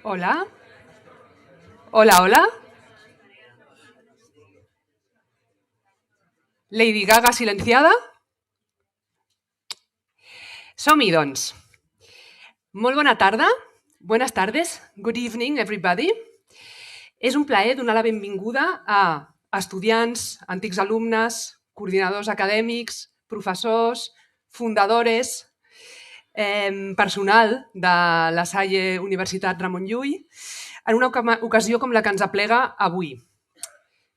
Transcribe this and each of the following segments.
Hola. Hola, hola. Lady Gaga silenciada. Som-hi, doncs. Molt bona tarda. Buenas tardes. Good evening, everybody. És un plaer donar la benvinguda a estudiants, antics alumnes, coordinadors acadèmics, professors, fundadores, personal de la Salle Universitat Ramon Llull, en una ocasió com la que ens aplega avui.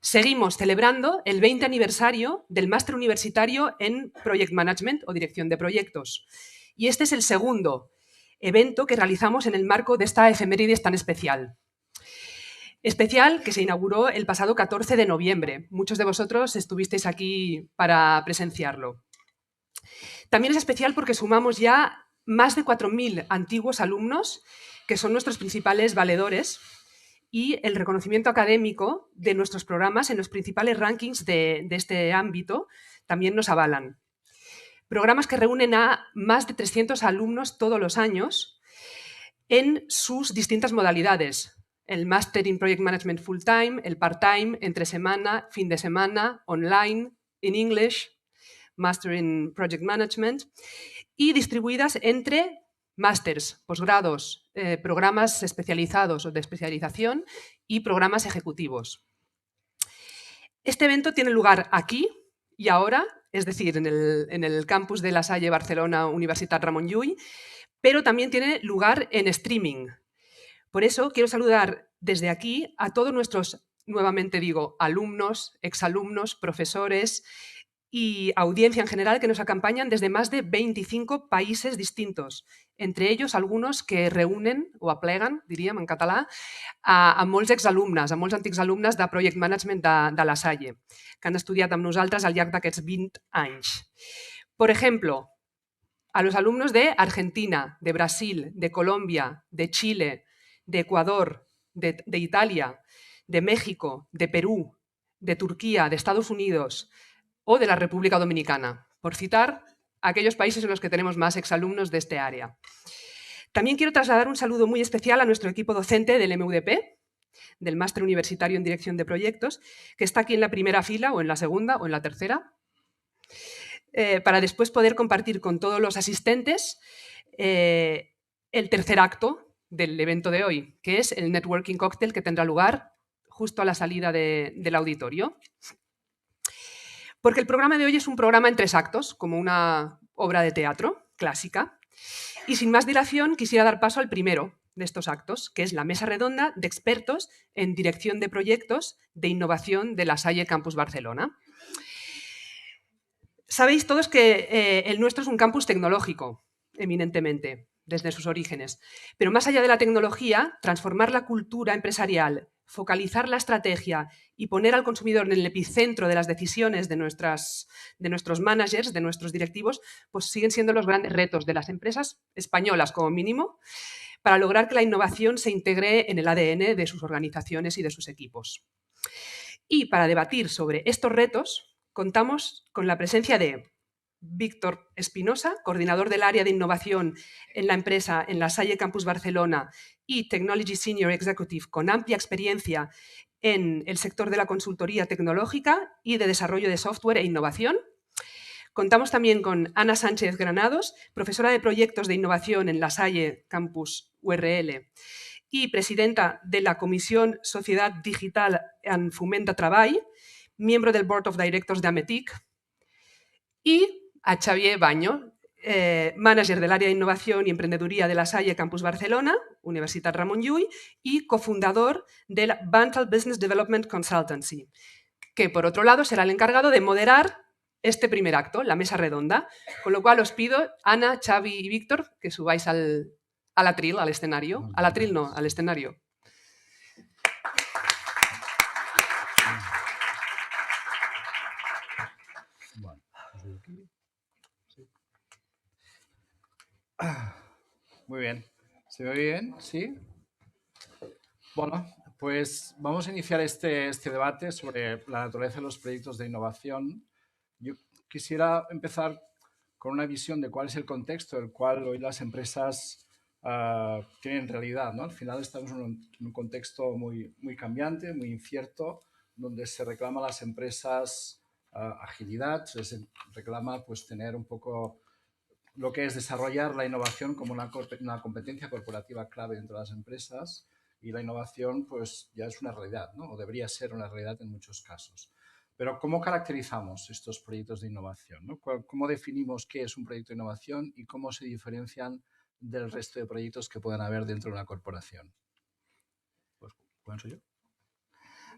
Seguimos celebrando el 20 aniversario del Máster Universitario en Project Management o Dirección de Proyectos. Y este es el segundo evento que realizamos en el marco de esta efemérides tan especial. Especial que se inauguró el pasado 14 de noviembre. Muchos de vosotros estuvisteis aquí para presenciarlo. También es especial porque sumamos ya más de 4.000 antiguos alumnos que son nuestros principales valedores y el reconocimiento académico de nuestros programas en los principales rankings de este ámbito también nos avalan. Programas que reúnen a más de 300 alumnos todos los años en sus distintas modalidades. El Master in Project Management Full Time, el Part-Time, entre semana, fin de semana, online, in English, Master in Project Management, y distribuidas entre másters, posgrados, programas especializados o de especialización y programas ejecutivos. Este evento tiene lugar aquí y ahora, es decir, en el campus de La Salle Barcelona Universitat Ramon Llull, pero también tiene lugar en streaming. Por eso quiero saludar desde aquí a todos nuestros, nuevamente digo, alumnos, exalumnos, profesores y audiencia en general que nos acompañan desde más de 25 países distintos, entre ellos algunos que reúnen o apleguen, diríem en català, a molts exalumnes, a molts antics alumnes de Project Management de La Salle, que han estudiat amb nosaltres al llarg d'aquests 20 anys. Por ejemplo, a los alumnos de Argentina, de Brasil, de Colombia, de Chile, de Ecuador, de Italia, de México, de Perú, de Turquía, de Estados Unidos o de la República Dominicana, por citar aquellos países en los que tenemos más exalumnos de este área. También quiero trasladar un saludo muy especial a nuestro equipo docente del MUDP, del Máster Universitario en Dirección de Proyectos, que está aquí en la primera fila o en la segunda o en la tercera, para después poder compartir con todos los asistentes el tercer acto del evento de hoy, que es el Networking Cocktail que tendrá lugar justo a la salida del auditorio. Porque el programa de hoy es un programa en 3 actos, como una obra de teatro clásica. Y sin más dilación, quisiera dar paso al primero de estos actos, que es la mesa redonda de expertos en dirección de proyectos de innovación de La Salle Campus Barcelona. Sabéis todos que el nuestro es un campus tecnológico, eminentemente, desde sus orígenes. Pero más allá de la tecnología, transformar la cultura empresarial, focalizar la estrategia y poner al consumidor en el epicentro de las decisiones de nuestros managers, de nuestros directivos, pues siguen siendo los grandes retos de las empresas españolas, como mínimo, para lograr que la innovación se integre en el ADN de sus organizaciones y de sus equipos. Y para debatir sobre estos retos, contamos con la presencia de Víctor Espinosa, coordinador del área de innovación en la empresa en La Salle Campus Barcelona y Technology Senior Executive con amplia experiencia en el sector de la consultoría tecnológica y de desarrollo de software e innovación. Contamos también con Ana Sánchez Granados, profesora de proyectos de innovación en La Salle Campus URL y presidenta de la Comisión Sociedad Digital en Foment de Treball, miembro del Board of Directors de Ametic, y a Xavier Baño, manager del área de innovación y emprendeduría de La Salle Campus Barcelona, Universitat Ramon Llull, y cofundador del Bantal Business Development Consultancy, que por otro lado será el encargado de moderar este primer acto, la mesa redonda, con lo cual os pido, Ana, Xavi y Víctor, que subáis al atril, al escenario. Al atril no, al escenario. Muy bien. ¿Se ve bien? ¿Sí? Bueno, pues vamos a iniciar este debate sobre la naturaleza de los proyectos de innovación. Yo quisiera empezar con una visión de cuál es el contexto en el cual hoy las empresas tienen realidad, ¿no? Al final estamos en un contexto muy, muy cambiante, muy incierto, donde se reclama a las empresas agilidad, se reclama pues tener un poco lo que es desarrollar la innovación como una competencia corporativa clave dentro de las empresas, y la innovación pues ya es una realidad, ¿no? O debería ser una realidad en muchos casos. Pero ¿cómo caracterizamos estos proyectos de innovación, ¿no? ¿Cómo definimos qué es un proyecto de innovación y cómo se diferencian del resto de proyectos que puedan haber dentro de una corporación? Pues, ¿comienzo yo?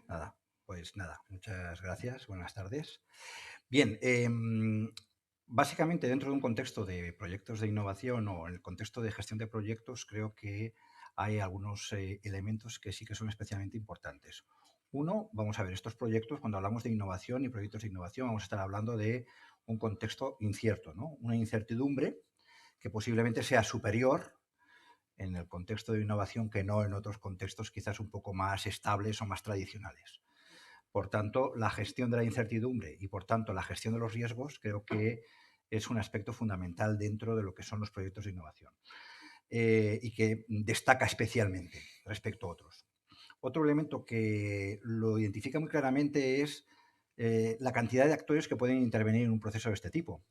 Nada, pues nada, muchas gracias, buenas tardes. Bien, básicamente dentro de un contexto de proyectos de innovación o en el contexto de gestión de proyectos, creo que hay algunos elementos que sí que son especialmente importantes. Uno, vamos a ver, estos proyectos, cuando hablamos de innovación y proyectos de innovación, vamos a estar hablando de un contexto incierto, ¿no? Una incertidumbre que posiblemente sea superior en el contexto de innovación que no en otros contextos quizás un poco más estables o más tradicionales. Por tanto, la gestión de la incertidumbre y, por tanto, la gestión de los riesgos creo que es un aspecto fundamental dentro de lo que son los proyectos de innovación y que destaca especialmente respecto a otros. Otro elemento que lo identifica muy claramente es la cantidad de actores que pueden intervenir en un proceso de este tipo,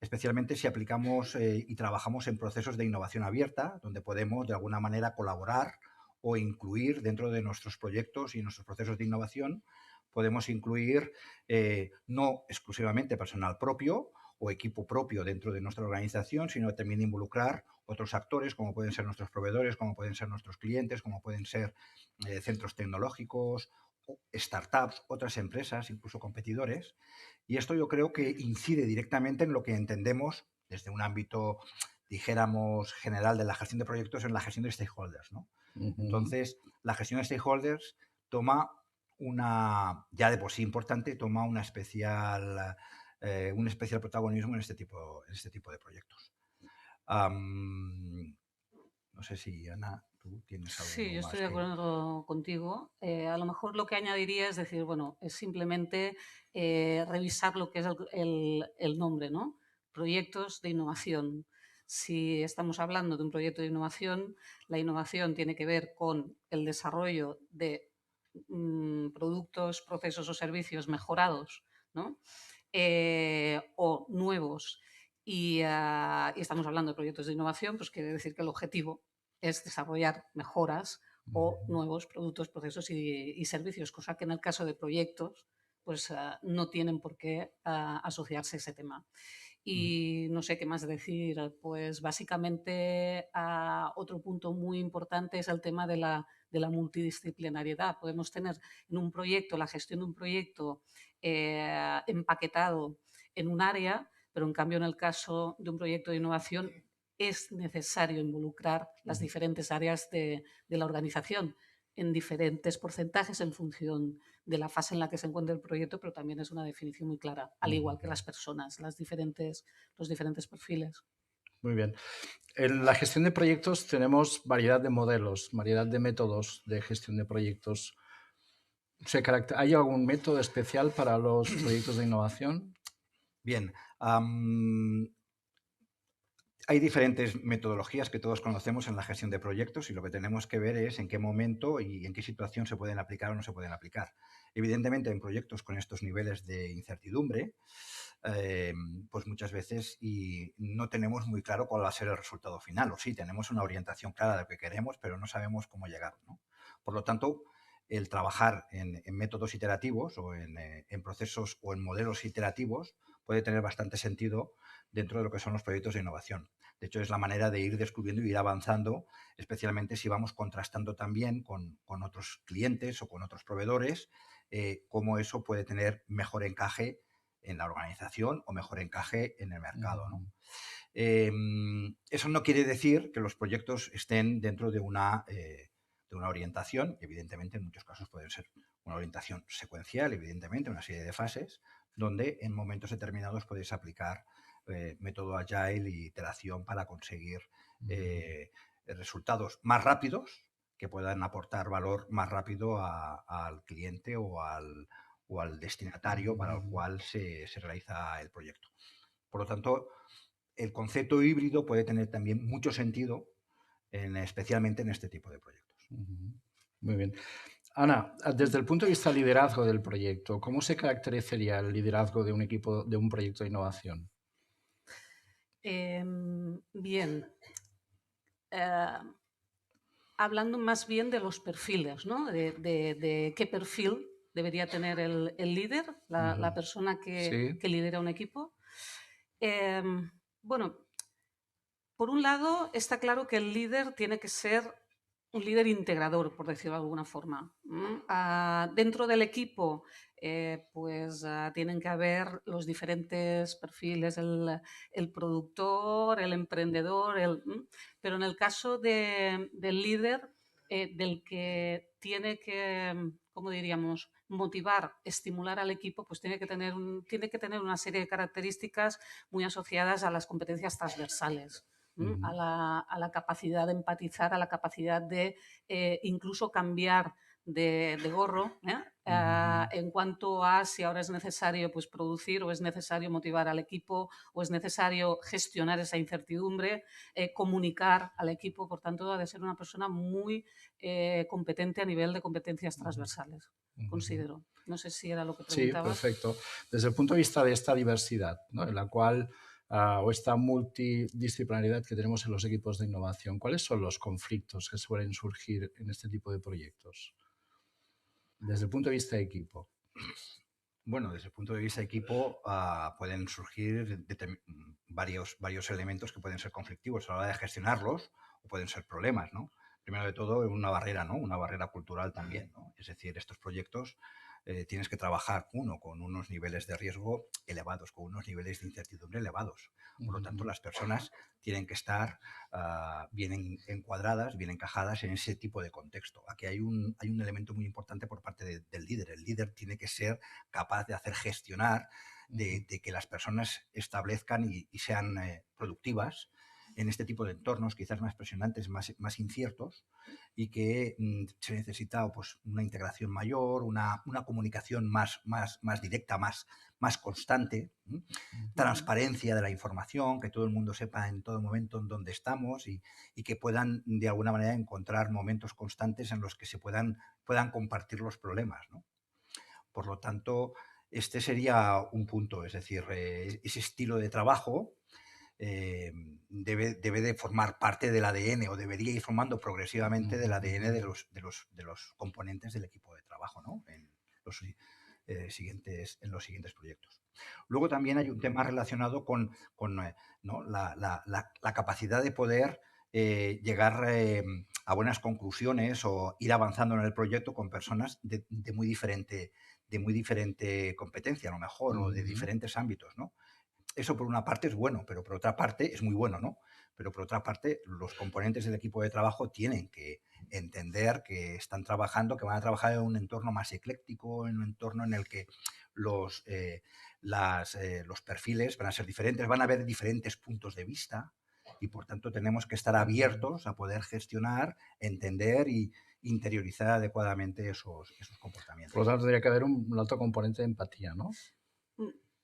especialmente si aplicamos y trabajamos en procesos de innovación abierta, donde podemos de alguna manera colaborar o incluir dentro de nuestros proyectos y nuestros procesos de innovación, podemos incluir no exclusivamente personal propio o equipo propio dentro de nuestra organización, sino también involucrar otros actores, como pueden ser nuestros proveedores, como pueden ser nuestros clientes, como pueden ser centros tecnológicos, startups, otras empresas, incluso competidores. Y esto yo creo que incide directamente en lo que entendemos desde un ámbito, dijéramos, general de la gestión de proyectos en la gestión de stakeholders, ¿no? Entonces, la gestión de stakeholders toma ya de por sí importante, toma un especial protagonismo en este tipo de proyectos. No sé si, Ana, tú tienes algo Sí, yo más estoy de que... acuerdo contigo. A lo mejor lo que añadiría es decir, bueno, es simplemente revisar lo que es el nombre, ¿no? Proyectos de innovación. Si estamos hablando de un proyecto de innovación, la innovación tiene que ver con el desarrollo de productos, procesos o servicios mejorados, ¿no? O nuevos. Y estamos hablando de proyectos de innovación, pues quiere decir que el objetivo es desarrollar mejoras o nuevos productos, procesos y servicios, cosa que en el caso de proyectos pues no tienen por qué asociarse a ese tema. Y no sé qué más decir, pues básicamente otro punto muy importante es el tema de la multidisciplinariedad. Podemos tener en un proyecto, la gestión de un proyecto empaquetado en un área, pero en cambio en el caso de un proyecto de innovación es necesario involucrar las diferentes áreas de la organización en diferentes porcentajes en función de la fase en la que se encuentra el proyecto, pero también es una definición muy clara, al igual que las personas, los diferentes perfiles. Muy bien. En la gestión de proyectos tenemos variedad de modelos, variedad de métodos de gestión de proyectos. ¿Hay algún método especial para los proyectos de innovación? Bien, hay diferentes metodologías que todos conocemos en la gestión de proyectos y lo que tenemos que ver es en qué momento y en qué situación se pueden aplicar o no se pueden aplicar. Evidentemente, en proyectos con estos niveles de incertidumbre, pues muchas veces y no tenemos muy claro cuál va a ser el resultado final. O sí, tenemos una orientación clara de lo que queremos, pero no sabemos cómo llegar, ¿no? Por lo tanto, el trabajar en métodos iterativos o en procesos o en modelos iterativos puede tener bastante sentido dentro de lo que son los proyectos de innovación. De hecho, es la manera de ir descubriendo y ir avanzando, especialmente si vamos contrastando también con otros clientes o con otros proveedores, cómo eso puede tener mejor encaje en la organización o mejor encaje en el mercado, ¿no? Eso no quiere decir que los proyectos estén dentro de una orientación. Evidentemente, en muchos casos puede ser una orientación secuencial, evidentemente, una serie de fases, donde en momentos determinados podéis aplicar método agile y iteración para conseguir resultados más rápidos que puedan aportar valor más rápido al cliente o al destinatario para el cual se realiza el proyecto. Por lo tanto, el concepto híbrido puede tener también mucho sentido especialmente en este tipo de proyectos. Muy bien. Ana, desde el punto de vista del liderazgo del proyecto, ¿cómo se caracterizaría el liderazgo de un equipo, de un proyecto de innovación? Bien. Hablando más bien de los perfiles, ¿no? De qué perfil debería tener el líder, la persona que lidera un equipo. Bueno, por un lado, está claro que el líder tiene que ser un líder integrador, por decirlo de alguna forma. Dentro del equipo, tienen que haber los diferentes perfiles, el productor, el emprendedor, pero en el caso del líder, del que tiene que, ¿cómo diríamos?, motivar, estimular al equipo, pues tiene que tener una serie de características muy asociadas a las competencias transversales. A la capacidad de empatizar, a la capacidad de incluso cambiar de gorro, en cuanto a si ahora es necesario pues, producir o es necesario motivar al equipo o es necesario gestionar esa incertidumbre, comunicar al equipo. Por tanto, ha de ser una persona muy competente a nivel de competencias transversales, considero. No sé si era lo que preguntabas. Sí, perfecto. Desde el punto de vista de esta diversidad, ¿no? En la cual o esta multidisciplinaridad que tenemos en los equipos de innovación, ¿cuáles son los conflictos que suelen surgir en este tipo de proyectos? Desde el punto de vista de equipo. Bueno, desde el punto de vista de equipo pueden surgir varios elementos que pueden ser conflictivos a la hora de gestionarlos o pueden ser problemas, ¿no? Primero de todo, una barrera, ¿no? Una barrera cultural también, ¿no? Es decir, estos proyectos tienes que trabajar, con unos niveles de riesgo elevados, con unos niveles de incertidumbre elevados. Por lo tanto, las personas tienen que estar bien encuadradas, bien encajadas en ese tipo de contexto. Aquí hay un elemento muy importante por parte del líder. El líder tiene que ser capaz de hacer gestionar, de que las personas establezcan y sean productivas en este tipo de entornos quizás más presionantes, más inciertos, y que se necesita pues, una integración mayor, una comunicación más directa, más constante, transparencia de la información, que todo el mundo sepa en todo momento en dónde estamos y que puedan de alguna manera encontrar momentos constantes en los que se puedan compartir los problemas, ¿no? Por lo tanto, este sería un punto, es decir, ese estilo de trabajo debe de formar parte del ADN o debería ir formando progresivamente del ADN de los componentes del equipo de trabajo, ¿no? En los siguientes proyectos. Luego también hay un tema relacionado con ¿no? la capacidad de poder llegar a buenas conclusiones o ir avanzando en el proyecto con personas de muy diferente competencia, a lo mejor, o de diferentes ámbitos, ¿no? Eso por una parte es bueno, pero por otra parte es muy bueno, ¿no? Pero por otra parte, los componentes del equipo de trabajo tienen que entender que están trabajando, que van a trabajar en un entorno más ecléctico, en un entorno en el que los perfiles van a ser diferentes, van a haber diferentes puntos de vista y por tanto tenemos que estar abiertos a poder gestionar, entender y interiorizar adecuadamente esos comportamientos. Por lo tanto, tendría que haber un alto componente de empatía, ¿no?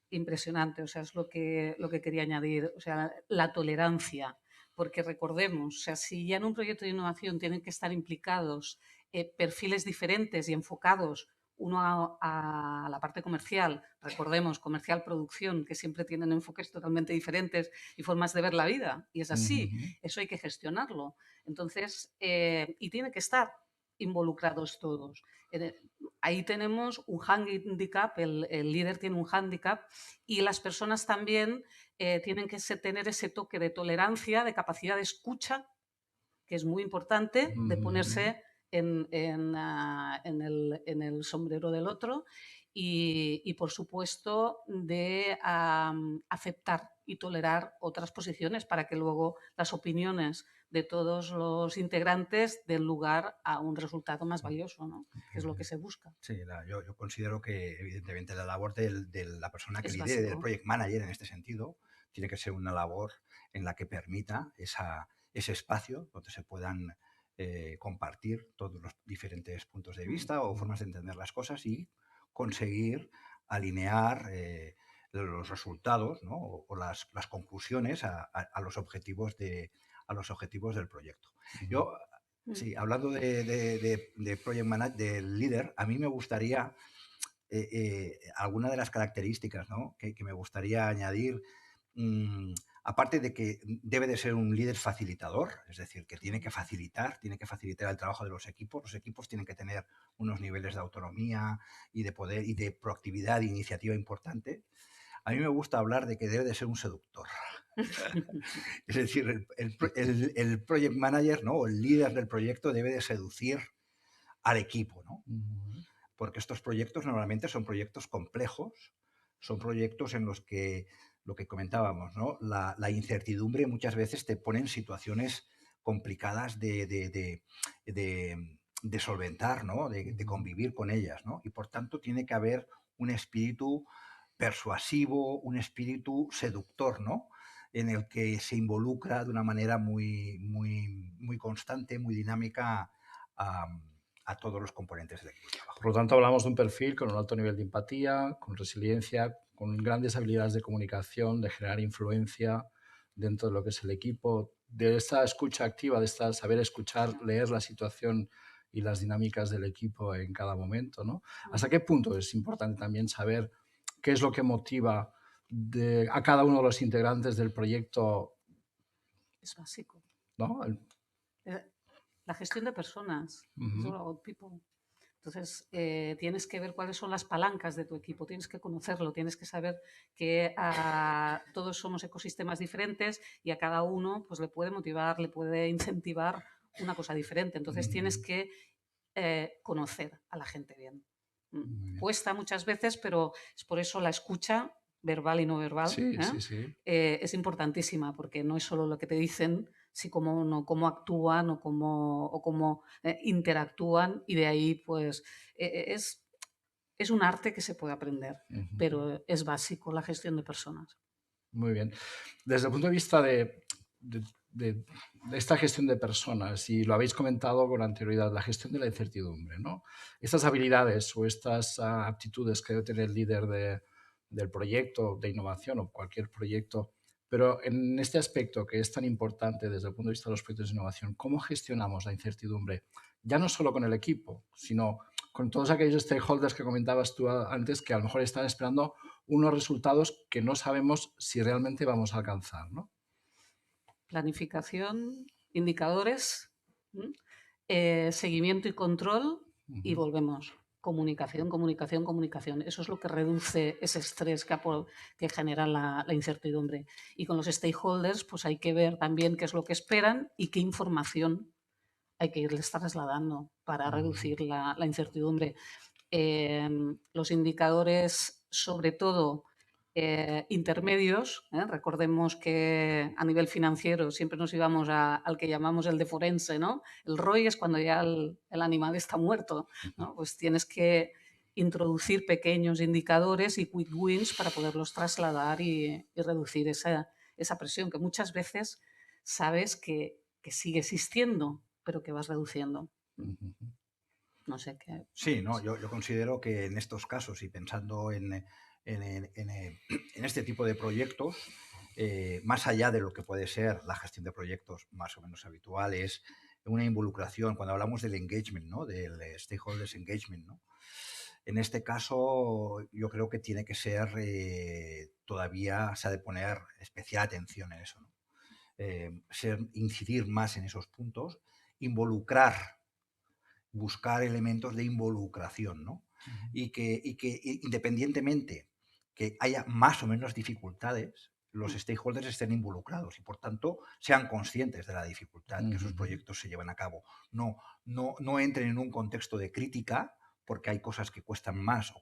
Impresionante, o sea, es lo que quería añadir, o sea, la tolerancia, porque recordemos, o sea, si ya en un proyecto de innovación tienen que estar implicados perfiles diferentes y enfocados uno a la parte comercial, recordemos, comercial, producción, que siempre tienen enfoques totalmente diferentes y formas de ver la vida, y es así, eso hay que gestionarlo. Entonces, y tiene que estar involucrados todos. Ahí tenemos un hándicap, el líder tiene un hándicap y las personas también tienen que tener ese toque de tolerancia, de capacidad de escucha, que es muy importante, de ponerse en el sombrero del otro y por supuesto, de aceptar y tolerar otras posiciones para que luego las opiniones de todos los integrantes den lugar a un resultado más valioso, ¿no? Que es lo que se busca. Sí, yo considero que evidentemente la labor de la persona que Es lidere, del básico. project manager en este sentido, tiene que ser una labor en la que permita ese espacio donde se puedan compartir todos los diferentes puntos de vista o formas de entender las cosas y conseguir alinear los resultados, ¿no? o las conclusiones a los objetivos a los objetivos del proyecto. Yo, sí, hablando de project manager, del líder, a mí me gustaría alguna de las características, ¿no?, que me gustaría añadir, aparte de que debe de ser un líder facilitador, es decir, que tiene que facilitar el trabajo de los equipos tienen que tener unos niveles de autonomía y de poder y de proactividad e iniciativa importante. A mí me gusta hablar de que debe de ser un seductor. Es decir, el project manager, ¿no?, o el líder del proyecto debe de seducir al equipo, ¿no? Porque estos proyectos normalmente son proyectos complejos, son proyectos en los que, lo que comentábamos, ¿no?, la incertidumbre muchas veces te pone en situaciones complicadas de solventar, ¿no?, de convivir con ellas, ¿no? Y por tanto tiene que haber un espíritu persuasivo, un espíritu seductor, ¿no?, en el que se involucra de una manera muy, muy, muy constante, muy dinámica a todos los componentes del equipo de trabajo. Por lo tanto, hablamos de un perfil con un alto nivel de empatía, con resiliencia, con grandes habilidades de comunicación, de generar influencia dentro de lo que es el equipo, de esta escucha activa, de esta saber escuchar, leer la situación y las dinámicas del equipo en cada momento, ¿no? ¿Hasta qué punto es importante también saber qué es lo que motiva a cada uno de los integrantes del proyecto? Es básico. ¿No? La gestión de personas. It's all about people. Entonces, tienes que ver cuáles son las palancas de tu equipo, tienes que conocerlo, tienes que saber que todos somos ecosistemas diferentes y a cada uno pues, le puede motivar, le puede incentivar una cosa diferente. Entonces, tienes que conocer a la gente bien. Cuesta muchas veces, pero es por eso la escucha verbal y no verbal es importantísima, porque no es solo lo que te dicen, sino cómo actúan o cómo interactúan, y de ahí pues es un arte que se puede aprender, pero es básico la gestión de personas. Muy bien. Desde el punto de vista de esta gestión de personas, y lo habéis comentado con anterioridad, la gestión de la incertidumbre, ¿no? Estas habilidades o estas aptitudes que debe tener el líder del proyecto de innovación o cualquier proyecto, pero en este aspecto que es tan importante desde el punto de vista de los proyectos de innovación, ¿cómo gestionamos la incertidumbre? Ya no solo con el equipo, sino con todos aquellos stakeholders que comentabas tú antes, que a lo mejor están esperando unos resultados que no sabemos si realmente vamos a alcanzar, ¿no? Planificación, indicadores, seguimiento y control, y volvemos. Comunicación, comunicación, comunicación. Eso es lo que reduce ese estrés que genera la incertidumbre. Y con los stakeholders pues hay que ver también qué es lo que esperan y qué información hay que irles trasladando para reducir la incertidumbre. Los indicadores, sobre todo intermedios, recordemos que a nivel financiero siempre nos íbamos al que llamamos el de forense, ¿no? El ROI es cuando ya el animal está muerto, ¿no? Pues tienes que introducir pequeños indicadores y quick wins para poderlos trasladar y reducir esa presión que muchas veces sabes que sigue existiendo, pero que vas reduciendo. No sé qué. Sí, no, yo considero que en estos casos, y pensando en este tipo de proyectos, más allá de lo que puede ser la gestión de proyectos más o menos habituales, una involucración, cuando hablamos del engagement, ¿no?, del stakeholders engagement, ¿no?, en este caso yo creo que tiene que ser todavía, se ha de poner especial atención en eso, ¿no? Incidir más en esos puntos, buscar elementos de involucración, ¿no? Y que independientemente que haya más o menos dificultades, los stakeholders estén involucrados y, por tanto, sean conscientes de la dificultad que esos proyectos se llevan a cabo. No entren en un contexto de crítica porque hay cosas que cuestan más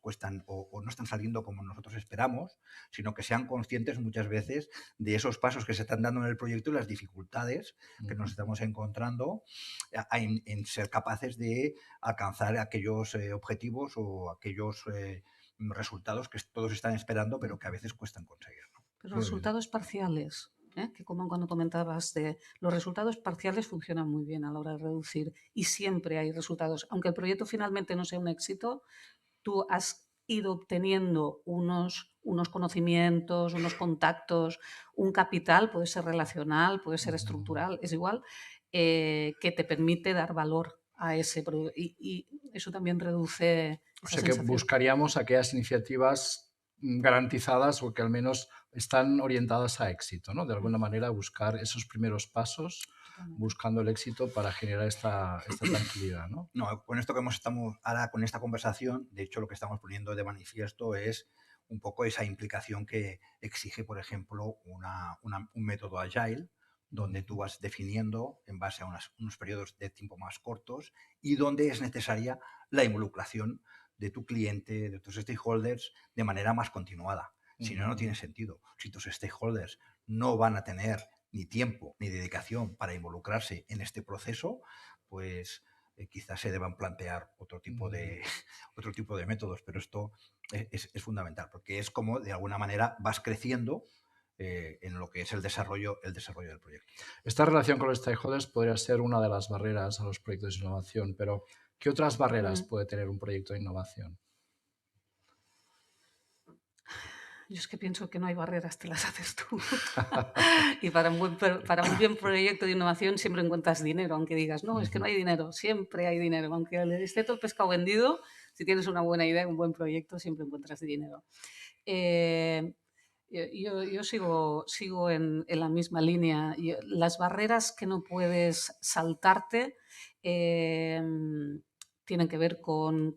o no están saliendo como nosotros esperamos, sino que sean conscientes muchas veces de esos pasos que se están dando en el proyecto y las dificultades que nos estamos encontrando en ser capaces de alcanzar aquellos objetivos o aquellos resultados que todos están esperando, pero que a veces cuestan conseguir, ¿no? Pero resultados parciales, que como cuando comentabas los resultados parciales funcionan muy bien a la hora de reducir, y siempre hay resultados. Aunque el proyecto finalmente no sea un éxito, tú has ido obteniendo unos conocimientos, unos contactos, un capital, puede ser relacional, puede ser estructural, es igual, que te permite dar valor a ese producto. Y eso también reduce O esa sea que sensación. buscaríamos aquellas iniciativas garantizadas o que al menos están orientadas a éxito, ¿no? De alguna manera buscar esos primeros pasos Totalmente. buscando el éxito para generar esta tranquilidad, ¿no? No, con esto que estamos ahora con esta conversación, de hecho lo que estamos poniendo de manifiesto es un poco esa implicación que exige, por ejemplo, un método agile, donde tú vas definiendo en base a unos periodos de tiempo más cortos y donde es necesaria la involucración de tu cliente, de tus stakeholders, de manera más continuada. Si no, no tiene sentido. Si tus stakeholders no van a tener ni tiempo ni dedicación para involucrarse en este proceso, pues quizás se deban plantear otro tipo de métodos, pero esto es fundamental, porque es como de alguna manera vas creciendo en lo que es el desarrollo del proyecto. Esta relación con los stakeholders podría ser una de las barreras a los proyectos de innovación, pero ¿qué otras barreras puede tener un proyecto de innovación? Yo es que pienso que no hay barreras, te las haces tú. Y para un buen proyecto de innovación siempre encuentras dinero, aunque digas, no, es que no hay dinero, siempre hay dinero. Aunque esté todo el pescado vendido, si tienes una buena idea, un buen proyecto, siempre encuentras dinero. Yo sigo en la misma línea. Las barreras que no puedes saltarte tienen que ver con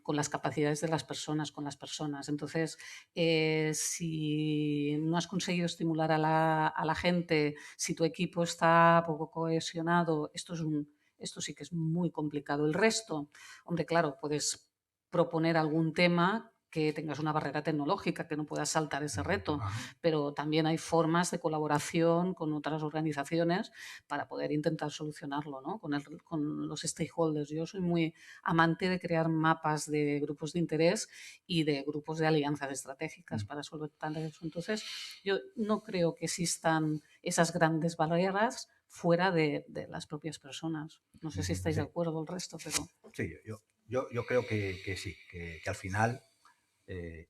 las capacidades de las personas, con las personas. Entonces, si no has conseguido estimular a la gente, si tu equipo está poco cohesionado, esto sí que es muy complicado. El resto, hombre, claro, puedes proponer algún tema que tengas una barrera tecnológica, que no puedas saltar ese reto, pero también hay formas de colaboración con otras organizaciones para poder intentar solucionarlo, ¿no? Con los stakeholders. Yo soy muy amante de crear mapas de grupos de interés y de grupos de alianzas estratégicas para solventar eso. Entonces, yo no creo que existan esas grandes barreras fuera de las propias personas. No sé si estáis de acuerdo el resto, pero... Sí, yo creo que sí, que al final,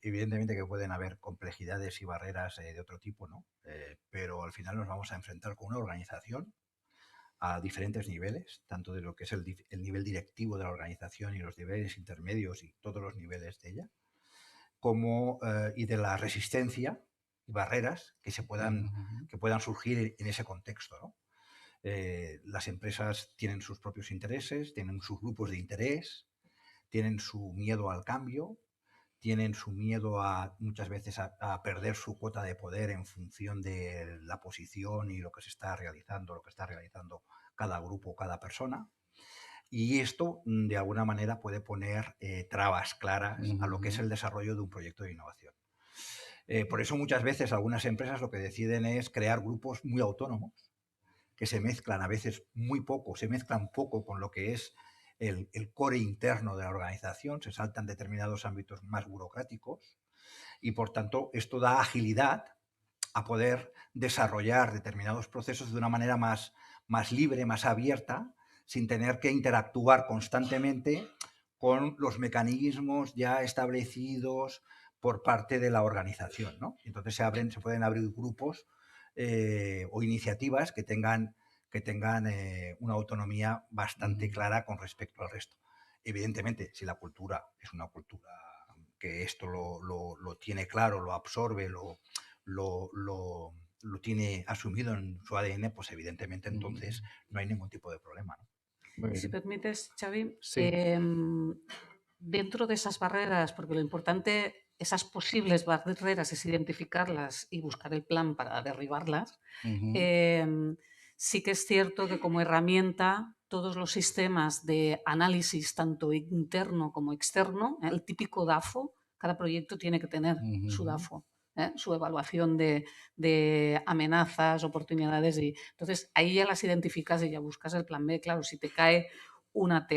evidentemente que pueden haber complejidades y barreras de otro tipo, ¿no? Pero al final nos vamos a enfrentar con una organización a diferentes niveles, tanto de lo que es el nivel directivo de la organización y los niveles intermedios y todos los niveles de ella, como y de la resistencia y barreras que puedan surgir en ese contexto, ¿no? Las empresas tienen sus propios intereses, tienen sus grupos de interés, tienen su miedo al cambio, tienen su miedo muchas veces a perder su cuota de poder en función de la posición y lo que se está realizando, lo que está realizando cada grupo, cada persona. Y esto, de alguna manera, puede poner trabas claras a lo que es el desarrollo de un proyecto de innovación. Por eso muchas veces algunas empresas lo que deciden es crear grupos muy autónomos, que se mezclan a veces muy poco, se mezclan poco con lo que es el core interno de la organización, se saltan determinados ámbitos más burocráticos y, por tanto, esto da agilidad a poder desarrollar determinados procesos de una manera más libre, más abierta, sin tener que interactuar constantemente con los mecanismos ya establecidos por parte de la organización, ¿no? Entonces se pueden abrir grupos o iniciativas que tengan una autonomía bastante clara con respecto al resto. Evidentemente, si la cultura es una cultura que esto lo tiene claro, lo absorbe, lo tiene asumido en su ADN, pues evidentemente entonces no hay ningún tipo de problema, ¿no? Y si permites, Xavi, Sí. dentro de esas barreras, porque lo importante, esas posibles barreras es identificarlas y buscar el plan para derribarlas, sí que es cierto que como herramienta todos los sistemas de análisis, tanto interno como externo, el típico DAFO, cada proyecto tiene que tener su DAFO. Su evaluación de amenazas, oportunidades. Entonces, ahí ya las identificas y ya buscas el plan B. Claro, si te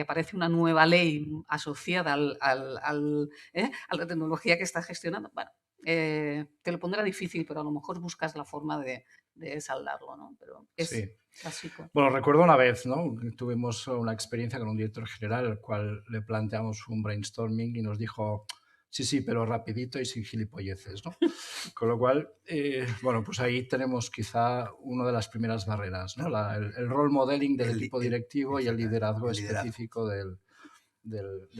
aparece una nueva ley asociada a la tecnología que estás gestionando, bueno, te lo pondrá difícil, pero a lo mejor buscas la forma de saldarlo, ¿no? Pero es clásico. Bueno, recuerdo una vez, ¿no? Tuvimos una experiencia con un director general, al cual le planteamos un brainstorming y nos dijo, Sí, pero rapidito y sin gilipolleces, ¿no? Con lo cual, bueno, pues ahí tenemos quizá una de las primeras barreras, ¿no? El role modeling del equipo directivo y el liderazgo específico del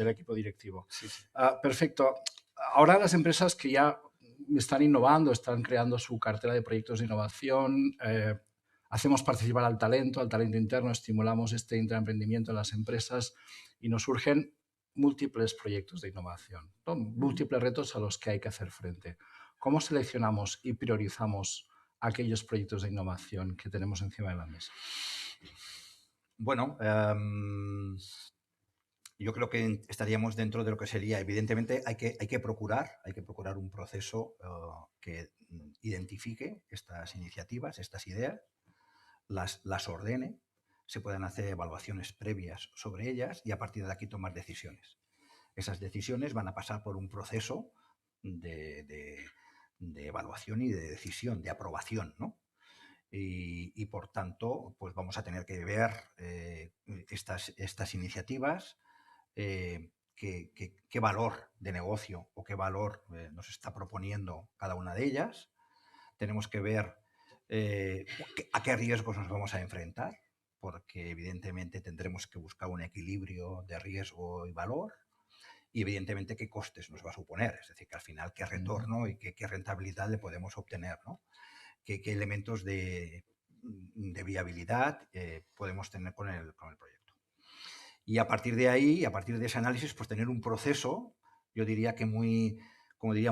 equipo directivo. Sí, sí. Perfecto. Ahora las empresas que ya están innovando, están creando su cartera de proyectos de innovación, hacemos participar al talento interno, estimulamos este intraemprendimiento en las empresas y nos surgen múltiples proyectos de innovación, ¿no? Múltiples retos a los que hay que hacer frente. ¿Cómo seleccionamos y priorizamos aquellos proyectos de innovación que tenemos encima de la mesa? Bueno, yo creo que estaríamos dentro de lo que sería, evidentemente, hay que procurar un proceso que identifique estas iniciativas, estas ideas, las ordene, se puedan hacer evaluaciones previas sobre ellas y a partir de aquí tomar decisiones. Esas decisiones van a pasar por un proceso de evaluación y de decisión, de aprobación, ¿no? Y por tanto, pues vamos a tener que ver estas iniciativas, qué valor de negocio o qué valor nos está proponiendo cada una de ellas. Tenemos que ver a qué riesgos nos vamos a enfrentar, porque evidentemente tendremos que buscar un equilibrio de riesgo y valor y evidentemente qué costes nos va a suponer, es decir, que al final qué retorno y qué rentabilidad le podemos obtener, ¿no? Qué elementos de viabilidad podemos tener con el proyecto. Y a partir de ahí, a partir de ese análisis, pues tener un proceso, yo diría que muy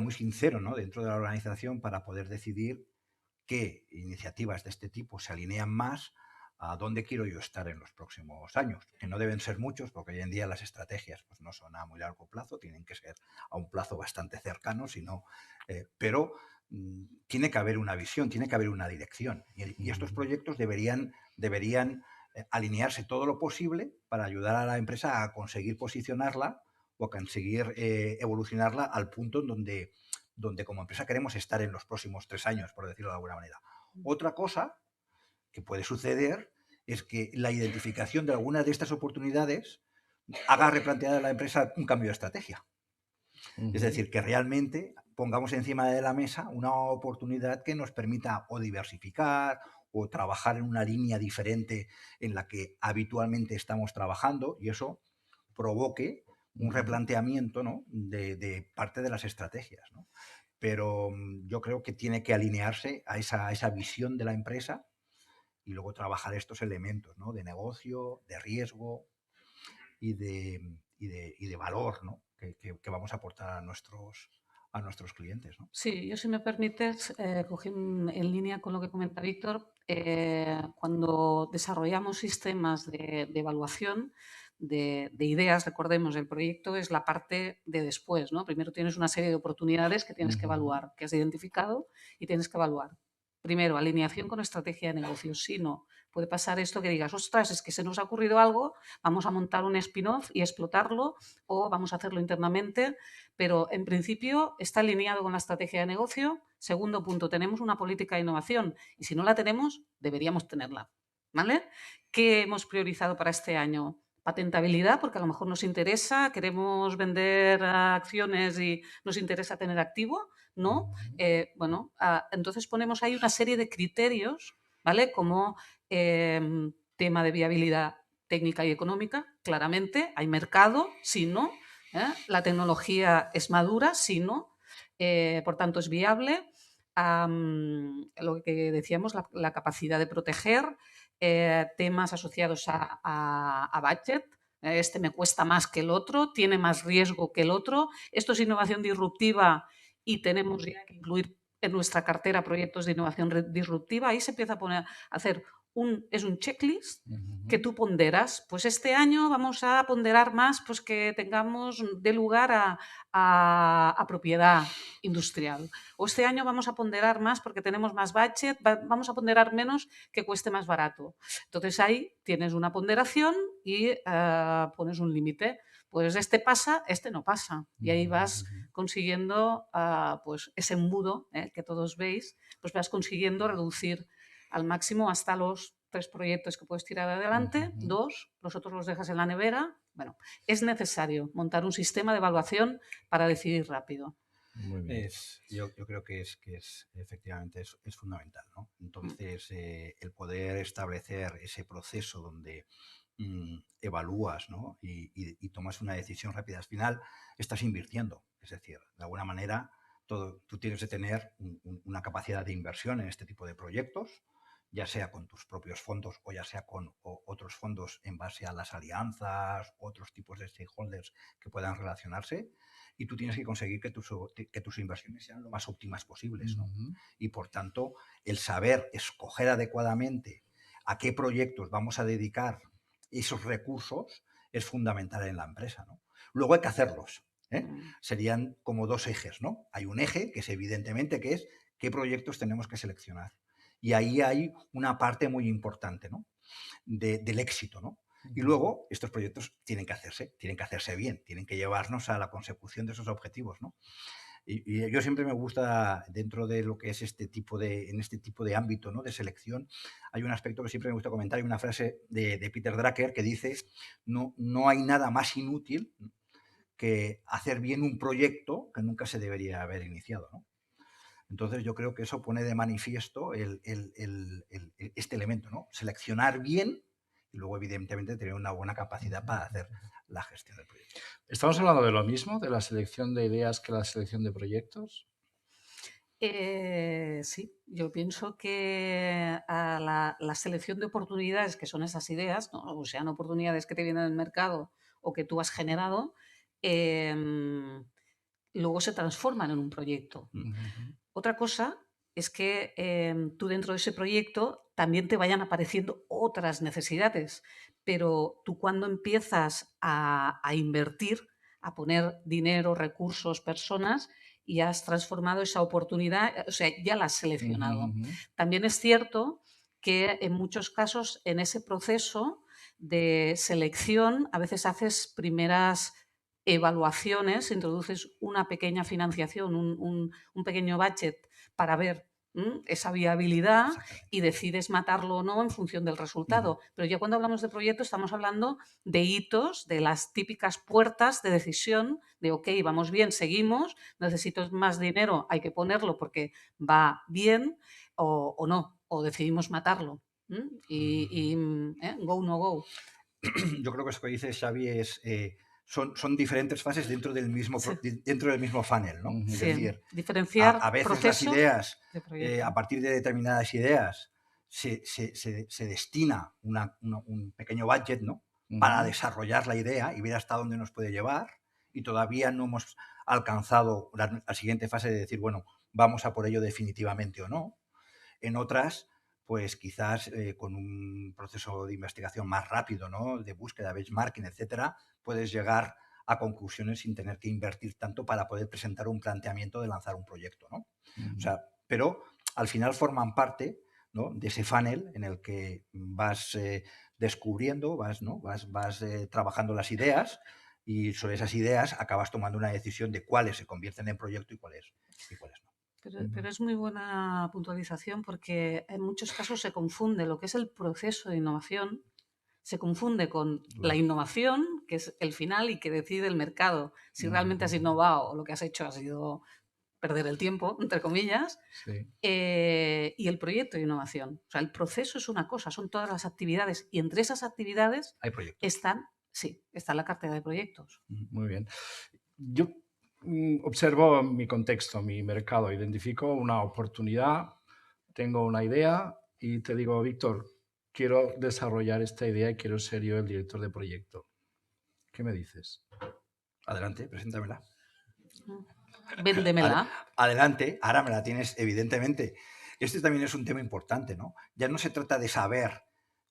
sincero, ¿no? Dentro de la organización para poder decidir qué iniciativas de este tipo se alinean más a dónde quiero yo estar en los próximos años, que no deben ser muchos, porque hoy en día las estrategias pues, no son a muy largo plazo, tienen que ser a un plazo bastante cercano, pero tiene que haber una visión, tiene que haber una dirección. Y estos proyectos deberían alinearse todo lo posible para ayudar a la empresa a conseguir posicionarla o a conseguir evolucionarla al punto en donde como empresa queremos estar en los próximos 3 años, por decirlo de alguna manera. Otra cosa que puede suceder es que la identificación de alguna de estas oportunidades haga replantear a la empresa un cambio de estrategia. Es decir, que realmente pongamos encima de la mesa una oportunidad que nos permita o diversificar o trabajar en una línea diferente en la que habitualmente estamos trabajando y eso provoque un replanteamiento, ¿no? de parte de las estrategias, ¿no? Pero yo creo que tiene que alinearse a esa visión de la empresa y luego trabajar estos elementos, ¿no? De negocio, de riesgo y de valor, ¿no? que vamos a aportar a nuestros clientes, ¿no? Sí, yo si me permites, cogiendo en línea con lo que comenta Víctor, cuando desarrollamos sistemas de evaluación de ideas, recordemos, el proyecto es la parte de después, ¿no? Primero tienes una serie de oportunidades que tienes que evaluar, que has identificado y tienes que evaluar. Primero, alineación con estrategia de negocio. Si no, puede pasar esto que digas, ostras, es que se nos ha ocurrido algo, vamos a montar un spin-off y explotarlo o vamos a hacerlo internamente, pero en principio está alineado con la estrategia de negocio. Segundo punto, tenemos una política de innovación y si no la tenemos, deberíamos tenerla, ¿vale? ¿Qué hemos priorizado para este año? Patentabilidad, porque a lo mejor nos interesa, queremos vender acciones y nos interesa tener activo, ¿no? Entonces ponemos ahí una serie de criterios, ¿vale? Como tema de viabilidad técnica y económica, claramente, hay mercado, si no, la tecnología es madura, si no, por tanto es viable. Lo que decíamos, la capacidad de proteger, temas asociados a budget. Este me cuesta más que el otro, tiene más riesgo que el otro. Esto es innovación disruptiva y tenemos ya que incluir en nuestra cartera proyectos de innovación disruptiva. Ahí se empieza a hacer un checklist que tú ponderas. Pues este año vamos a ponderar más pues que tengamos de lugar a propiedad industrial. O este año vamos a ponderar más porque tenemos más budget, vamos a ponderar menos que cueste más barato. Entonces ahí tienes una ponderación y pones un límite. Pues este pasa, este no pasa. Y ahí vas consiguiendo pues ese embudo que todos veis, pues vas consiguiendo reducir al máximo hasta los 3 proyectos que puedes tirar adelante, 2, los otros los dejas en la nevera Bueno, es necesario montar un sistema de evaluación para decidir rápido. Muy bien. Yo creo que efectivamente es fundamental, ¿no? Entonces, el poder establecer ese proceso donde evalúas, ¿no? y tomas una decisión rápida. Al final estás invirtiendo, es decir, de alguna manera tú tienes que tener una capacidad de inversión en este tipo de proyectos, ya sea con tus propios fondos o ya sea con otros fondos en base a las alianzas, otros tipos de stakeholders que puedan relacionarse, y tú tienes que conseguir que tus inversiones sean lo más óptimas posibles, ¿no? Y por tanto, el saber escoger adecuadamente a qué proyectos vamos a dedicar esos recursos es fundamental en la empresa, ¿no? Luego hay que hacerlos, ¿eh? Serían como dos ejes, ¿no? Hay un eje que es evidentemente que es qué proyectos tenemos que seleccionar. Y ahí hay una parte muy importante, ¿no? del éxito, ¿no? Y luego estos proyectos tienen que hacerse bien, tienen que llevarnos a la consecución de esos objetivos, ¿no? Y yo siempre me gusta, dentro de lo que es en este tipo de ámbito, ¿no? de selección, hay un aspecto que siempre me gusta comentar, hay una frase de Peter Drucker que dice, no hay nada más inútil que hacer bien un proyecto que nunca se debería haber iniciado, ¿no? Entonces yo creo que eso pone de manifiesto este elemento, ¿no? Seleccionar bien y luego evidentemente tener una buena capacidad para hacer la gestión del proyecto. ¿Estamos hablando de lo mismo, de la selección de ideas que la selección de proyectos? Sí, yo pienso que a la selección de oportunidades, que son esas ideas, ¿no? O sean oportunidades que te vienen del mercado o que tú has generado, luego se transforman en un proyecto. Otra cosa es que tú dentro de ese proyecto también te vayan apareciendo otras necesidades, pero tú cuando empiezas a invertir, a poner dinero, recursos, personas, y has transformado esa oportunidad, o sea, ya la has seleccionado. También es cierto que en muchos casos en ese proceso de selección a veces haces primeras evaluaciones, introduces una pequeña financiación, un pequeño budget para ver esa viabilidad y decides matarlo o no en función del resultado. Pero ya cuando hablamos de proyectos estamos hablando de hitos, de las típicas puertas de decisión, de ok, vamos bien, seguimos, necesito más dinero, hay que ponerlo porque va bien o no, o decidimos matarlo. Go, no go. Yo creo que eso que dice Xavi son diferentes fases dentro del mismo funnel, ¿no? Sí. Es decir, diferenciar a veces proceso las ideas, de proyecto. a partir de determinadas ideas, se destina un pequeño budget, ¿no? Para desarrollar la idea y ver hasta dónde nos puede llevar, y todavía no hemos alcanzado la siguiente fase de decir, bueno, vamos a por ello definitivamente o no. En otras, pues quizás con un proceso de investigación más rápido, ¿no? De búsqueda, benchmarking, etcétera, puedes llegar a conclusiones sin tener que invertir tanto para poder presentar un planteamiento de lanzar un proyecto, ¿no? O sea, pero al final forman parte, ¿no? de ese funnel en el que vas descubriendo, vas trabajando las ideas, y sobre esas ideas acabas tomando una decisión de cuáles se convierten en proyecto y cuáles no. Pero es muy buena puntualización porque en muchos casos se confunde lo que es el proceso de innovación, se confunde con la innovación, que es el final y que decide el mercado. Si realmente has innovado o lo que has hecho ha sido perder el tiempo, entre comillas, y el proyecto de innovación. O sea, el proceso es una cosa, son todas las actividades y entre esas actividades Hay proyectos. está la cartera de proyectos. Muy bien. Yo observo mi contexto, mi mercado, identifico una oportunidad, tengo una idea y te digo, Víctor, quiero desarrollar esta idea y quiero ser yo el director de proyecto. ¿Qué me dices? Adelante, preséntamela. Véndemela. Adelante, ahora me la tienes, evidentemente. Este también es un tema importante, ¿no? Ya no se trata de saber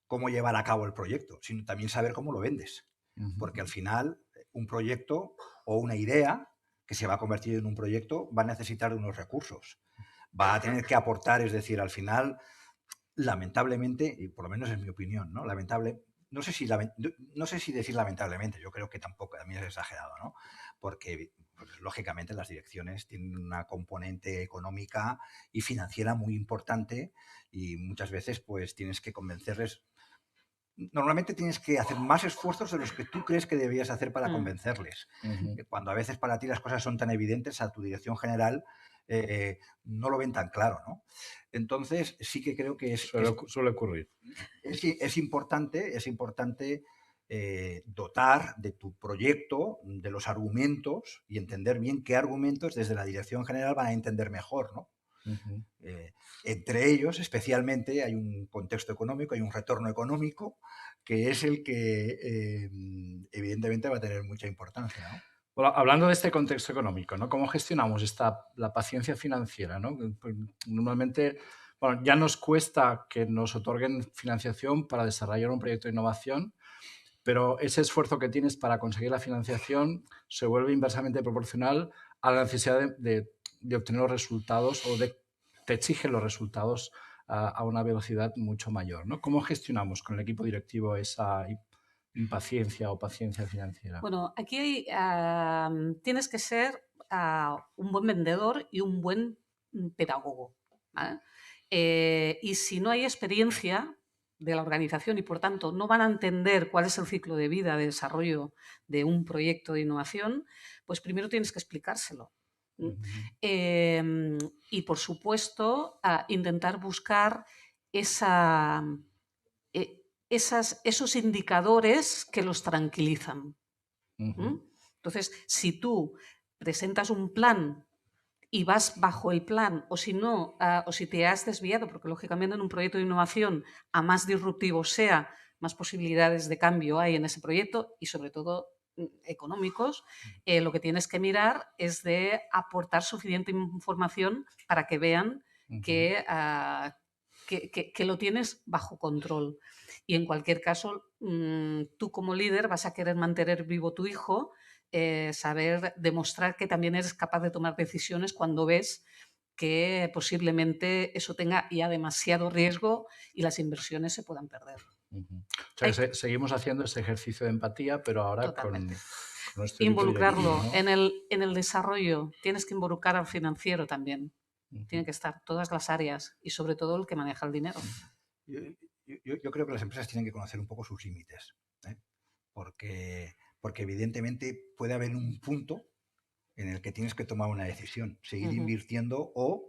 cómo llevar a cabo el proyecto, sino también saber cómo lo vendes. Porque al final, un proyecto o una idea que se va a convertir en un proyecto va a necesitar de unos recursos. Va a tener que aportar, es decir, al final, lamentablemente, y por lo menos es mi opinión, ¿no? No sé si decir lamentablemente, yo creo que tampoco, también es exagerado, ¿no? Porque lógicamente las direcciones tienen una componente económica y financiera muy importante y muchas veces pues tienes que convencerles normalmente tienes que hacer más esfuerzos de los que tú crees que deberías hacer para Mm. convencerles. Ujú. Cuando a veces para ti las cosas son tan evidentes, a tu dirección general no lo ven tan claro, ¿no? Entonces, sí que creo que Suele ocurrir. es importante dotar de tu proyecto de los argumentos y entender bien qué argumentos desde la dirección general van a entender mejor, ¿no? Ujú. Entre ellos, especialmente, hay un contexto económico, hay un retorno económico, que es el que evidentemente va a tener mucha importancia, ¿no? Bueno, hablando de este contexto económico, ¿no? ¿Cómo gestionamos la paciencia financiera, ¿no? Pues, normalmente, bueno, ya nos cuesta que nos otorguen financiación para desarrollar un proyecto de innovación, pero ese esfuerzo que tienes para conseguir la financiación se vuelve inversamente proporcional a la necesidad de obtener los resultados o te exigen los resultados a una velocidad mucho mayor, ¿no? ¿Cómo gestionamos con el equipo directivo esa impaciencia o paciencia financiera? Bueno, aquí tienes que ser un buen vendedor y un buen pedagogo, ¿vale? Y si no hay experiencia de la organización y por tanto no van a entender cuál es el ciclo de vida de desarrollo de un proyecto de innovación, pues primero tienes que explicárselo. Ujú. Y por supuesto, intentar buscar esa, esos indicadores que los tranquilizan. Ujú. Entonces, si tú presentas un plan y vas bajo el plan, o si no, o si te has desviado, porque lógicamente en un proyecto de innovación, a más disruptivo sea, más posibilidades de cambio hay en ese proyecto y sobre todo económicos, lo que tienes que mirar es de aportar suficiente información para que vean Ujú. que lo tienes bajo control. Y en cualquier caso, tú como líder vas a querer mantener vivo tu hijo, saber demostrar que también eres capaz de tomar decisiones cuando ves que posiblemente eso tenga ya demasiado riesgo y las inversiones se puedan perder. Ujú. O sea, que Hay seguimos haciendo ese ejercicio de empatía, pero ahora totalmente. con nuestro equipo directivo, Involucrarlo ¿no? en el desarrollo. Tienes que involucrar al financiero también. Tienen Ujú. que estar todas las áreas y sobre todo el que maneja el dinero. Yo, yo creo que las empresas tienen que conocer un poco sus límites, ¿eh? Porque evidentemente puede haber un punto en el que tienes que tomar una decisión, seguir Ujú. invirtiendo o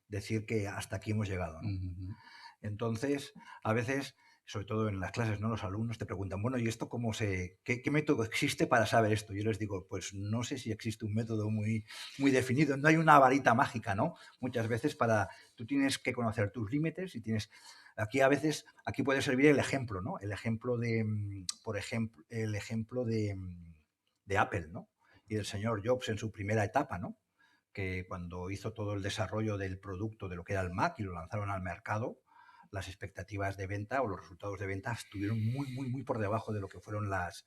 decir que hasta aquí hemos llegado, ¿no? Ujú. Entonces, a veces, sobre todo en las clases, ¿no? Los alumnos te preguntan, bueno, ¿y esto qué método existe para saber esto? Yo les digo, pues no sé si existe un método muy definido, no hay una varita mágica, ¿no? Muchas veces tú tienes que conocer tus límites y aquí puede servir el ejemplo, ¿no? El ejemplo por ejemplo, el ejemplo de Apple, ¿no? Y del señor Jobs en su primera etapa, ¿no? Que cuando hizo todo el desarrollo del producto de lo que era el Mac y lo lanzaron al mercado, las expectativas de venta o los resultados de venta estuvieron muy por debajo de lo que fueron las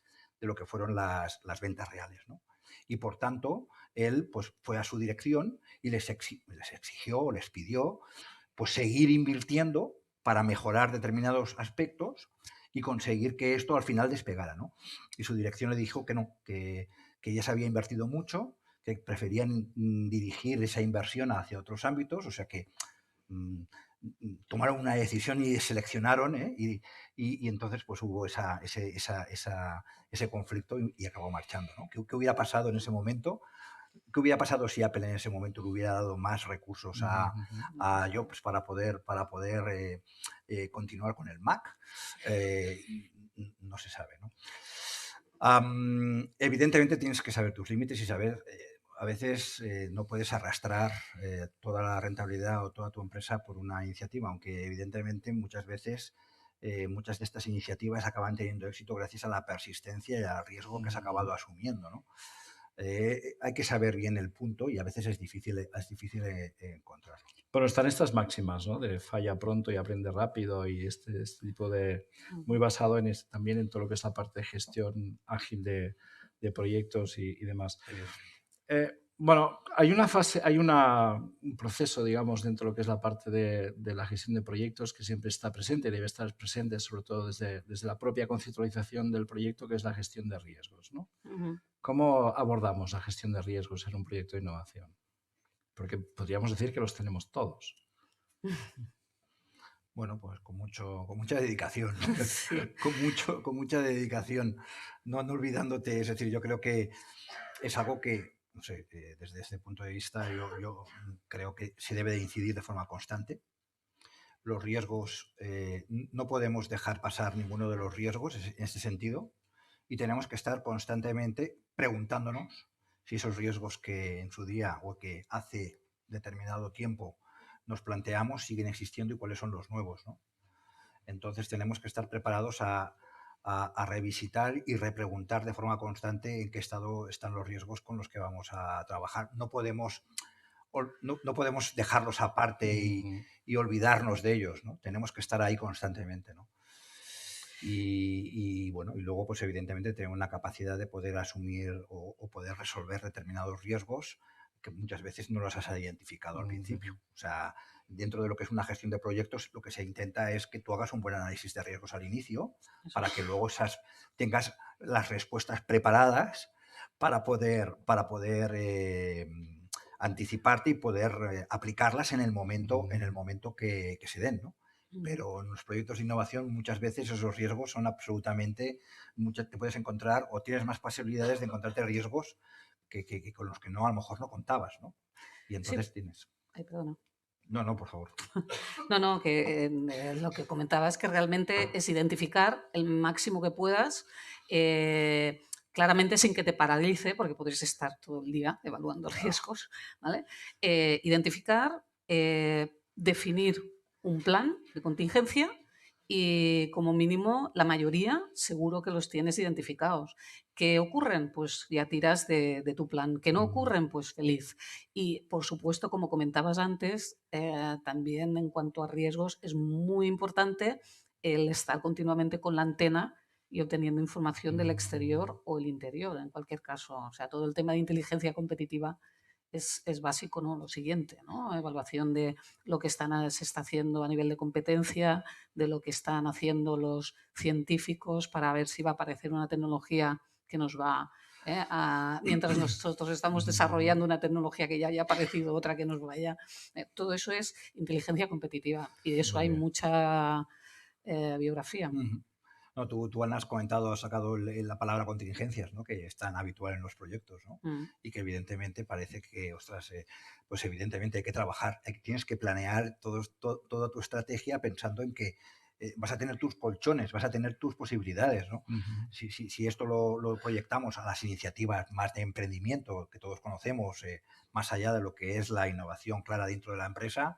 ventas reales, ¿no? Y por tanto, él pues fue a su dirección y les exigió, les pidió pues seguir invirtiendo para mejorar determinados aspectos y conseguir que esto al final despegara, ¿no? Y su dirección le dijo que no, que ya se había invertido mucho, que preferían dirigir esa inversión hacia otros ámbitos, o sea que tomaron una decisión y seleccionaron, ¿eh? Y entonces pues hubo ese conflicto y acabó marchando, ¿no? ¿Qué hubiera pasado en ese momento? ¿Qué hubiera pasado si Apple en ese momento le hubiera dado más recursos a Jobs para poder continuar con el Mac? No se sabe, ¿no? Evidentemente tienes que saber tus límites y saber, a veces no puedes arrastrar toda la rentabilidad o toda tu empresa por una iniciativa, aunque evidentemente muchas veces muchas de estas iniciativas acaban teniendo éxito gracias a la persistencia y al riesgo que has acabado asumiendo, ¿no? Hay que saber bien el punto y a veces es difícil encontrarlo. Pero están estas máximas, ¿no? De falla pronto y aprende rápido y este tipo de... Muy basado también en todo lo que es la parte de gestión ágil de proyectos y demás. Bueno, hay una fase, un proceso, digamos, dentro de lo que es la parte de la gestión de proyectos que siempre está presente y debe estar presente, sobre todo desde la propia conceptualización del proyecto, que es la gestión de riesgos, ¿no? Ujú. ¿Cómo abordamos la gestión de riesgos en un proyecto de innovación? Porque podríamos decir que los tenemos todos. Bueno, pues con mucha dedicación, ¿no? Sí. Con mucha dedicación, no olvidándote, es decir, yo creo que es algo que, no sé, desde este punto de vista yo creo que se debe de incidir de forma constante. Los riesgos, no podemos dejar pasar ninguno de los riesgos en ese sentido y tenemos que estar constantemente preguntándonos si esos riesgos que en su día o que hace determinado tiempo nos planteamos siguen existiendo y cuáles son los nuevos, ¿no? Entonces tenemos que estar preparados a revisitar y repreguntar de forma constante en qué estado están los riesgos con los que vamos a trabajar. No podemos dejarlos aparte y olvidarnos de ellos, ¿no? Tenemos que estar ahí constantemente, ¿no? Bueno, y luego, pues evidentemente, tener una capacidad de poder asumir o poder resolver determinados riesgos que muchas veces no los has identificado al principio. O sea, dentro de lo que es una gestión de proyectos, lo que se intenta es que tú hagas un buen análisis de riesgos al inicio para que luego tengas las respuestas preparadas para poder anticiparte y poder aplicarlas en el momento que se den, ¿no? Pero en los proyectos de innovación muchas veces esos riesgos son absolutamente, te puedes encontrar o tienes más posibilidades de encontrarte riesgos que con los que no, a lo mejor no contabas, ¿no? Y entonces tienes... Ay, perdona. No, por favor. No, que lo que comentaba es que realmente es identificar el máximo que puedas, claramente sin que te paralice, porque podrías estar todo el día evaluando riesgos, ¿vale? Identificar, definir un plan de contingencia y como mínimo la mayoría seguro que los tienes identificados. ¿Qué ocurren? Pues ya tiras de tu plan. ¿Que no ocurren? Pues feliz. Y por supuesto, como comentabas antes, también en cuanto a riesgos es muy importante el estar continuamente con la antena y obteniendo información del exterior o el interior, en cualquier caso. O sea, todo el tema de inteligencia competitiva es básico, ¿no? Lo siguiente, ¿no? Evaluación de lo que se está haciendo a nivel de competencia, de lo que están haciendo los científicos para ver si va a aparecer una tecnología que nos va mientras nosotros estamos desarrollando una tecnología que ya haya aparecido otra que nos vaya. Todo eso es inteligencia competitiva y de eso hay mucha biografía. No, tú Ana, has sacado la palabra contingencias, ¿no? Que es tan habitual en los proyectos, ¿no? Y que evidentemente parece que, ostras, pues evidentemente hay que trabajar, tienes que planear toda tu estrategia pensando en que vas a tener tus colchones, vas a tener tus posibilidades, ¿no? Si esto lo proyectamos a las iniciativas más de emprendimiento que todos conocemos, más allá de lo que es la innovación clara dentro de la empresa,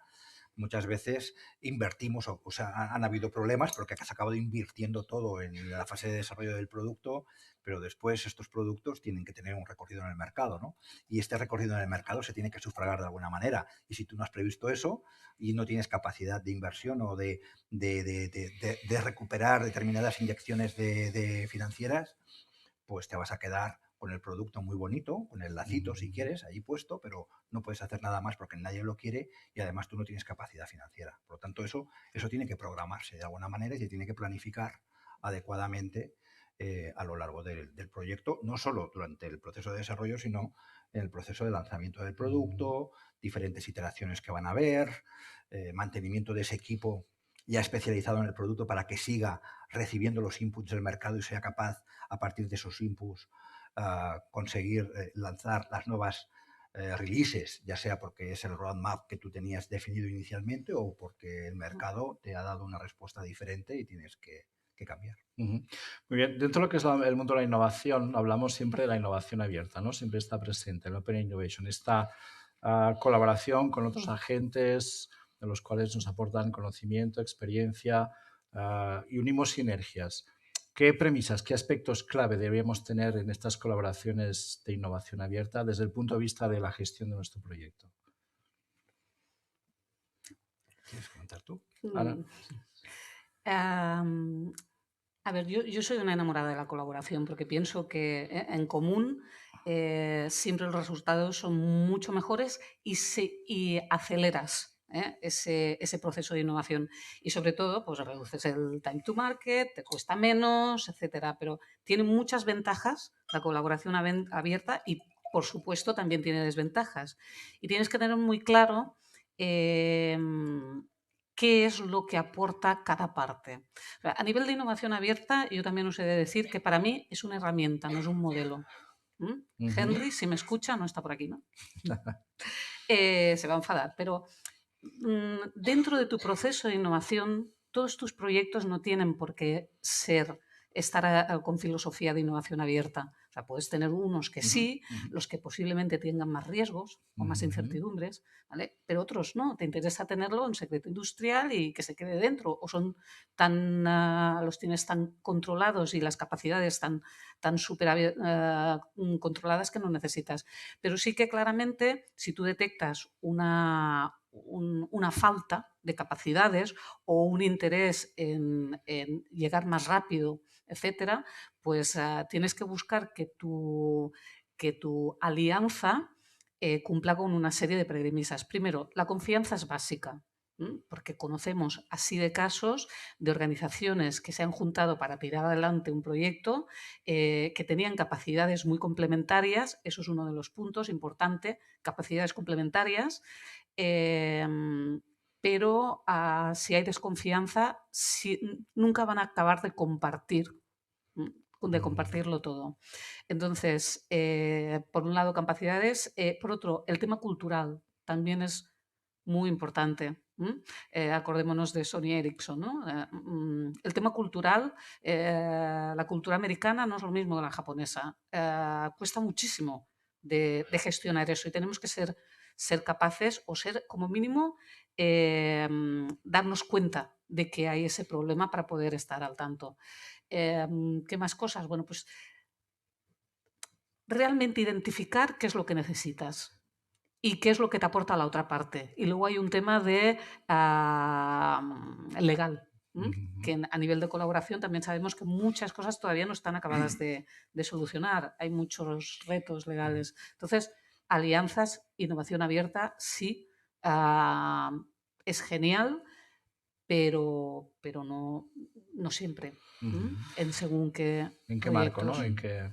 muchas veces invertimos, o sea, han habido problemas porque has acabado invirtiendo todo en la fase de desarrollo del producto, pero después estos productos tienen que tener un recorrido en el mercado, ¿no? Y este recorrido en el mercado se tiene que sufragar de alguna manera. Y si tú no has previsto eso y no tienes capacidad de inversión o de recuperar determinadas inyecciones financieras, pues te vas a quedar con el producto muy bonito, con el lacito si quieres, ahí puesto, pero no puedes hacer nada más porque nadie lo quiere y además tú no tienes capacidad financiera. Por lo tanto, eso tiene que programarse de alguna manera y se tiene que planificar adecuadamente a lo largo del proyecto, no solo durante el proceso de desarrollo, sino en el proceso de lanzamiento del producto, diferentes iteraciones que van a haber, mantenimiento de ese equipo ya especializado en el producto para que siga recibiendo los inputs del mercado y sea capaz, a partir de esos inputs, conseguir lanzar las nuevas releases, ya sea porque es el roadmap que tú tenías definido inicialmente o porque el mercado te ha dado una respuesta diferente y tienes que cambiar. Muy bien. Dentro de lo que es el mundo de la innovación, hablamos siempre de la innovación abierta, ¿no? Siempre está presente el Open Innovation, esta colaboración con otros agentes de los cuales nos aportan conocimiento, experiencia y unimos sinergias. ¿Qué premisas, qué aspectos clave deberíamos tener en estas colaboraciones de innovación abierta desde el punto de vista de la gestión de nuestro proyecto? ¿Quieres comentar tú? Ana. A ver, yo soy una enamorada de la colaboración porque pienso que en común siempre los resultados son mucho mejores y aceleras ese proceso de innovación. Y sobre todo, pues reduces el time to market, te cuesta menos, etcétera. Pero tiene muchas ventajas la colaboración abierta y, por supuesto, también tiene desventajas. Y tienes que tener muy claro qué es lo que aporta cada parte. O sea, a nivel de innovación abierta, yo también os he de decir que para mí es una herramienta, no es un modelo. Henry, si me escucha, no está por aquí, ¿no? Se va a enfadar, pero dentro de tu proceso de innovación, todos tus proyectos no tienen por qué estar con filosofía de innovación abierta. O sea, puedes tener unos que sí, los que posiblemente tengan más riesgos o más incertidumbres, ¿vale? Pero otros no. Te interesa tenerlo en secreto industrial y que se quede dentro. O son los tienes tan controlados y las capacidades tan súper controladas que no necesitas. Pero sí que claramente, si tú detectas una falta de capacidades o un interés en llegar más rápido, etcétera, pues tienes que buscar que tu alianza cumpla con una serie de premisas. Primero, la confianza es básica, porque conocemos así de casos de organizaciones que se han juntado para tirar adelante un proyecto que tenían capacidades muy complementarias. Eso es uno de los puntos importantes, capacidades complementarias. Pero si hay desconfianza, nunca van a acabar de compartirlo todo. Entonces, por un lado, capacidades. Por otro, el tema cultural también es muy importante. Acordémonos de Sony Ericsson, ¿no? El tema cultural, la cultura americana no es lo mismo que la japonesa. Cuesta muchísimo de gestionar eso y tenemos que ser capaces o ser, como mínimo, darnos cuenta de que hay ese problema para poder estar al tanto. ¿Qué más cosas? Bueno, pues realmente identificar qué es lo que necesitas y qué es lo que te aporta la otra parte. Y luego hay un tema de legal, que a nivel de colaboración también sabemos que muchas cosas todavía no están acabadas de solucionar. Hay muchos retos legales. Entonces, alianzas, innovación abierta, sí, es genial, pero no siempre. En según qué ¿En qué proyectos. marco, no? ¿En qué...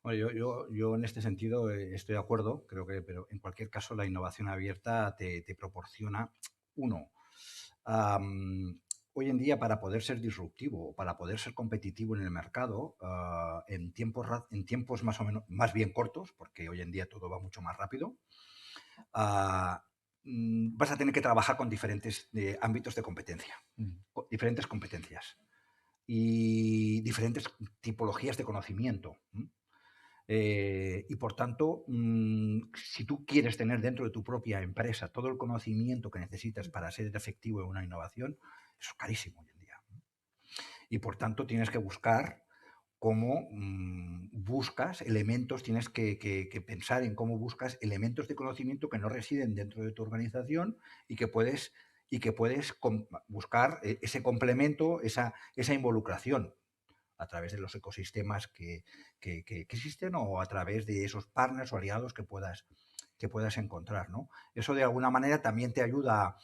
Bueno, yo en este sentido estoy de acuerdo, creo que, pero en cualquier caso la innovación abierta te proporciona, uno, hoy en día para poder ser disruptivo, para poder ser competitivo en el mercado, en tiempos más o menos, más bien cortos, porque hoy en día todo va mucho más rápido, vas a tener que trabajar con diferentes ámbitos de competencia, con diferentes competencias y diferentes tipologías de conocimiento. Y por tanto, si tú quieres tener dentro de tu propia empresa todo el conocimiento que necesitas para ser efectivo en una innovación, eso es carísimo hoy en día. Y por tanto tienes que buscar cómo buscas elementos, tienes que pensar en cómo buscas elementos de conocimiento que no residen dentro de tu organización y que puedes buscar ese complemento, esa involucración a través de los ecosistemas que existen o a través de esos partners o aliados que puedas encontrar, ¿no? Eso de alguna manera también te ayuda a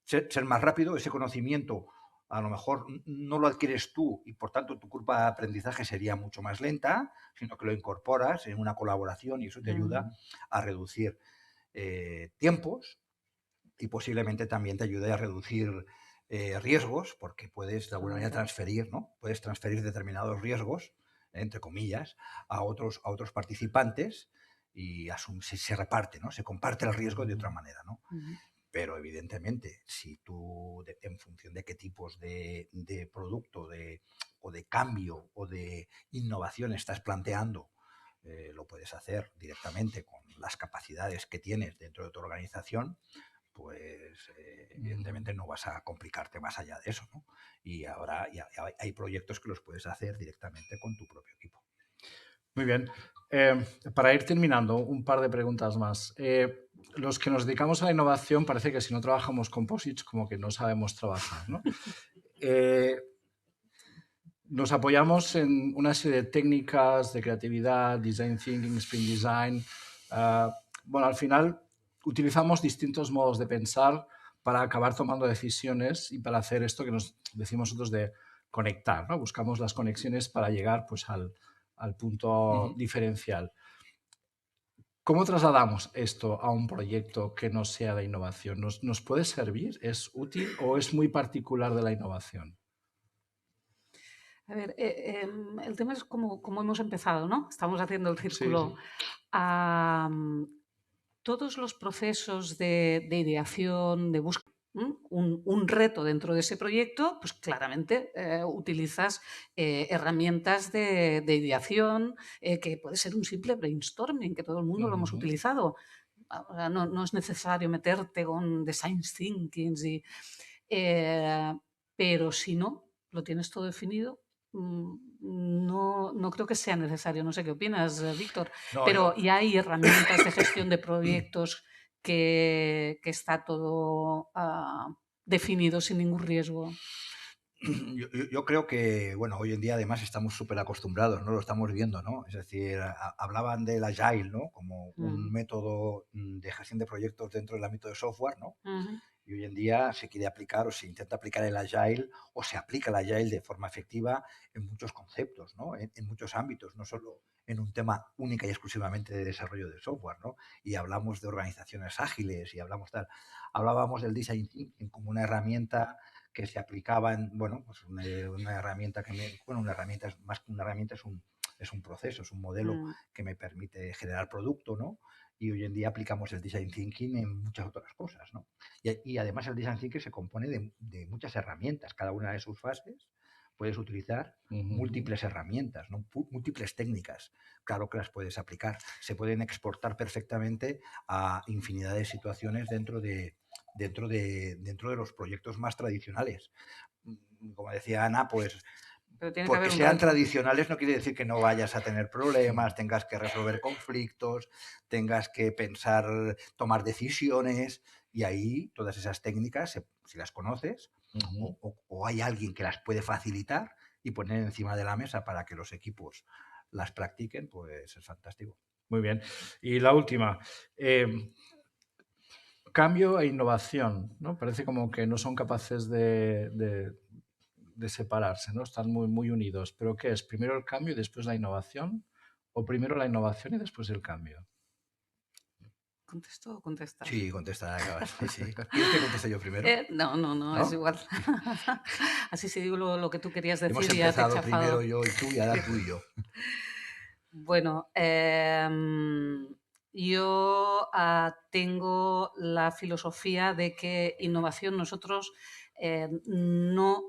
ser más rápido. Ese conocimiento a lo mejor no lo adquieres tú y por tanto tu curva de aprendizaje sería mucho más lenta, sino que lo incorporas en una colaboración y eso te ayuda a reducir tiempos y posiblemente también te ayude a reducir riesgos, porque puedes de alguna manera transferir, ¿no? Puedes transferir determinados riesgos, entre comillas, a otros participantes y se reparte, ¿no? Se comparte el riesgo de otra manera, ¿no? Pero evidentemente, si tú, en función de qué tipos de producto o de cambio o de innovación estás planteando, lo puedes hacer directamente con las capacidades que tienes dentro de tu organización, pues evidentemente no vas a complicarte más allá de eso, ¿no? Y ahora hay proyectos que los puedes hacer directamente con tu propio equipo. Muy bien. Para ir terminando, un par de preguntas más. Los que nos dedicamos a la innovación parece que si no trabajamos con POSITs como que no sabemos trabajar, ¿no? Nos apoyamos en una serie de técnicas de creatividad, design thinking, sprint design. Bueno, al final utilizamos distintos modos de pensar para acabar tomando decisiones y para hacer esto que nos decimos nosotros de conectar, ¿no? Buscamos las conexiones para llegar pues, al punto diferencial. ¿Cómo trasladamos esto a un proyecto que no sea de innovación? ¿Nos puede servir? ¿Es útil o es muy particular de la innovación? A ver, el tema es como hemos empezado, ¿no? Estamos haciendo el Sí, círculo. sí. Am, Todos los procesos de ideación, de búsqueda, un reto dentro de ese proyecto, pues claramente utilizas herramientas de ideación, que puede ser un simple brainstorming, que todo el mundo lo hemos Ujú. utilizado. Ahora no es necesario meterte con design thinking, eh, pero si no lo tienes todo definido, no creo que sea necesario. No sé qué opinas, Víctor, No, pero ya hay herramientas de gestión de proyectos que está todo definido sin ningún riesgo. yo creo que, bueno, hoy en día además estamos súper acostumbrados, ¿no? Lo estamos viendo, ¿no? Es decir, hablaban del Agile, ¿no? Como un Mm, método de gestión de proyectos dentro del ámbito de software, ¿no? ujú, Y hoy en día se quiere aplicar o se intenta aplicar el Agile o se aplica el Agile de forma efectiva en muchos conceptos, ¿no? En muchos ámbitos, no solo en un tema única y exclusivamente de desarrollo de software, ¿no? Y hablamos de organizaciones ágiles y hablamos tal. Hablábamos del Design Thinking como una herramienta que se aplicaba en, bueno, pues una herramienta bueno, una herramienta es más que una herramienta, es un proceso, es un modelo mm, que me permite generar producto, ¿no? Y hoy en día aplicamos el Design Thinking en muchas otras cosas, ¿no? Y además el Design Thinking se compone de muchas herramientas. Cada una de sus fases puedes utilizar Ujú. múltiples herramientas, ¿no? Múltiples técnicas. Claro que las puedes aplicar. Se pueden exportar perfectamente a infinidad de situaciones dentro de los proyectos más tradicionales. Como decía Ana, pues pero tiene que porque haber un sean reto. tradicionales no quiere decir que no vayas a tener problemas, tengas que resolver conflictos, tengas que pensar, tomar decisiones, y ahí todas esas técnicas, si las conoces, Ujú. o hay alguien que las puede facilitar y poner encima de la mesa para que los equipos las practiquen, pues es fantástico. Muy bien. Y la última. Cambio e innovación, ¿no? Parece como que no son capaces de separarse, ¿no? Están muy unidos. ¿Pero qué es? ¿Primero el cambio y después la innovación? ¿O primero la innovación y después el cambio? ¿Contesto o contestas? Sí, contesta, acabas. Sí, sí. ¿Quieres que conteste yo primero? No, es ¿No? igual. Así si digo lo que tú querías Hemos decir y ya te he empezado primero chafado. yo y tú y ahora tú y yo. Bueno, yo tengo la filosofía de que innovación nosotros no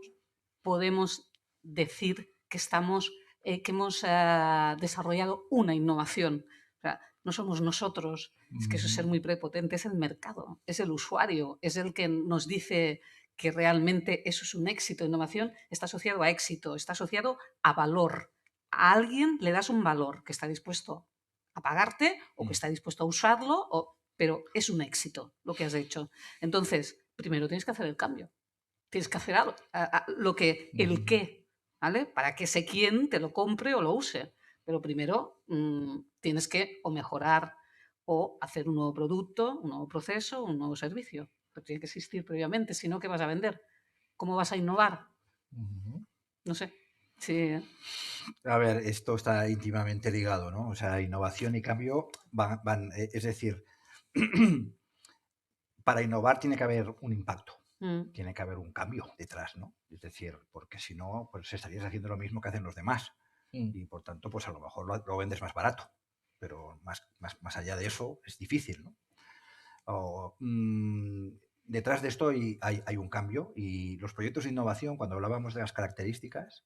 podemos decir que que hemos desarrollado una innovación. O sea, no somos nosotros, es que eso es ser Ujú. muy prepotente, es el mercado, es el usuario, es el que nos dice que realmente eso es un éxito. Innovación está asociado a éxito, está asociado a valor. A alguien le das un valor que está dispuesto a pagarte o que está dispuesto a usarlo, pero es un éxito lo que has hecho. Entonces, primero tienes que hacer el cambio. Tienes que hacer algo, el Ujú. qué, ¿vale? Para que ese quién te lo compre o lo use. Pero primero tienes que o mejorar o hacer un nuevo producto, un nuevo proceso, un nuevo servicio. Pero tiene que existir previamente, si no, ¿qué vas a vender? ¿Cómo vas a innovar? Ujú. No sé. Sí. A ver, esto está íntimamente ligado, ¿no? O sea, innovación y cambio es decir, para innovar tiene que haber un impacto, Mm, tiene que haber un cambio detrás, ¿no? Es decir, porque si no, pues estarías haciendo lo mismo que hacen los demás Mm. y por tanto, pues a lo mejor lo vendes más barato, pero más allá de eso es difícil, ¿no? O, detrás de esto hay un cambio y los proyectos de innovación, cuando hablábamos de las características,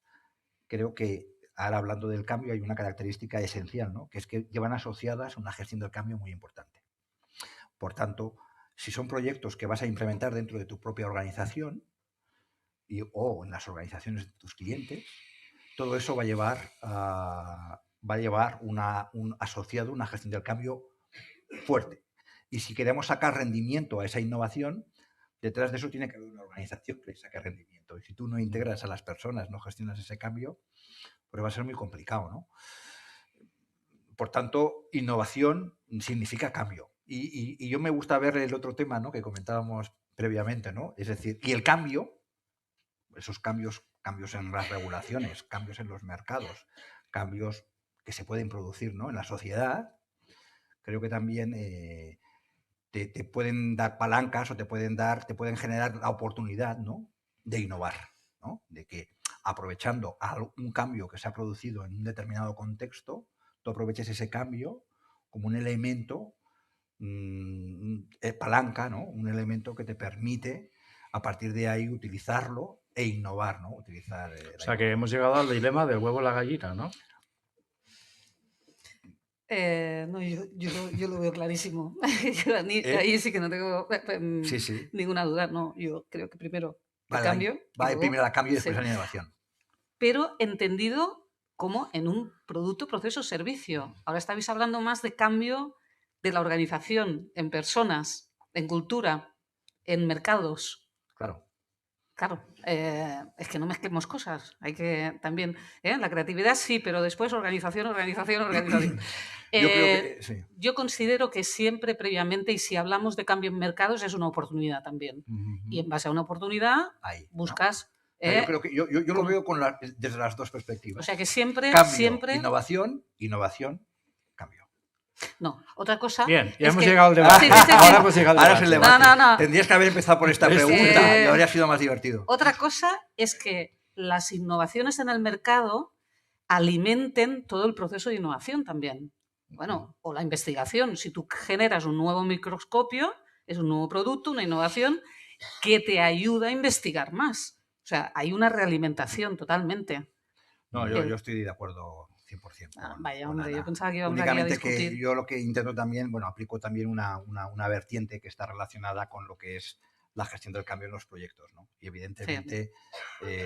creo que ahora hablando del cambio hay una característica esencial, ¿no? Que es que llevan asociadas una gestión del cambio muy importante. Por tanto, si son proyectos que vas a implementar dentro de tu propia organización o en las organizaciones de tus clientes, todo eso va a llevar un asociado una gestión del cambio fuerte. Y si queremos sacar rendimiento a esa innovación, detrás de eso tiene que haber una organización que le saque rendimiento. Y si tú no integras a las personas, no gestionas ese cambio, pues va a ser muy complicado, ¿no? Por tanto, innovación significa cambio. Y yo me gusta ver el otro tema, ¿no? Que comentábamos previamente, ¿no? Es decir, y el cambio, esos cambios en las regulaciones, cambios en los mercados, cambios que se pueden producir, ¿no? En la sociedad, creo que también te pueden dar palancas o te pueden generar la oportunidad, ¿no?, de innovar, ¿no? De que aprovechando un cambio que se ha producido en un determinado contexto, tú aproveches ese cambio como un elemento, palanca, ¿no?, un elemento que te permite a partir de ahí utilizarlo e innovar, ¿no? Utilizar, o sea, que hemos llegado al dilema del huevo y la gallina, ¿no? No, yo lo veo clarísimo. Ahí sí que no tengo Sí. ninguna duda. No, yo creo que primero el Vale, cambio. primero el cambio y después sí. la innovación. Pero entendido como en un producto, proceso, servicio. Ahora estáis hablando más de cambio de la organización, en personas, en cultura, en mercados. Claro, es que no mezclemos cosas. Hay que también, la creatividad sí, pero después organización. Yo creo que sí. Yo considero que siempre previamente, y si hablamos de cambio en mercados, es una oportunidad también. Y en base a una oportunidad Ahí, buscas... yo creo que yo lo veo desde las dos perspectivas. O sea que siempre... Cambio, innovación, cambio. No, otra cosa... Bien, ya hemos llegado al debate. Sí. Ahora hemos llegado al Ahora es el debate. No. Tendrías que haber empezado por esta pregunta y habría sido más divertido. Otra cosa es que las innovaciones en el mercado alimenten todo el proceso de innovación también. Bueno, o la investigación. Si tú generas un nuevo microscopio, es un nuevo producto, una innovación que te ayuda a investigar más. O sea, hay una realimentación totalmente. No, yo estoy de acuerdo 100%. Vaya, hombre, yo pensaba que íbamos Únicamente aquí a discutir. que yo lo que intento también, aplico también una vertiente que está relacionada con lo que es la gestión del cambio en los proyectos, ¿no? Y evidentemente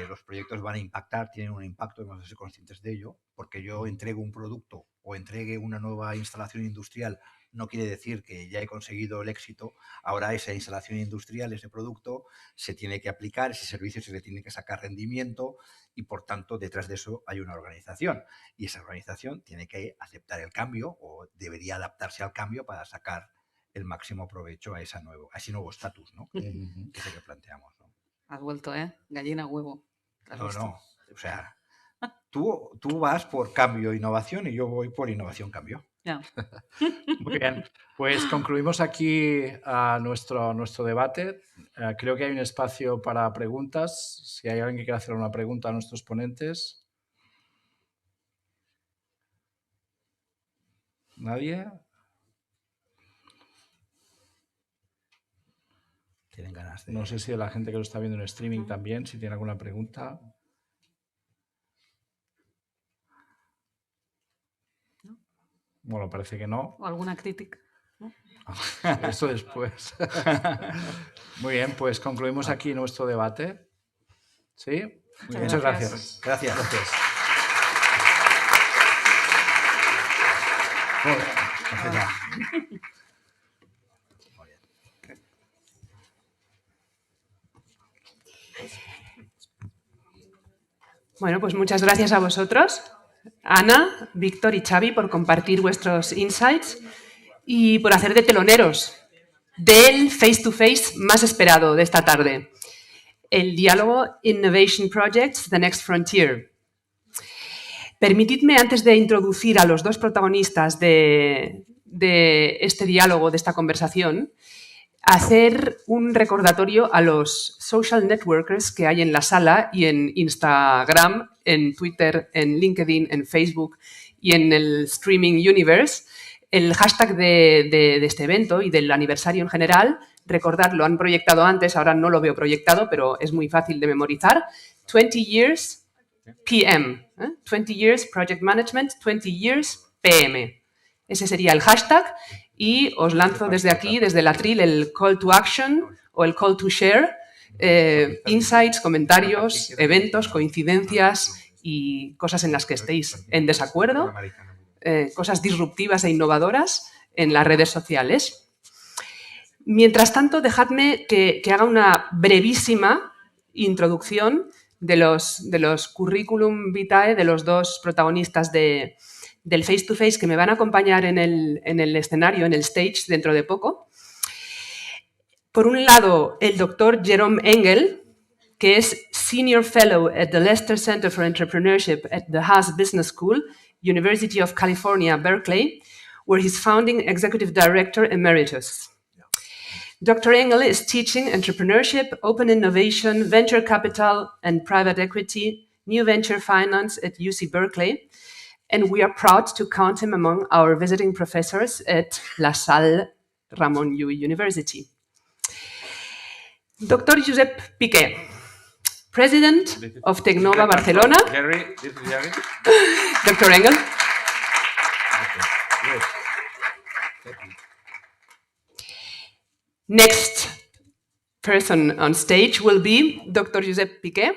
los proyectos van a impactar, tienen un impacto, debemos ser conscientes de ello, porque yo entrego un producto o entregue una nueva instalación industrial no quiere decir que ya he conseguido el éxito. Ahora esa instalación industrial, ese producto, se tiene que aplicar, ese servicio se le tiene que sacar rendimiento y, por tanto, detrás de eso hay una organización. Y esa organización tiene que aceptar el cambio o debería adaptarse al cambio para sacar el máximo provecho a ese nuevo estatus, ¿no? Que es el que planteamos, ¿no? Has vuelto, gallina huevo. No. O sea, tú vas por cambio, innovación y yo voy por innovación, cambio. Ya. Muy bien, pues concluimos aquí nuestro debate. Creo que hay un espacio para preguntas. Si hay alguien que quiera hacer una pregunta a nuestros ponentes. ¿Nadie? ¿Tienen ganas de...? No sé si la gente que lo está viendo en streaming también, si tiene alguna pregunta. Bueno, parece que no. O alguna crítica, ¿no? Eso después. Muy bien, pues concluimos aquí nuestro debate. ¿Sí? Muchas gracias. Gracias. Bueno, pues muchas gracias a vosotros, Ana, Víctor y Xavi, por compartir vuestros insights y por hacer de teloneros del face-to-face más esperado de esta tarde, el diálogo Innovation Projects, The Next Frontier. Permitidme, antes de introducir a los dos protagonistas de este diálogo, de esta conversación, hacer un recordatorio a los social networkers que hay en la sala y en Instagram, en Twitter, en LinkedIn, en Facebook y en el Streaming Universe. El hashtag de este evento y del aniversario en general, recordad, lo han proyectado antes, ahora no lo veo proyectado, pero es muy fácil de memorizar. 20 years PM, 20 years Project Management, 20 years PM. Ese sería el hashtag. Y os lanzo desde aquí, desde el atril, el call to action o el call to share, insights, comentarios, eventos, coincidencias y cosas en las que estéis en desacuerdo, cosas disruptivas e innovadoras en las redes sociales. Mientras tanto, dejadme que haga una brevísima introducción de los currículum vitae de los dos protagonistas del face-to-face que me van a acompañar en el escenario, en el stage, dentro de poco. Por un lado, el doctor Jerome Engel, que es Senior Fellow at the Leicester Center for Entrepreneurship at the Haas Business School, University of California, Berkeley, where he's founding executive director emeritus. Dr. Engel is teaching entrepreneurship, open innovation, venture capital, and private equity, new venture finance at UC Berkeley. And we are proud to count him among our visiting professors at La Salle Ramon Llull University. Dr. Josep Piqué, President of Tecnova Barcelona. Jerry, this is Jerry. Dr. Engel. Okay. Next person on stage will be Dr. Josep Piqué,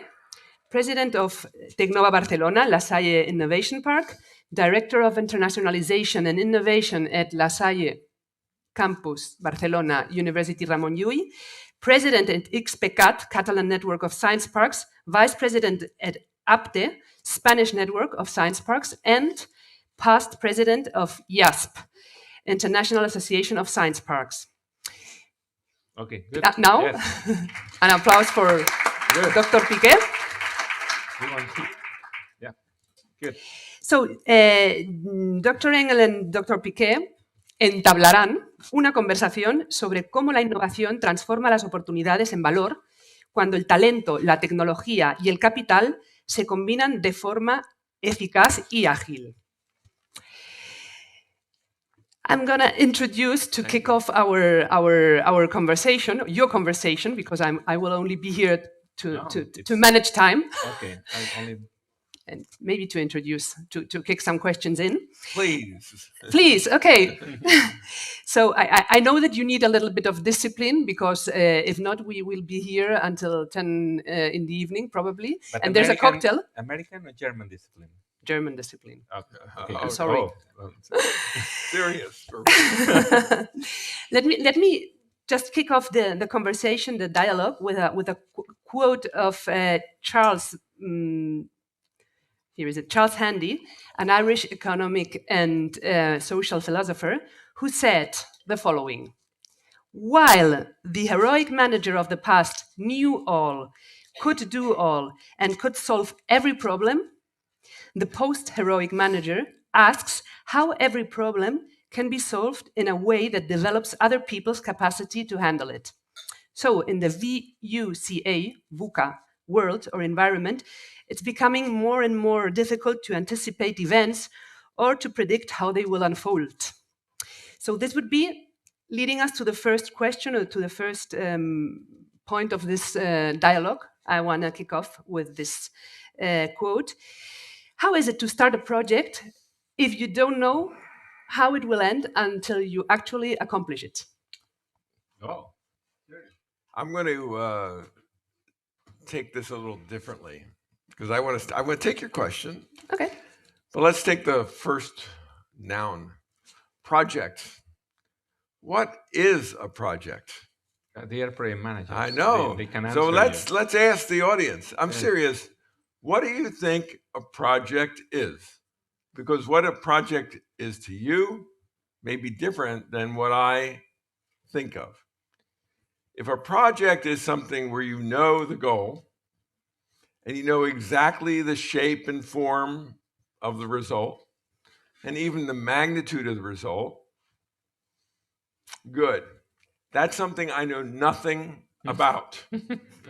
President of Tecnova Barcelona, La Salle Innovation Park, Director of Internationalization and Innovation at La Salle Campus Barcelona, University Ramon Llull, President at XPCAT, Catalan Network of Science Parks, Vice President at APTE, Spanish Network of Science Parks, and past President of IASP, International Association of Science Parks. Okay, good. Now, Yes. an applause for Good. Dr. Piqué. Yeah, good. So, Dr. Engel and Dr. Piqué entablarán una conversación sobre cómo la innovación transforma las oportunidades en valor cuando el talento, la tecnología y el capital se combinan de forma eficaz y ágil. I'm going to introduce, to kick off our conversation, your conversation, because I will only be here to manage time. Okay, I only... And maybe to introduce, to kick some questions in. Please. Please, okay. So I know that you need a little bit of discipline, because if not, we will be here until 10 in the evening, probably. But and there's a cocktail. American or German discipline? German discipline. Okay. I'm sorry. Serious. Let me just kick off the conversation, the dialogue, with a quote of Charles. Here is it, Charles Handy, an Irish economic and social philosopher, who said the following: "While the heroic manager of the past knew all, could do all, and could solve every problem, the post-heroic manager asks how every problem can be solved in a way that develops other people's capacity to handle it." So in the VUCA world or environment, it's becoming more and more difficult to anticipate events or to predict how they will unfold. So this would be leading us to the first question, or to the first point of this dialogue. I want to kick off with this quote. How is it to start a project if you don't know how it will end until you actually accomplish it? Oh. I'm going to take this a little differently, because I want to take your question. Okay. But let's take the first noun, project. What is a project? They are project managers. I know. They can So answer let's ask the audience. I'm Yeah. serious. What do you think a project is? Because what a project is to you may be different than what I think of. If a project is something where you know the goal and you know exactly the shape and form of the result and even the magnitude of the result, good. That's something I know nothing about.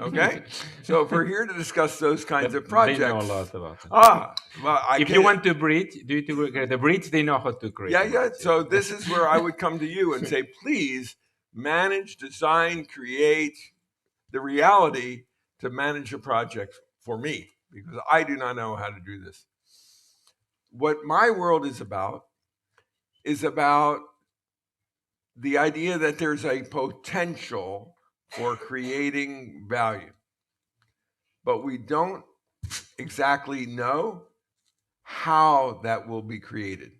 Okay? So if we're here to discuss those kinds of projects. They know a lot about it. Well, If you want to bridge, create a bridge, they know how to create. Yeah. So this is where I would come to you and say, please manage, design, create the reality to manage a project for me, because I do not know how to do this. What my world is about the idea that there's a potential for creating value, but we don't exactly know how that will be created.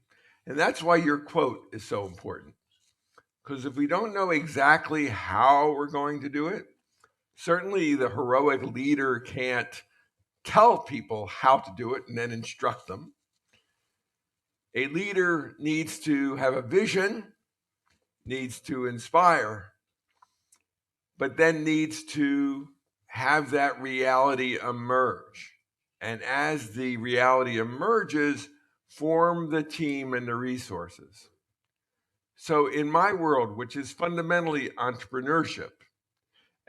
And that's why your quote is so important. Because if we don't know exactly how we're going to do it, certainly the heroic leader can't tell people how to do it and then instruct them. A leader needs to have a vision, needs to inspire, but then needs to have that reality emerge. And as the reality emerges, form the team and the resources. So in my world, which is fundamentally entrepreneurship,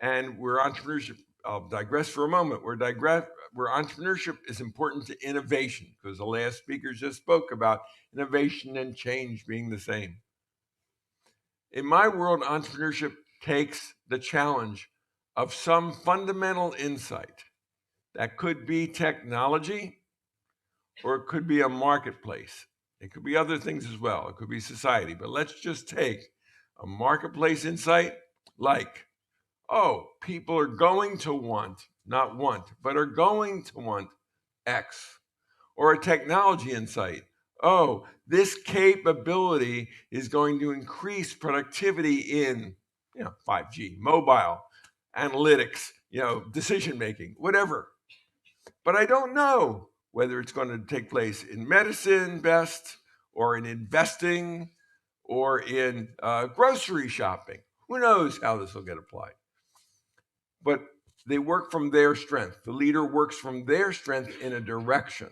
and where entrepreneurship, I'll digress for a moment, where entrepreneurship is important to innovation, because the last speaker just spoke about innovation and change being the same. In my world, entrepreneurship takes the challenge of some fundamental insight that could be technology, or it could be a marketplace. It could be other things as well. It could be society. But let's just take a marketplace insight like, oh, people are going to want, not want, but are going to want X. Or a technology insight. Oh, this capability is going to increase productivity in 5G, mobile, analytics, decision making, whatever. But I don't know whether it's going to take place in medicine best, or in investing, or in grocery shopping. Who knows how this will get applied? But they work from their strength. The leader works from their strength in a direction.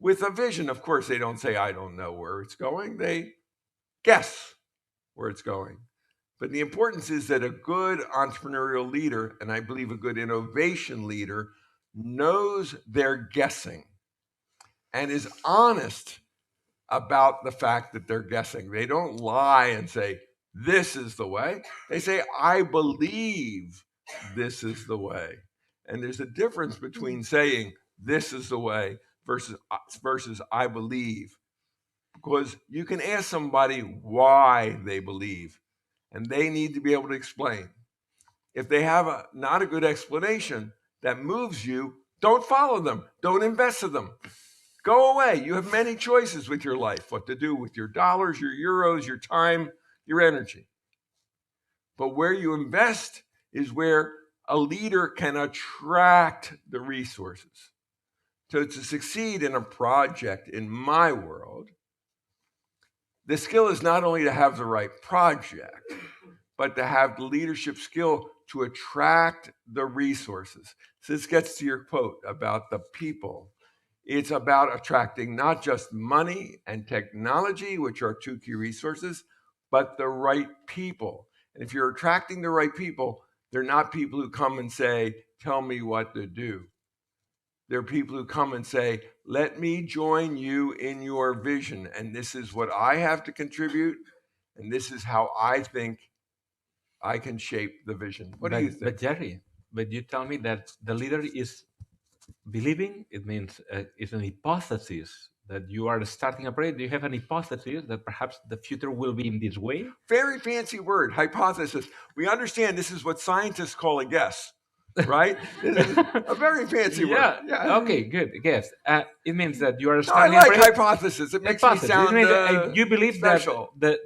With a vision, of course, they don't say, I don't know where it's going. They guess where it's going. But the importance is that a good entrepreneurial leader, and I believe a good innovation leader, knows they're guessing and is honest about the fact that they're guessing. They don't lie and say, this is the way. They say, I believe this is the way. And there's a difference between saying, this is the way versus I believe. Because you can ask somebody why they believe, and they need to be able to explain. If they have not a good explanation that moves you, don't follow them. Don't invest in them. Go away. You have many choices with your life, what to do with your dollars, your euros, your time, your energy. But where you invest is where a leader can attract the resources. So to succeed in a project in my world, the skill is not only to have the right project, but to have the leadership skill to attract the resources. So this gets to your quote about the people. It's about attracting not just money and technology, which are two key resources, but the right people. And if you're attracting the right people, they're not people who come and say, tell me what to do. They're people who come and say, let me join you in your vision. And this is what I have to contribute. And this is how I think I can shape the vision. What do you think? But Jerry, you tell me that the leader is believing. It means it's an hypothesis that you are starting a project. Do you have an hypothesis that perhaps the future will be in this way? Very fancy word, hypothesis. We understand this is what scientists call a guess, right? This is a very fancy word. Yeah. Okay, good. Guess. It means that you are I starting like a project. hypothesis. It makes Hypothesis. me sound It means, you believe special. that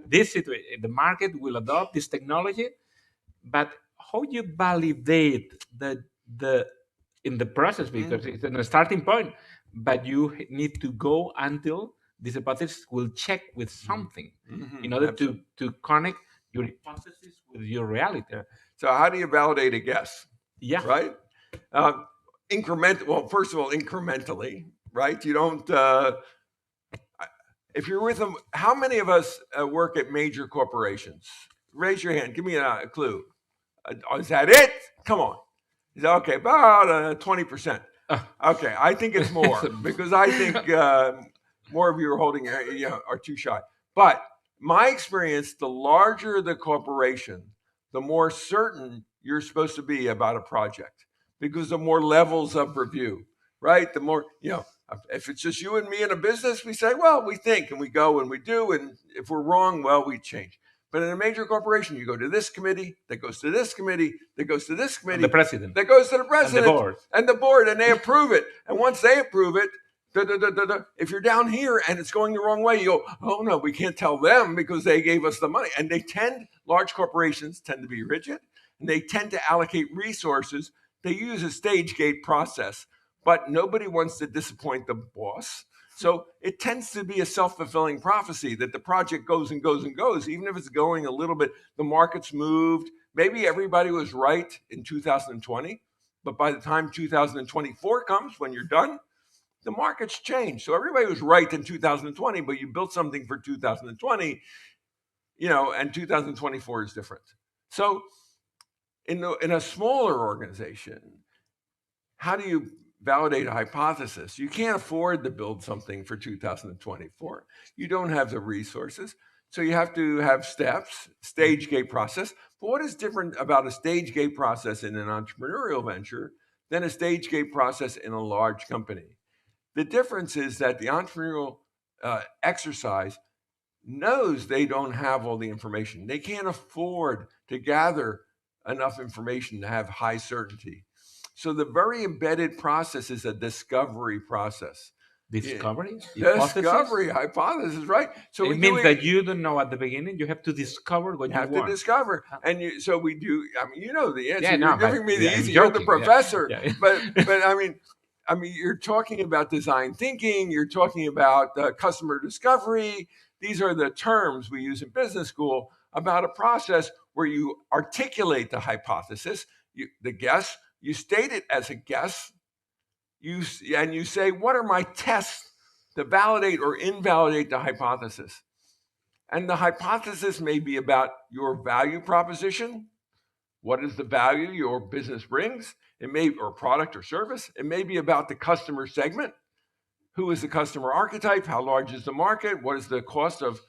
this situation, the market will adopt this technology, but how you validate the in the process, because it's a starting point, but you need to go until this hypothesis will check with something in order to connect your hypothesis with your reality. Yeah. So how do you validate a guess? Yeah. Right? Well, first of all, incrementally, right? You don't, if you're with them, how many of us work at major corporations? Raise your hand. Give me a clue. Is that it? Come on. Okay, about 20%. Okay, I think it's more because I think more of you are holding, are too shy. But my experience, the larger the corporation, the more certain you're supposed to be about a project, because the more levels of review, right? The more, if it's just you and me in a business, we say, well, we think and we go and we do. And if we're wrong, well, we change. But in a major corporation, you go to this committee, that goes to this committee, that goes to this committee, The president. that goes to the president, And the board. and they approve it. And once they approve it, if you're down here and it's going the wrong way, you go, oh no, we can't tell them because they gave us the money. And large corporations tend to be rigid, and they tend to allocate resources. They use a stage gate process, but nobody wants to disappoint the boss. So it tends to be a self-fulfilling prophecy that the project goes and goes and goes, even if it's going a little bit, the market's moved. Maybe everybody was right in 2020, but by the time 2024 comes, when you're done, the market's changed. So everybody was right in 2020, but you built something for 2020, and 2024 is different. So in a smaller organization, how do you validate a hypothesis? You can't afford to build something for 2024. You don't have the resources. So you have to have steps, stage gate process. But what is different about a stage gate process in an entrepreneurial venture than a stage gate process in a large company? The difference is that the entrepreneurial exercise knows they don't have all the information. They can't afford to gather enough information to have high certainty. So the very embedded process is a discovery process. Discovery? Discovery, hypothesis, right? So it means that you don't know at the beginning. You have to discover what you have want. To discover, so we do. I mean, you know the answer. Yeah, You're giving me the easy. You're the professor, but I mean, you're talking about design thinking. You're talking about customer discovery. These are the terms we use in business school about a process where you articulate the hypothesis, the guess. You state it as a guess. You say, what are my tests to validate or invalidate the hypothesis? And the hypothesis may be about your value proposition. What is the value your business brings? Or product or service. It may be about the customer segment. Who is the customer archetype? How large is the market? What is the cost of